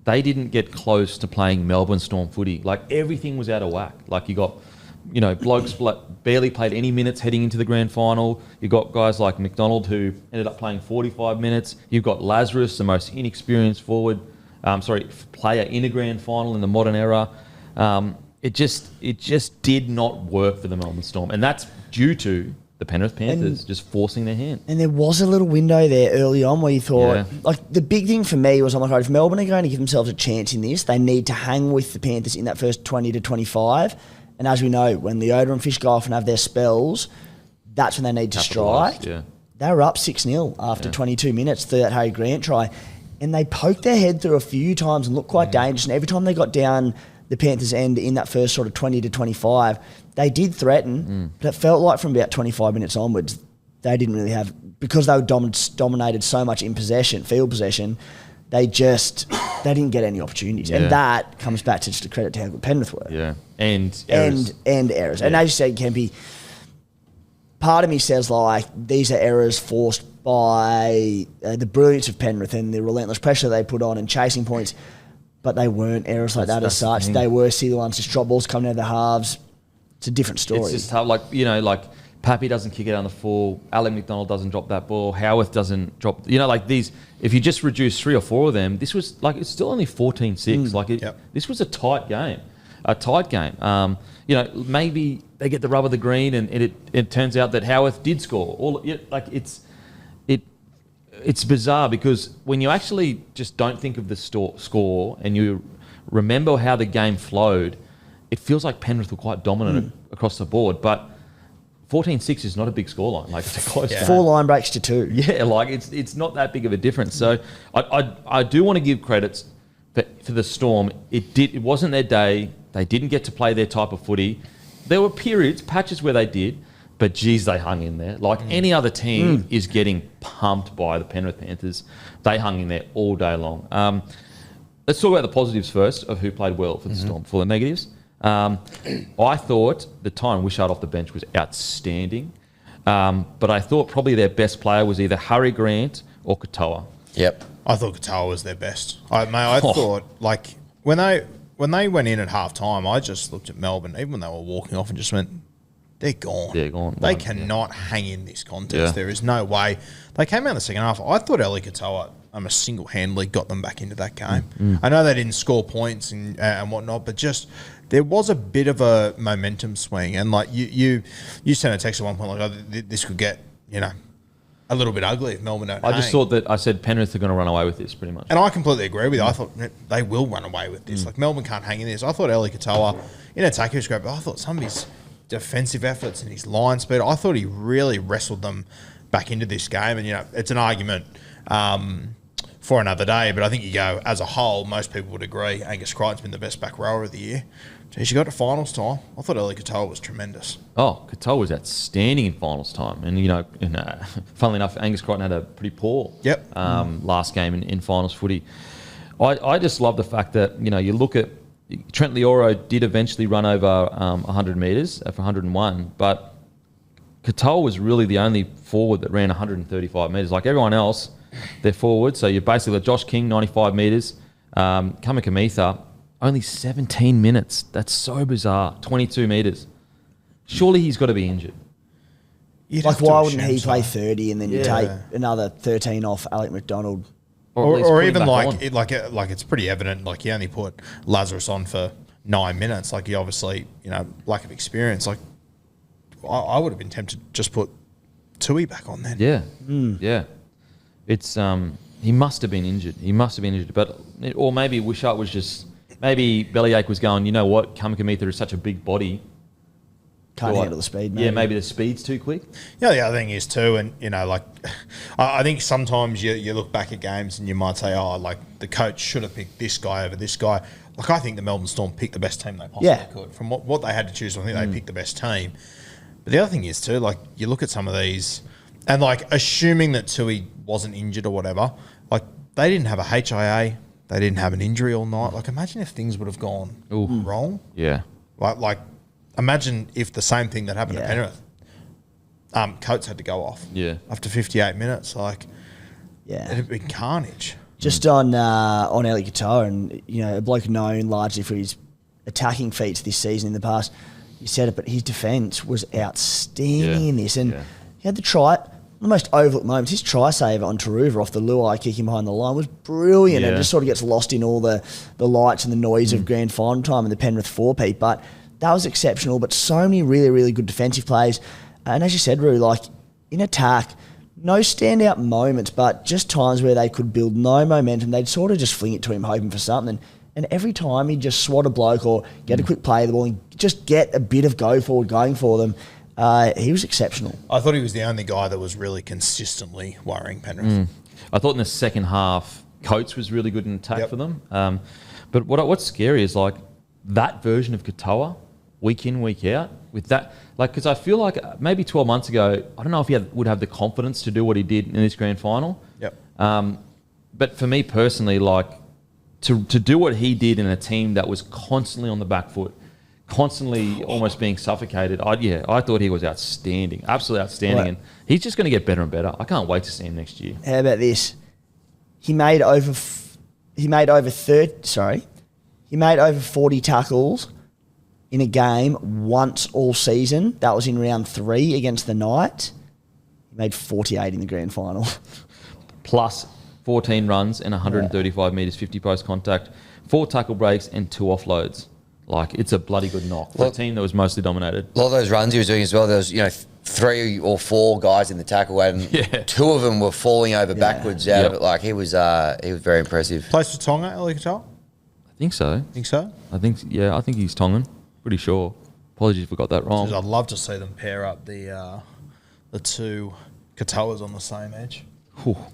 they didn't get close to playing Melbourne Storm footy. Everything was out of whack. You got, blokes barely played any minutes heading into the grand final. You got guys like McDonald who ended up playing 45 minutes. You've got Lazarus, the most inexperienced player in a grand final in the modern era. It just did not work for the Melbourne Storm, and that's due to the Penrith Panthers just forcing their hand. And there was a little window there early on where you thought, the big thing for me was, if Melbourne are going to give themselves a chance in this, they need to hang with the Panthers in that first 20 to 25. And as we know, when the Oda and Fish go off and have their spells, that's when they need to strike. Yeah. They were up 6-0 after 22 minutes through that Harry Grant try, and they poked their head through a few times and looked quite dangerous. And every time they got down the Panthers' end in that first sort of 20 to 25, they did threaten, but it felt like from about 25 minutes onwards, they didn't really have, because they were dominated so much in field possession, they didn't get any opportunities. Yeah. And that comes back to just a credit to how good Penrith were. Yeah. And errors. And errors. Yeah. And as you said, Kempy, part of me says these are errors forced by the brilliance of Penrith and the relentless pressure they put on and chasing points. But they weren't errors like that as such. They were silly ones, just drop balls coming out of the halves. It's a different story. It's just tough. Pappy doesn't kick it on the full. Alec McDonald doesn't drop that ball. Howarth doesn't drop. These. If you just reduce 3 or 4 of them, this was it's still only 14-6. This was a tight game. Maybe they get the rub of the green, and it turns out that Howarth did score. It's bizarre because when you actually just don't think of the score and you remember how the game flowed, it feels like Penrith were quite dominant across the board. But 14-6 is not a big scoreline. It's a close game. 4 line breaks to 2. Yeah, it's not that big of a difference. So I do want to give credits for the Storm. It wasn't their day. They didn't get to play their type of footy. There were patches where they did. But geez, they hung in there. Any other team is getting pumped by the Penrith Panthers. They hung in there all day long. Let's talk about the positives first of who played well for the Storm. For the negatives, I thought the Tyron Wishart off the bench was outstanding. But I thought probably their best player was either Harry Grant or Katoa. Yep. I thought Katoa was their best. I thought, when they went in at half time, I just looked at Melbourne, even when they were walking off, and just went, they're gone. They're gone. They cannot hang in this contest. Yeah. There is no way. They came out in the second half. I thought Eli Katoa single-handedly got them back into that game. I know they didn't score points and whatnot, but just there was a bit of a momentum swing. And you sent a text at one point this could get a little bit ugly if Melbourne don't. I just thought that I said Penrith are going to run away with this pretty much. And I completely agree with you. I thought they will run away with this. Melbourne can't hang in this. I thought Eli Katoa in attack he was great, but I thought some of his defensive efforts and his line speed, I thought he really wrestled them back into this game. And, it's an argument for another day, but I think you go, as a whole, most people would agree Angus Crichton's been the best back rower of the year. Geez, you got to finals time. I thought Eli Katoa was tremendous. Oh, Katoa was outstanding in finals time. And, funnily enough, Angus Crichton had a pretty poor last game in finals footy. I just love the fact that, you look at Trent Leoro did eventually run over 100 metres for 101, but Katoa was really the only forward that ran 135 metres. Like everyone else, they're forward. So you're basically Josh King, 95 metres. Kamikamitha, only 17 minutes. That's so bizarre. 22 metres. Surely he's got to be injured. Why wouldn't he play 30 and then you take another 13 off Alec McDonald? Or even it's pretty evident. He only put Lazarus on for 9 minutes. He obviously, lack of experience. I would have been tempted to just put Tui back on then. Yeah, yeah. It's he must have been injured. But or maybe Wishart was just bellyache was going. You know what? Kamikamitha is such a big body. Can't handle the speed, maybe. Yeah, maybe the speed's too quick. Yeah, the other thing is too, and like, I think sometimes you look back at games and you might say, oh, like the coach should have picked this guy over this guy. Like I think the Melbourne Storm picked the best team they possibly could. From what they had to choose, I think they picked the best team. But the other thing is too, like you look at some of these, and like assuming that Tui wasn't injured or whatever, like they didn't have a HIA, they didn't have an injury all night. Like imagine if things would have gone wrong. Yeah. Like imagine if the same thing that happened to Penrith. Coates had to go off. Yeah. After 58 minutes, like it'd have been carnage. Just on Eli Katoa, and a bloke known largely for his attacking feats this season in the past. You said it, but his defence was outstanding in this, and he had the try. The most overlooked moments, his try save on Taruva off the Luai kicking behind the line was brilliant. And just sort of gets lost in all the lights and the noise of grand final time and the Penrith 4-peat. But that was exceptional. But so many really, really good defensive plays. And as you said, Roo, like in attack, no standout moments, but just times where they could build no momentum. They'd sort of just fling it to him, hoping for something. And every time he'd just swat a bloke or get a quick play of the ball and just get a bit of go forward going for them. He was exceptional. I thought he was the only guy that was really consistently worrying Penrith. I thought in the second half, Coates was really good in attack for them. But what's scary is like that version of Katoa, week in, week out, with that, like, because I feel like maybe 12 months ago, I don't know if he would have the confidence to do what he did in this grand final. But for me personally, like to do what he did in a team that was constantly on the back foot, constantly almost being suffocated. I thought he was outstanding, absolutely outstanding, and he's just going to get better and better. I can't wait to see him next year. How about this? He made over 40 tackles in a game once all season. That was in round 3 against the Knights. He made 48 in the grand final. Plus 14 runs and 135 metres, 50 post contact, 4 tackle breaks and 2 offloads. Like, it's a bloody good knock for a team that was mostly dominated. A lot of those runs he was doing as well, there was, 3 or 4 guys in the tackle and 2 of them were falling over backwards out of it. Like, he was very impressive. Plays for Tonga, Eli Katoa? I think so. Think so? I think he's Tongan. Pretty sure. Apologies if we got that wrong. I'd love to see them pair up the 2 Katoas on the same edge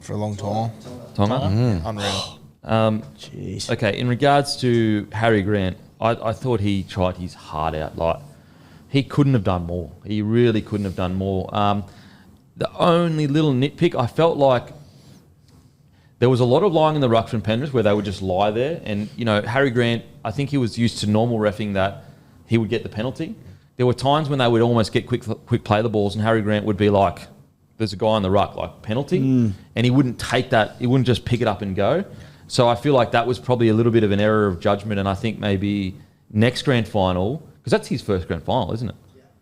for a long time. Tonga? Unreal. Jeez. Okay, in regards to Harry Grant, I thought he tried his heart out. Like, he couldn't have done more. He really couldn't have done more. The only little nitpick, I felt like there was a lot of lying in the ruck from Penrith where they would just lie there. And, Harry Grant, I think he was used to normal reffing that he would get the penalty. There were times when they would almost get quick play the balls and Harry Grant would be like, there's a guy in the ruck, like, penalty. And he wouldn't take that. He wouldn't just pick it up and go. So I feel like that was probably a little bit of an error of judgment, and I think maybe next grand final, because that's his first grand final, isn't it?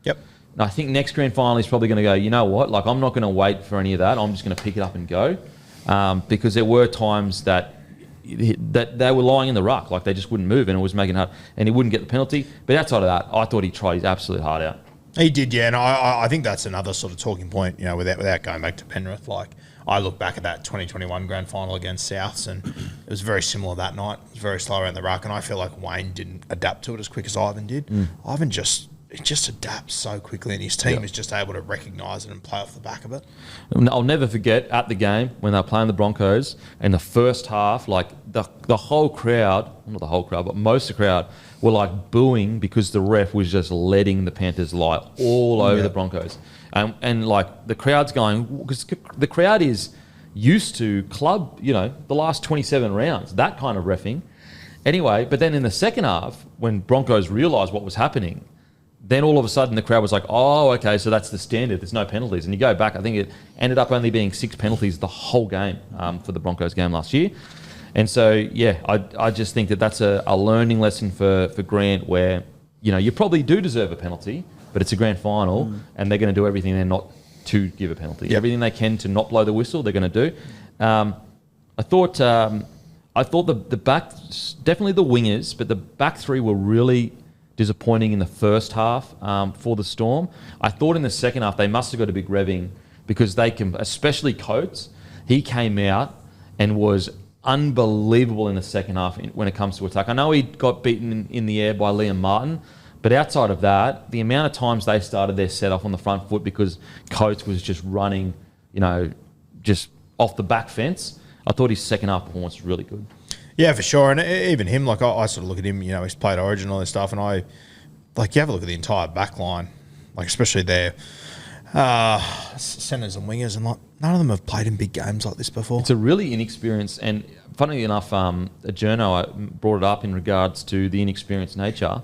Yep. And I think next grand final he's probably going to go, you know what, like I'm not going to wait for any of that. I'm just going to pick it up and go, because there were times that they were lying in the ruck, like they just wouldn't move, and it was making it hard, and he wouldn't get the penalty. But outside of that, I thought he tried his absolute heart out. He did, yeah, and I think that's another sort of talking point, without going back to Penrith. Like, I look back at that 2021 grand final against Souths, and it was very similar that night. It was very slow around the ruck, and I feel like Wayne didn't adapt to it as quick as Ivan did. Ivan just adapts so quickly, and his team is just able to recognise it and play off the back of it. I'll never forget at the game when they were playing the Broncos, in the first half, like the whole crowd, not the whole crowd, but most of the crowd were like booing because the ref was just letting the Panthers lie all over the Broncos. And like the crowd's going, because the crowd is used to club, the last 27 rounds, that kind of reffing. Anyway, but then in the second half, when Broncos realised what was happening, then all of a sudden the crowd was like, oh, okay, so that's the standard. There's no penalties. And you go back, I think it ended up only being 6 penalties the whole game for the Broncos game last year. And so, yeah, I just think that that's a learning lesson for Grant where, you probably do deserve a penalty, but it's a grand final and they're going to do everything they're not to give a penalty. Everything they can to not blow the whistle, they're going to do. I thought the back, definitely the wingers, but the back 3 were really disappointing in the first half for the Storm. I thought in the second half they must have got a big revving because they can, especially Coates, he came out and was unbelievable in the second half when it comes to attack. I know he got beaten in the air by Liam Martin, But outside of that, the amount of times they started their set off on the front foot because Coates was just running, just off the back fence, I thought his second half performance was really good. Yeah, for sure. And even him, like I sort of look at him, he's played Origin and all this stuff, and you have a look at the entire back line, like especially their centres and wingers, and like none of them have played in big games like this before. It's a really inexperienced, and funnily enough, a journo brought it up in regards to the inexperienced nature.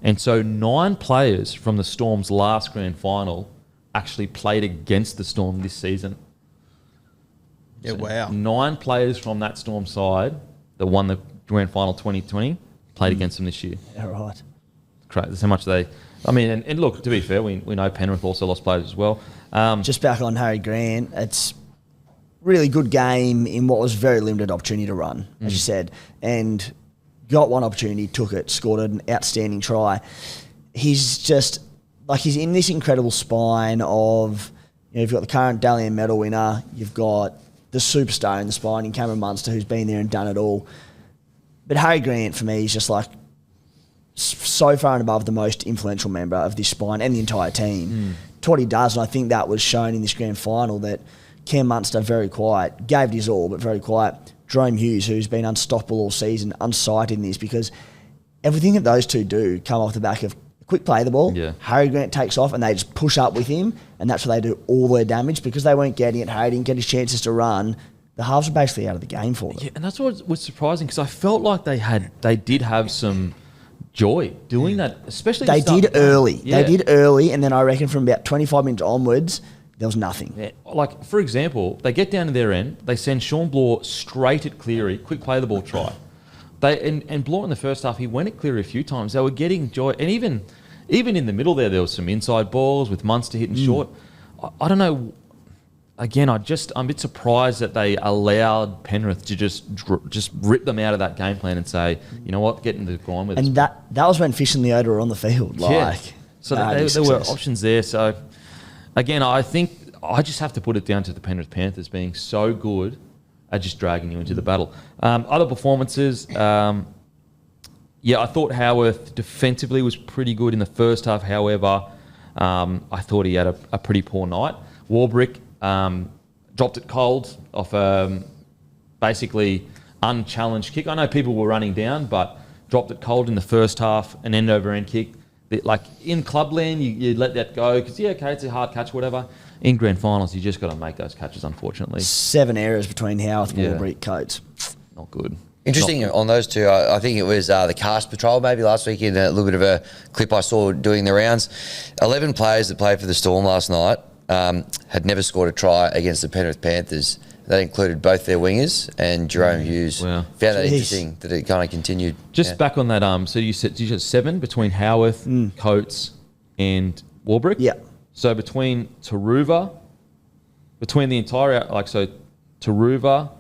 And so 9 players from the Storm's last grand final actually played against the Storm this season. Yeah, So wow. 9 players from that Storm side that won the grand final 2020 played against them this year. Yeah, right. Crazy. That's how much they... I mean, and look, to be fair, we know Penrith also lost players as well. Just back on Harry Grant, it's really good game in what was very limited opportunity to run, as you said. And... got one opportunity, took it, scored an outstanding try. He's just, he's in this incredible spine of, you've got the current Dalian medal winner, you've got the superstar in the spine in Cameron Munster, who's been there and done it all. But Harry Grant, for me, is just so far and above the most influential member of this spine and the entire team. To what he does, and I think that was shown in this grand final, that Cam Munster, very quiet, gave it his all, but very quiet. Jerome Hughes, who's been unstoppable all season, unsighted in this, because everything that those two do come off the back of quick play the ball. Yeah. Harry Grant takes off and they just push up with him, and that's where they do all their damage because they weren't getting it. Harry didn't get his chances to run. The halves were basically out of the game for them. Yeah, and that's what was surprising because I felt like they did have some joy doing that, especially They did early. Yeah. They did early, and then I reckon from about 25 minutes onwards, there was nothing. Yeah. Like, for example, they get down to their end, they send Sean Bloor straight at Cleary, quick play the ball try. And Bloor in the first half, he went at Cleary a few times. They were getting joy. And even in the middle there was some inside balls with Munster hitting short. I don't know. Again, I'm a bit surprised that they allowed Penrith to just rip them out of that game plan and say, you know what, get into the grind with us. And that was when Fish and Leota were on the field. So there were options there. So, again, I think I just have to put it down to the Penrith Panthers being so good at just dragging you into the battle. Other performances, I thought Howarth defensively was pretty good in the first half. However, I thought he had a pretty poor night. Warbrick dropped it cold off basically unchallenged kick. I know people were running down, but dropped it cold in the first half, an end-over-end kick. Like in clubland, you let that go because, it's a hard catch, whatever. In grand finals, you just got to make those catches, unfortunately. 7 errors between Howarth, Warbrick, Coates. Not good. Interesting on those two. I think it was the Cast Patrol maybe last week in a little bit of a clip I saw doing the rounds. 11 players that played for the Storm last night had never scored a try against the Penrith Panthers. That included both their wingers and Jerome Hughes. Wow. Found that interesting that it kind of continued. Just back on that, so you said 7 between Howarth, Coates, and Warbrick? Yeah. So between Taruva, between the entire, Taruva,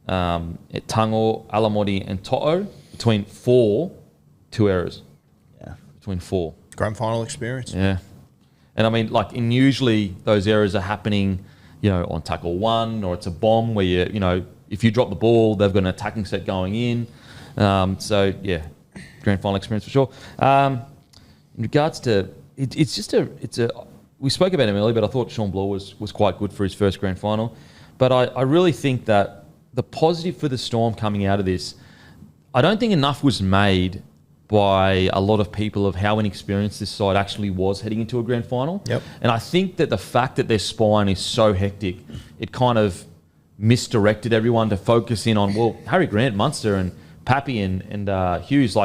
Tangor, Alamotti, and To'o, between 4, 2 errors. Yeah. Between 4. Grand final experience. Yeah. And I mean, and usually those errors are happening, on tackle 1, or it's a bomb where if you drop the ball, they've got an attacking set going in. Grand final experience for sure. In regards to, we spoke about him earlier, but I thought Sean Bloor was quite good for his first grand final. But I really think that the positive for the Storm coming out of this, I don't think enough was made by a lot of people of how inexperienced this side actually was heading into a grand final. Yep. And I think that the fact that their spine is so hectic, it kind of misdirected everyone to focus in on, Harry Grant, Munster and Pappy and Hughes,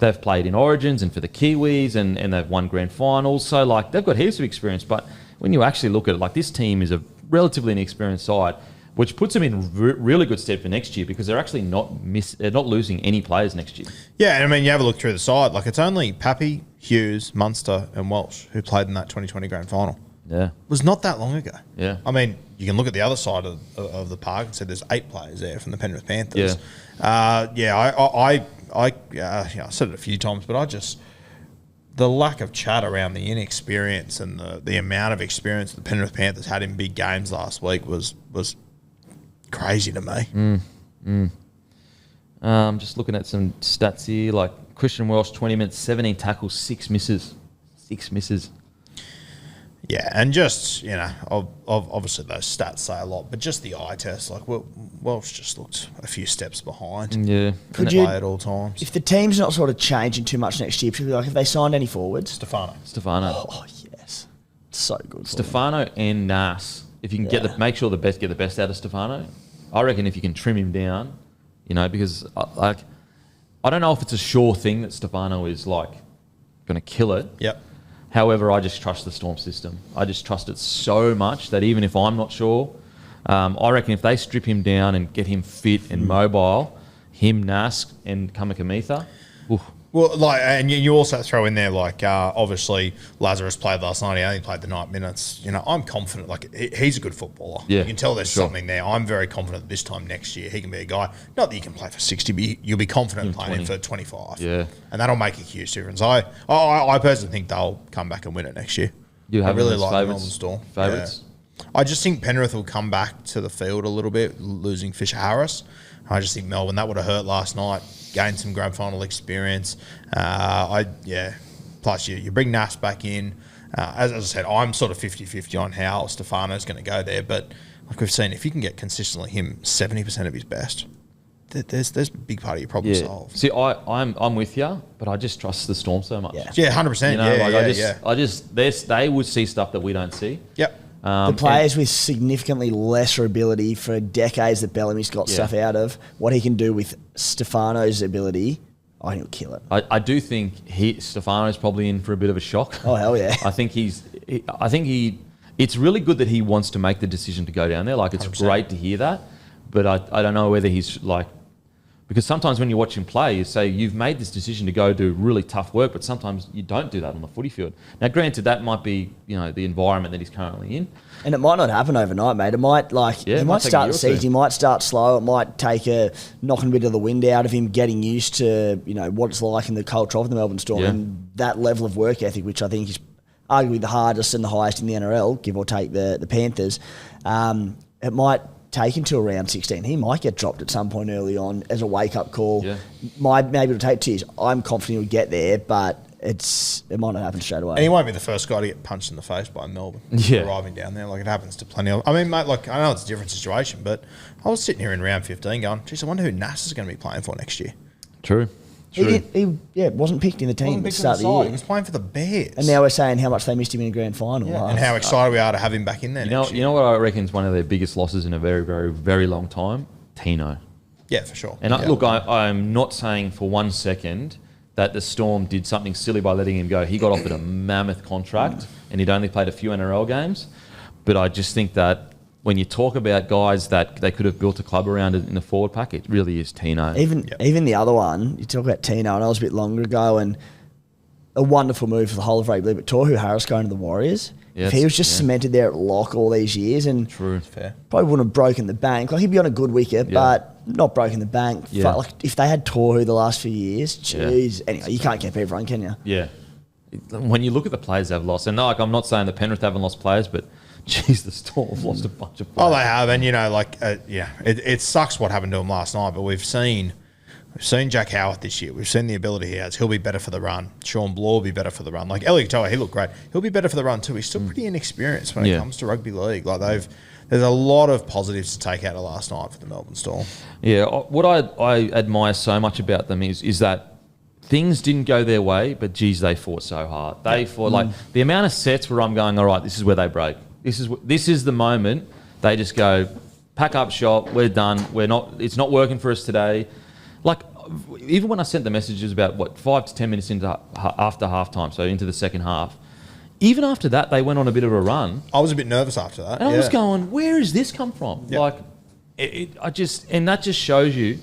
they've played in Origins and for the Kiwis and they've won grand finals. So, they've got heaps of experience. But when you actually look at it, this team is a relatively inexperienced side, which puts them in really good stead for next year because they're actually they're not losing any players next year. Yeah, and I mean, you have a look through the side. It's only Pappy, Hughes, Munster and Welsh who played in that 2020 grand final. Yeah. It was not that long ago. Yeah. I mean, you can look at the other side of the park and say there's 8 players there from the Penrith Panthers. Yeah. I said it a few times, but the lack of chat around the inexperience and the amount of experience the Penrith Panthers had in big games last week was crazy to me. Just looking at some stats here, Christian Welsh, 20 minutes, 17 tackles, 6 misses. 6 misses. Yeah, and just, obviously those stats say a lot, but just the eye test, like, Welsh just looked a few steps behind. Yeah. Could you, play at all times. if the team's not sort of changing too much next year, particularly like if they signed any forwards? Stefano. Oh, yes. So good. Stefano and Nas. If you can make sure get the best out of Stefano, I reckon if you can trim him down, because I don't know if it's a sure thing that Stefano is like going to kill it. Yep. However, I just trust the Storm system. I just trust it so much that even if I'm not sure, I reckon if they strip him down and get him fit and mobile, him, Nas, and Kamikamitha, Well, and you also throw in there, obviously Lazarus played last night. He only played the 9 minutes. I'm confident. He's a good footballer. Yeah, you can tell there's something there. I'm very confident that this time next year he can be a guy. Not that you can play for 60, but you'll be confident playing him for 25. Yeah, and that'll make a huge difference. I personally think they'll come back and win it next year. You have I really like Melbourne Melbourne Storm. Favourites. Yeah. I just think Penrith will come back to the field a little bit, losing Fisher Harris. I just think Melbourne, that would have hurt last night. Gained some grand final experience. Plus, you bring Nas back in. As I said, I'm sort of 50-50 on how Stefano's going to go there. But like we've seen, if you can get consistently him 70% of his best, there's a big part of your problem solved. See, I'm with you, but I just trust the Storm so much. Yeah, 100%. They would see stuff that we don't see. Yep. The players with significantly lesser ability for decades that Bellamy's got stuff out of, what he can do with Stefano's ability, I think he'll kill it. I do think Stefano's probably in for a bit of a shock. Oh, hell yeah. I think it's really good that he wants to make the decision to go down there. Like, it's 100%. great to hear that, but I don't know whether he's like, because sometimes when you watch him play, you say you've made this decision to go do really tough work, but sometimes you don't do that on the footy field. Now, granted, that might be the environment that he's currently in, and it might not happen overnight, mate. It might he might start the season, he might start slow. It might take knocking a bit of the wind out of him, getting used to what it's like in the culture of the Melbourne Storm and that level of work ethic, which I think is arguably the hardest and the highest in the NRL, give or take the Panthers. It might take him to around 16. He might get dropped at some point early on as a wake-up call. Yeah. Maybe it'll take 2 years. I'm confident he'll get there, but it might not happen straight away. And he won't be the first guy to get punched in the face by Melbourne arriving down there. Like, it happens to plenty of... I mean, mate, I know it's a different situation, but I was sitting here in round 15 going, geez, I wonder who Nas is going to be playing for next year. True. He wasn't picked in the team at the start of the year. He was playing for the Bears. And now we're saying how much they missed him in a grand final. Yeah. And how excited we are to have him back in there next year. You know what I reckon is one of their biggest losses in a very, very, very long time? Tino. Yeah, for sure. And I'm not saying for 1 second that the Storm did something silly by letting him go. He got offered a mammoth contract and he'd only played a few NRL games. But I just think that when you talk about guys that they could have built a club around in the forward pack, it really is Tino. Even the other one, you talk about Tino, and I was a bit longer ago, and a wonderful move for the whole of rugby league, but Tohu Harris going to the Warriors, if he was just cemented there at lock all these years, and fair. Probably wouldn't have broken the bank. Like, he'd be on a good wicket, but not broken the bank. Yeah. Like, if they had Tohu the last few years, jeez. Anyway, you can't keep everyone, can you? Yeah. When you look at the players they've lost, and I'm not saying the Penrith haven't lost players, but jeez, the Storm have lost a bunch of players. Oh, they have, and it sucks what happened to him last night. But we've seen Jack Howard this year. We've seen the ability he has. He'll be better for the run. Sean Bloor will be better for the run. Like Elliot Toa, he looked great. He'll be better for the run too. He's still pretty inexperienced when it comes to rugby league. Like there's a lot of positives to take out of last night for the Melbourne Storm. Yeah, what I admire so much about them is that things didn't go their way, but geez, they fought so hard. They fought like the amount of sets where I'm going, all right, this is where they break. This is the moment they just go, pack up shop, we're done. It's not working for us today. Like, even when I sent the messages about 5 to 10 minutes after halftime, so into the second half, even after that they went on a bit of a run. I was a bit nervous after that. And I was going, where has this come from? Yep. Like, and that just shows you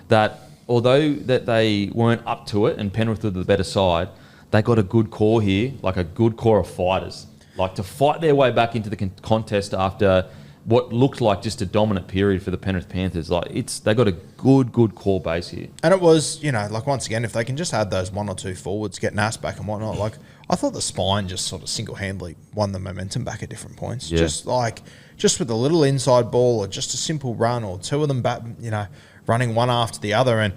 that although that they weren't up to it and Penrith were the better side, they got a good core here, like a good core of fighters. Like, to fight their way back into the contest after what looked like just a dominant period for the Penrith Panthers. Like, they got a good core base here. And it was, once again, if they can just add those 1 or 2 forwards, get Nas back and whatnot, like, I thought the spine just sort of single-handedly won the momentum back at different points. Yeah. Just with a little inside ball or just a simple run or 2 of them back, running one after the other. And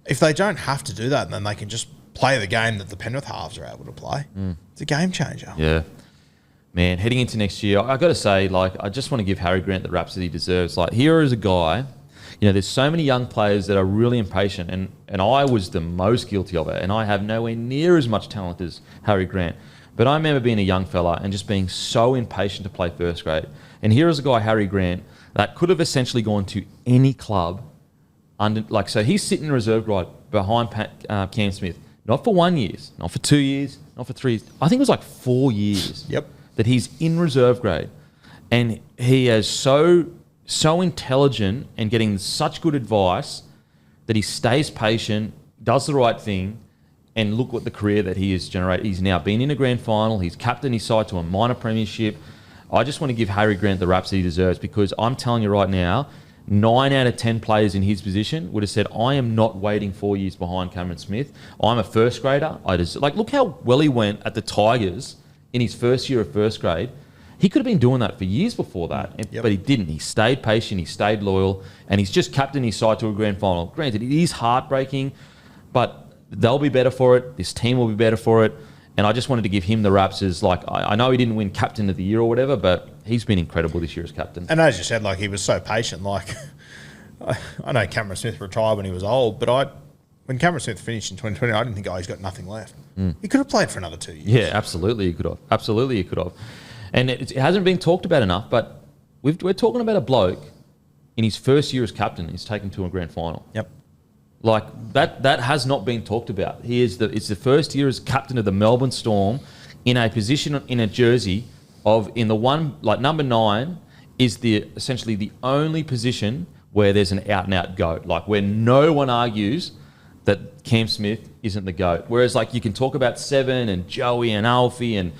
if they don't have to do that, then they can just play the game that the Penrith halves are able to play. It's a game changer. Yeah. Man, heading into next year, I got to say, like, I just want to give Harry Grant the raps that he deserves. Like, here is a guy, you know, there's so many young players that are really impatient, and I was the most guilty of it, and I have nowhere near as much talent as Harry Grant. But I remember being a young fella and just being so impatient to play first grade. And here is a guy, Harry Grant, that could have essentially gone to any club so he's sitting in reserve grade behind Cam Smith. Not for 1 year, not for 2 years, not for 3 years. I think it was like 4 years. Yep. That he's in reserve grade, and he is so intelligent and getting such good advice that he stays patient, does the right thing, and look what the career that he has generated. He's now been in a grand final. He's captained his side to a minor premiership. I just want to give Harry Grant the raps that he deserves, because I'm telling you right now, 9 out of 10 players in his position would have said, I am not waiting 4 years behind Cameron Smith. I'm a first grader. Look how well he went at the Tigers in his first year of first grade. He could have been doing that for years before that, but he didn't. He stayed patient, he stayed loyal, and he's just captained his side to a grand final. Granted, it is heartbreaking, but they'll be better for it. This team will be better for it. And I just wanted to give him the raps as, like, I know he didn't win captain of the year or whatever, but he's been incredible this year as captain. And as you said, like, he was so patient. Like, I know Cameron Smith retired when he was old, but when Cameron Smith finished in 2020, I didn't think, he's got nothing left. He could have played for another 2 years. Yeah, absolutely he could have. Absolutely he could have. And it hasn't been talked about enough, but we're talking about a bloke in his first year as captain. He's taken to a grand final. Yep. Like, that has not been talked about. It's the first year as captain of the Melbourne Storm in a position in a jersey number 9 is essentially the only position where there's an out-and-out GOAT. Like, where no one argues that Cam Smith isn't the GOAT. Whereas, like, you can talk about 7 and Joey and Alfie and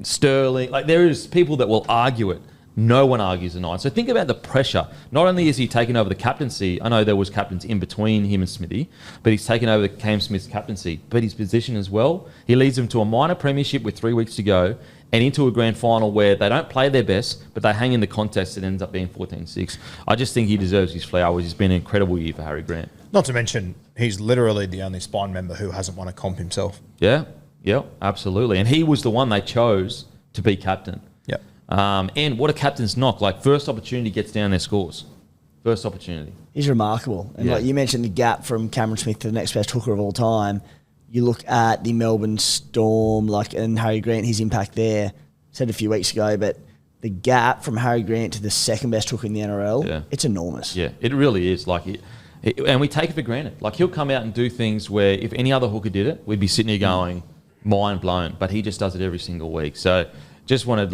Sterling. Like, there is people that will argue it. No one argues the 9. So think about the pressure. Not only is he taking over the captaincy, I know there was captains in between him and Smithy, but he's taken over the Cam Smith's captaincy. But his position as well, he leads them to a minor premiership with 3 weeks to go and into a grand final where they don't play their best, but they hang in the contest and ends up being 14-6. I just think he deserves his flowers. It's been an incredible year for Harry Grant. Not to mention, he's literally the only spine member who hasn't won a comp himself. Yeah, absolutely. And he was the one they chose to be captain. Yep. And what a captain's knock. Like, first opportunity gets down their scores. First opportunity. He's remarkable. And like you mentioned, the gap from Cameron Smith to the next best hooker of all time. You look at the Melbourne Storm, and Harry Grant, his impact there. Said a few weeks ago, but the gap from Harry Grant to the second best hooker in the NRL, it's enormous. Yeah, it really is. Like, and we take it for granted. Like, he'll come out and do things where if any other hooker did it, we'd be sitting here going, mind blown. But he just does it every single week. So just wanted,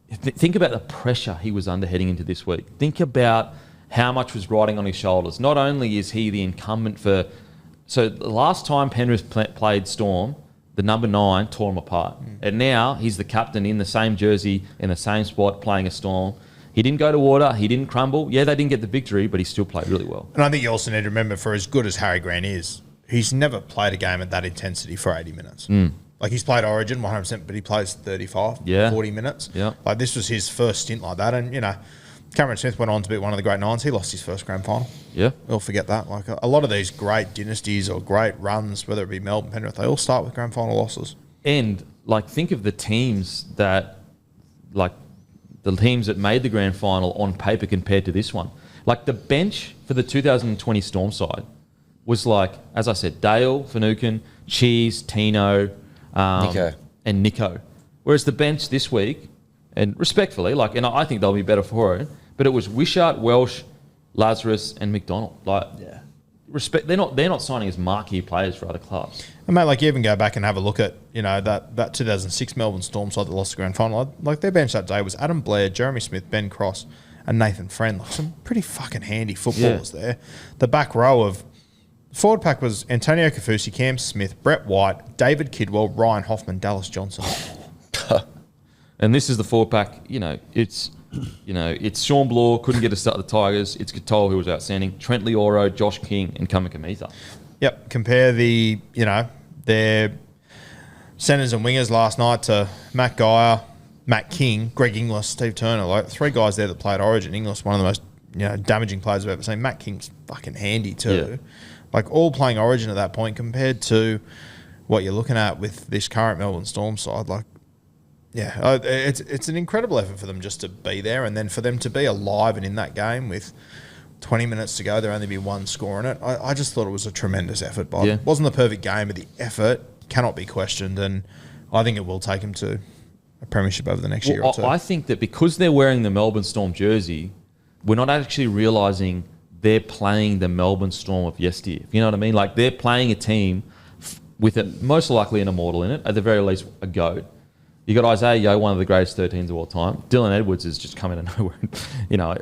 think about the pressure he was under heading into this week. Think about how much was riding on his shoulders. Not only is he the incumbent so the last time Penrith played Storm, the number 9 tore him apart. And now he's the captain in the same jersey, in the same spot, playing a Storm. He didn't go to water. He didn't crumble. Yeah, they didn't get the victory, but he still played really well. And I think you also need to remember, for as good as Harry Grant is, he's never played a game at that intensity for 80 minutes. Like, he's played Origin 100%, but he plays 35, 40 minutes. Yeah. Like, this was his first stint like that. And, Cameron Smith went on to be one of the great 9s. He lost his first grand final. Yeah. We'll forget that. Like, a lot of these great dynasties or great runs, whether it be Melbourne, Penrith, they all start with grand final losses. And, think of the teams that, the teams that made the grand final on paper compared to this one. Like, the bench for the 2020 Storm side was as I said, Dale, Finucane, Cheese, Tino, and Nico. Whereas the bench this week, and respectfully, and I think they'll be better for it, but it was Wishart, Welsh, Lazarus, and McDonald. Respect. They're not signing as marquee players for other clubs. And mate, you even go back and have a look at that 2006 Melbourne Storm side that lost the grand final. Their bench that day was Adam Blair, Jeremy Smith, Ben Cross, and Nathan Friend. Some pretty fucking handy footballers there. The back row of forward pack was Antonio Kafusi, Cam Smith, Brett White, David Kidwell, Ryan Hoffman, Dallas Johnson. And this is the forward pack. It's Sean Bloor, couldn't get a start at the Tigers. It's Katoa, who was outstanding. Trent Leoro, Josh King, and Kamikamiza. Yep. Compare their centres and wingers last night to Matt Geyer, Matt King, Greg Inglis, Steve Turner. 3 guys there that played Origin. Inglis, one of the most damaging players I've ever seen. Matt King's fucking handy too. Yeah. Like all playing Origin at that point compared to what you're looking at with this current Melbourne Storm side. Like, yeah, it's an incredible effort for them just to be there, and then for them to be alive and in that game with 20 minutes to go, there only be one score in it. I just thought it was a tremendous effort by them. It wasn't the perfect game, but the effort cannot be questioned, and I think it will take them to a premiership over the next year or two. I think that because they're wearing the Melbourne Storm jersey, we're not actually realising they're playing the Melbourne Storm of yesteryear. You know what I mean? Like, they're playing a team with most likely an immortal in it, at the very least a GOAT. You got Isaiah Yeo, one of the greatest 13s of all time. Dylan Edwards has just come out of nowhere.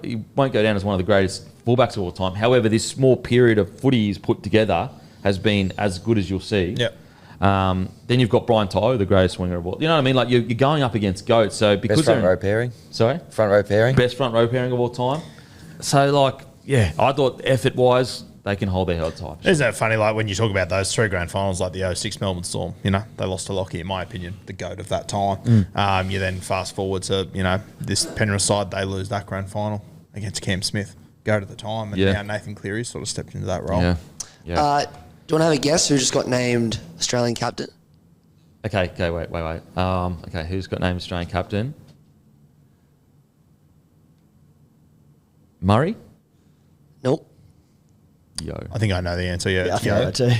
He won't go down as one of the greatest fullbacks of all time. However, this small period of footy he's put together has been as good as you'll see. Yep. Then you've got Brian Tyler, the greatest winger of all. You know what I mean? Like, you're going up against GOAT. So because best front row pairing. Sorry? Front row pairing. Best front row pairing of all time. So, like, yeah, I thought effort-wise, they can hold their head high. Isn't it funny, like, when you talk about those three grand finals, like the 06 Melbourne Storm, they lost to Lockie, in my opinion, the GOAT of that time. You then fast forward to, this Penrith side, they lose that grand final against Cam Smith, GOAT at the time, and now Nathan Cleary sort of stepped into that role. Yeah. Do you want to have a guess who just got named Australian captain? Okay, wait. Okay, who's got named Australian captain? Murray? Nope. Yo. I think I know the answer, yeah. I think I know too.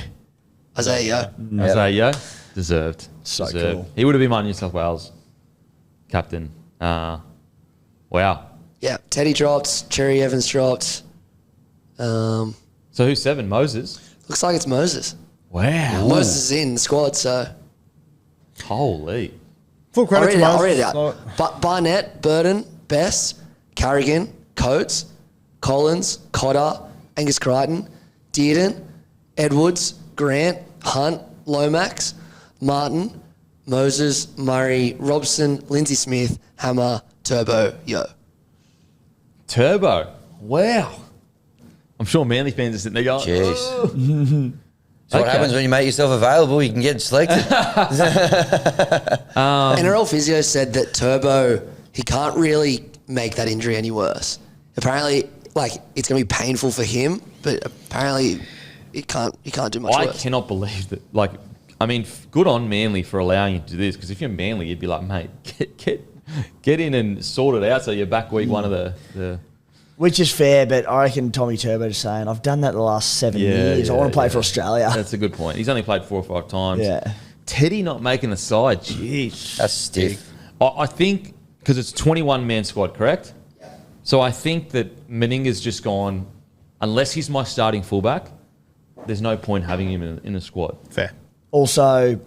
Isaiah Yeo. Isaiah Yeo? Deserved. So Deserved. cool. He would have been my New South Wales captain. Wow. Yeah, Teddy dropped, Cherry Evans dropped. So who's 7? Moses? Looks like it's Moses. Wow. Moses is in the squad, so... Holy. Full credit to I'll Moses. read it out. Barnett, Burton, Best, Carrigan, Coates, Collins, Cotter, Angus Crichton, Dearden, Edwards, Grant, Hunt, Lomax, Martin, Moses, Murray, Robson, Lindsay Smith, Hammer, Turbo, Yo. Turbo. Wow. I'm sure Manly fans are sitting there going, Jeez. "Oh." So what happens when you make yourself available? You can get selected. NRL physio said that Turbo, he can't really make that injury any worse. Apparently, it's going to be painful for him, but apparently he can't do much I worse. cannot believe that. Good on Manly for allowing you to do this, because if you're Manly, you'd be like, mate, get in and sort it out so you're back week one of the... Which is fair, but I reckon Tommy Turbo is saying, I've done that the last 7 years. I want to play for Australia. That's a good point. He's only played 4 or 5 times. Yeah. Teddy not making the side, jeez. That's stiff. I think, because it's 21-man squad, correct? So I think that Meninga's just gone, unless he's my starting fullback, there's no point having him in the squad. Fair. Also,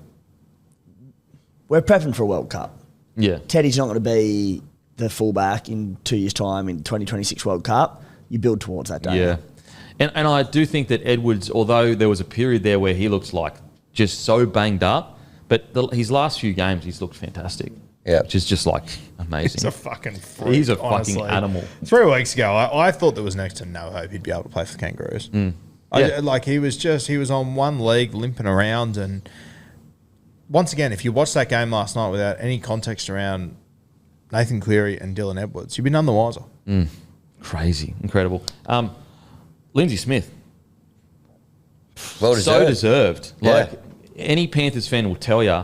we're prepping for a World Cup. Yeah. Teddy's not going to be the fullback in 2 years' time in 2026 World Cup. You build towards that, don't you? Yeah. And I do think that Edwards, although there was a period there where he looks like just so banged up, but his last few games, he's looked fantastic. Yeah. Which is just amazing. He's a fucking freak, He's a honestly. fucking animal. 3 weeks ago, I thought there was next to no hope he'd be able to play for the Kangaroos. Yeah. He was on one leg limping around, and once again, if you watched that game last night without any context around Nathan Cleary and Dylan Edwards, you'd be none the wiser. Crazy. Incredible. Lindsay Smith. Well So deserved. deserved. Any Panthers fan will tell you,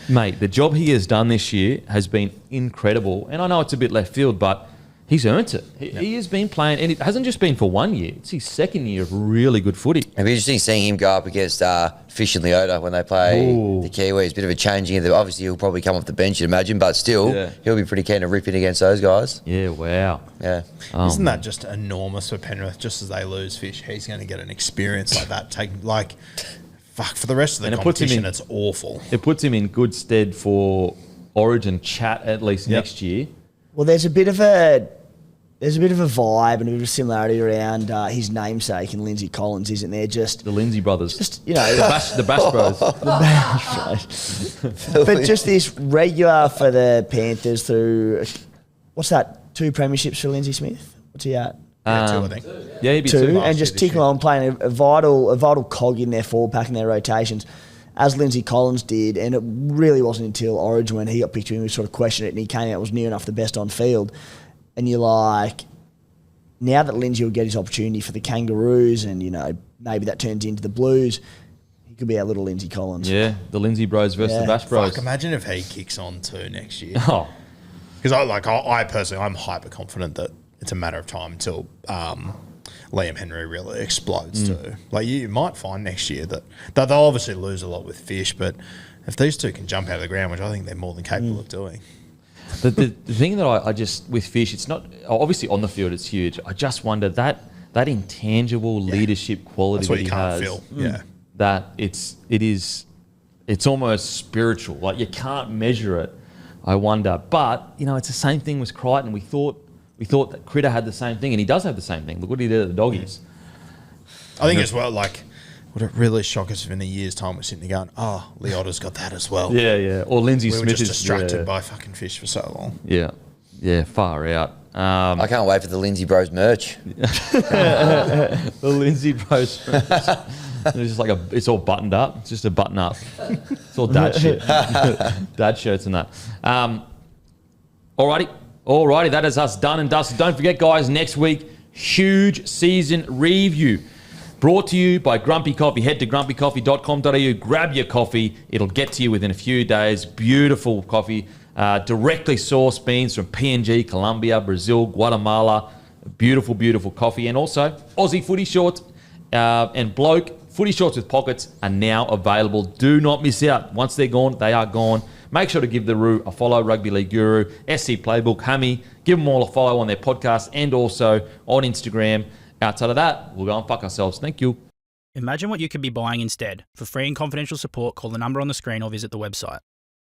mate, the job he has done this year has been incredible. And I know it's a bit left field, but he's earned it. He has been playing, and it hasn't just been for 1 year. It's his second year of really good footy. It'd be interesting seeing him go up against Fish and Leota when they play the Kiwis. Bit of a changing of the... Obviously, he'll probably come off the bench, you'd imagine, but still, he'll be pretty keen to rip in against those guys. Yeah, wow. Yeah. Isn't that just enormous for Penrith? Just as they lose Fish, he's going to get an experience like that. For the rest of the competition, it's awful. It puts him in good stead for Origin chat at least next year. Well, there's a bit of a vibe and a bit of a similarity around his namesake and Lindsay Collins, isn't there? Just The Lindsay brothers. the Bash Bros. But just this regular for the Panthers through, what's that, 2 premierships for Lindsay Smith? What's he at? 2, I think. Yeah, he'd be 2, 2. and just ticking on, playing a vital cog in their forward pack and their rotations, as Lindsay Collins did. And it really wasn't until Origin when he got picked and we sort of questioned it, and he came out was near enough the best on field. And you're like, now that Lindsay will get his opportunity for the Kangaroos and, maybe that turns into the Blues, he could be our little Lindsay Collins. Yeah, the Lindsay Bros versus the Bash Bros. Fuck, imagine if he kicks on too next year. Oh, Because I personally, I'm hyper confident that it's a matter of time until Liam Henry really explodes too. Like you might find next year that they'll obviously lose a lot with Fish, but if these two can jump out of the ground, which I think they're more than capable of doing. the thing that I just, with Fish, it's not, obviously on the field it's huge. I just wonder that intangible leadership quality That's what that you he can't has. feel. Yeah. That it's almost spiritual. Like you can't measure it. I wonder, but it's the same thing with Crichton. We thought that Critter had the same thing, and he does have the same thing. Look what he did at the Doggies. I think as well, like, would it really shock us if in a year's time we're sitting there going, oh, Leota's got that as well? Yeah. Or Lindsay We were Smith just is distracted by fucking Fish for so long. Yeah, far out. I can't wait for the Lindsay Bros merch. The Lindsay Bros. It's just like it's all buttoned up. It's just a button up. It's all dad shit. Dad shirts and that. Alrighty. That is us done and dusted. Don't forget, guys, next week, huge season review. Brought to you by Grumpy Coffee. Head to grumpycoffee.com.au. Grab your coffee. It'll get to you within a few days. Beautiful coffee. Directly sourced beans from PNG, Colombia, Brazil, Guatemala. Beautiful, beautiful coffee. And also, Aussie footy shorts and bloke footy shorts with pockets are now available. Do not miss out. Once they're gone, they are gone. Make sure to give the Roo a follow, Rugby League Guru, SC Playbook, Hammy. Give them all a follow on their podcast and also on Instagram. Outside of that, we'll go and fuck ourselves. Thank you. Imagine what you could be buying instead. For free and confidential support, call the number on the screen or visit the website.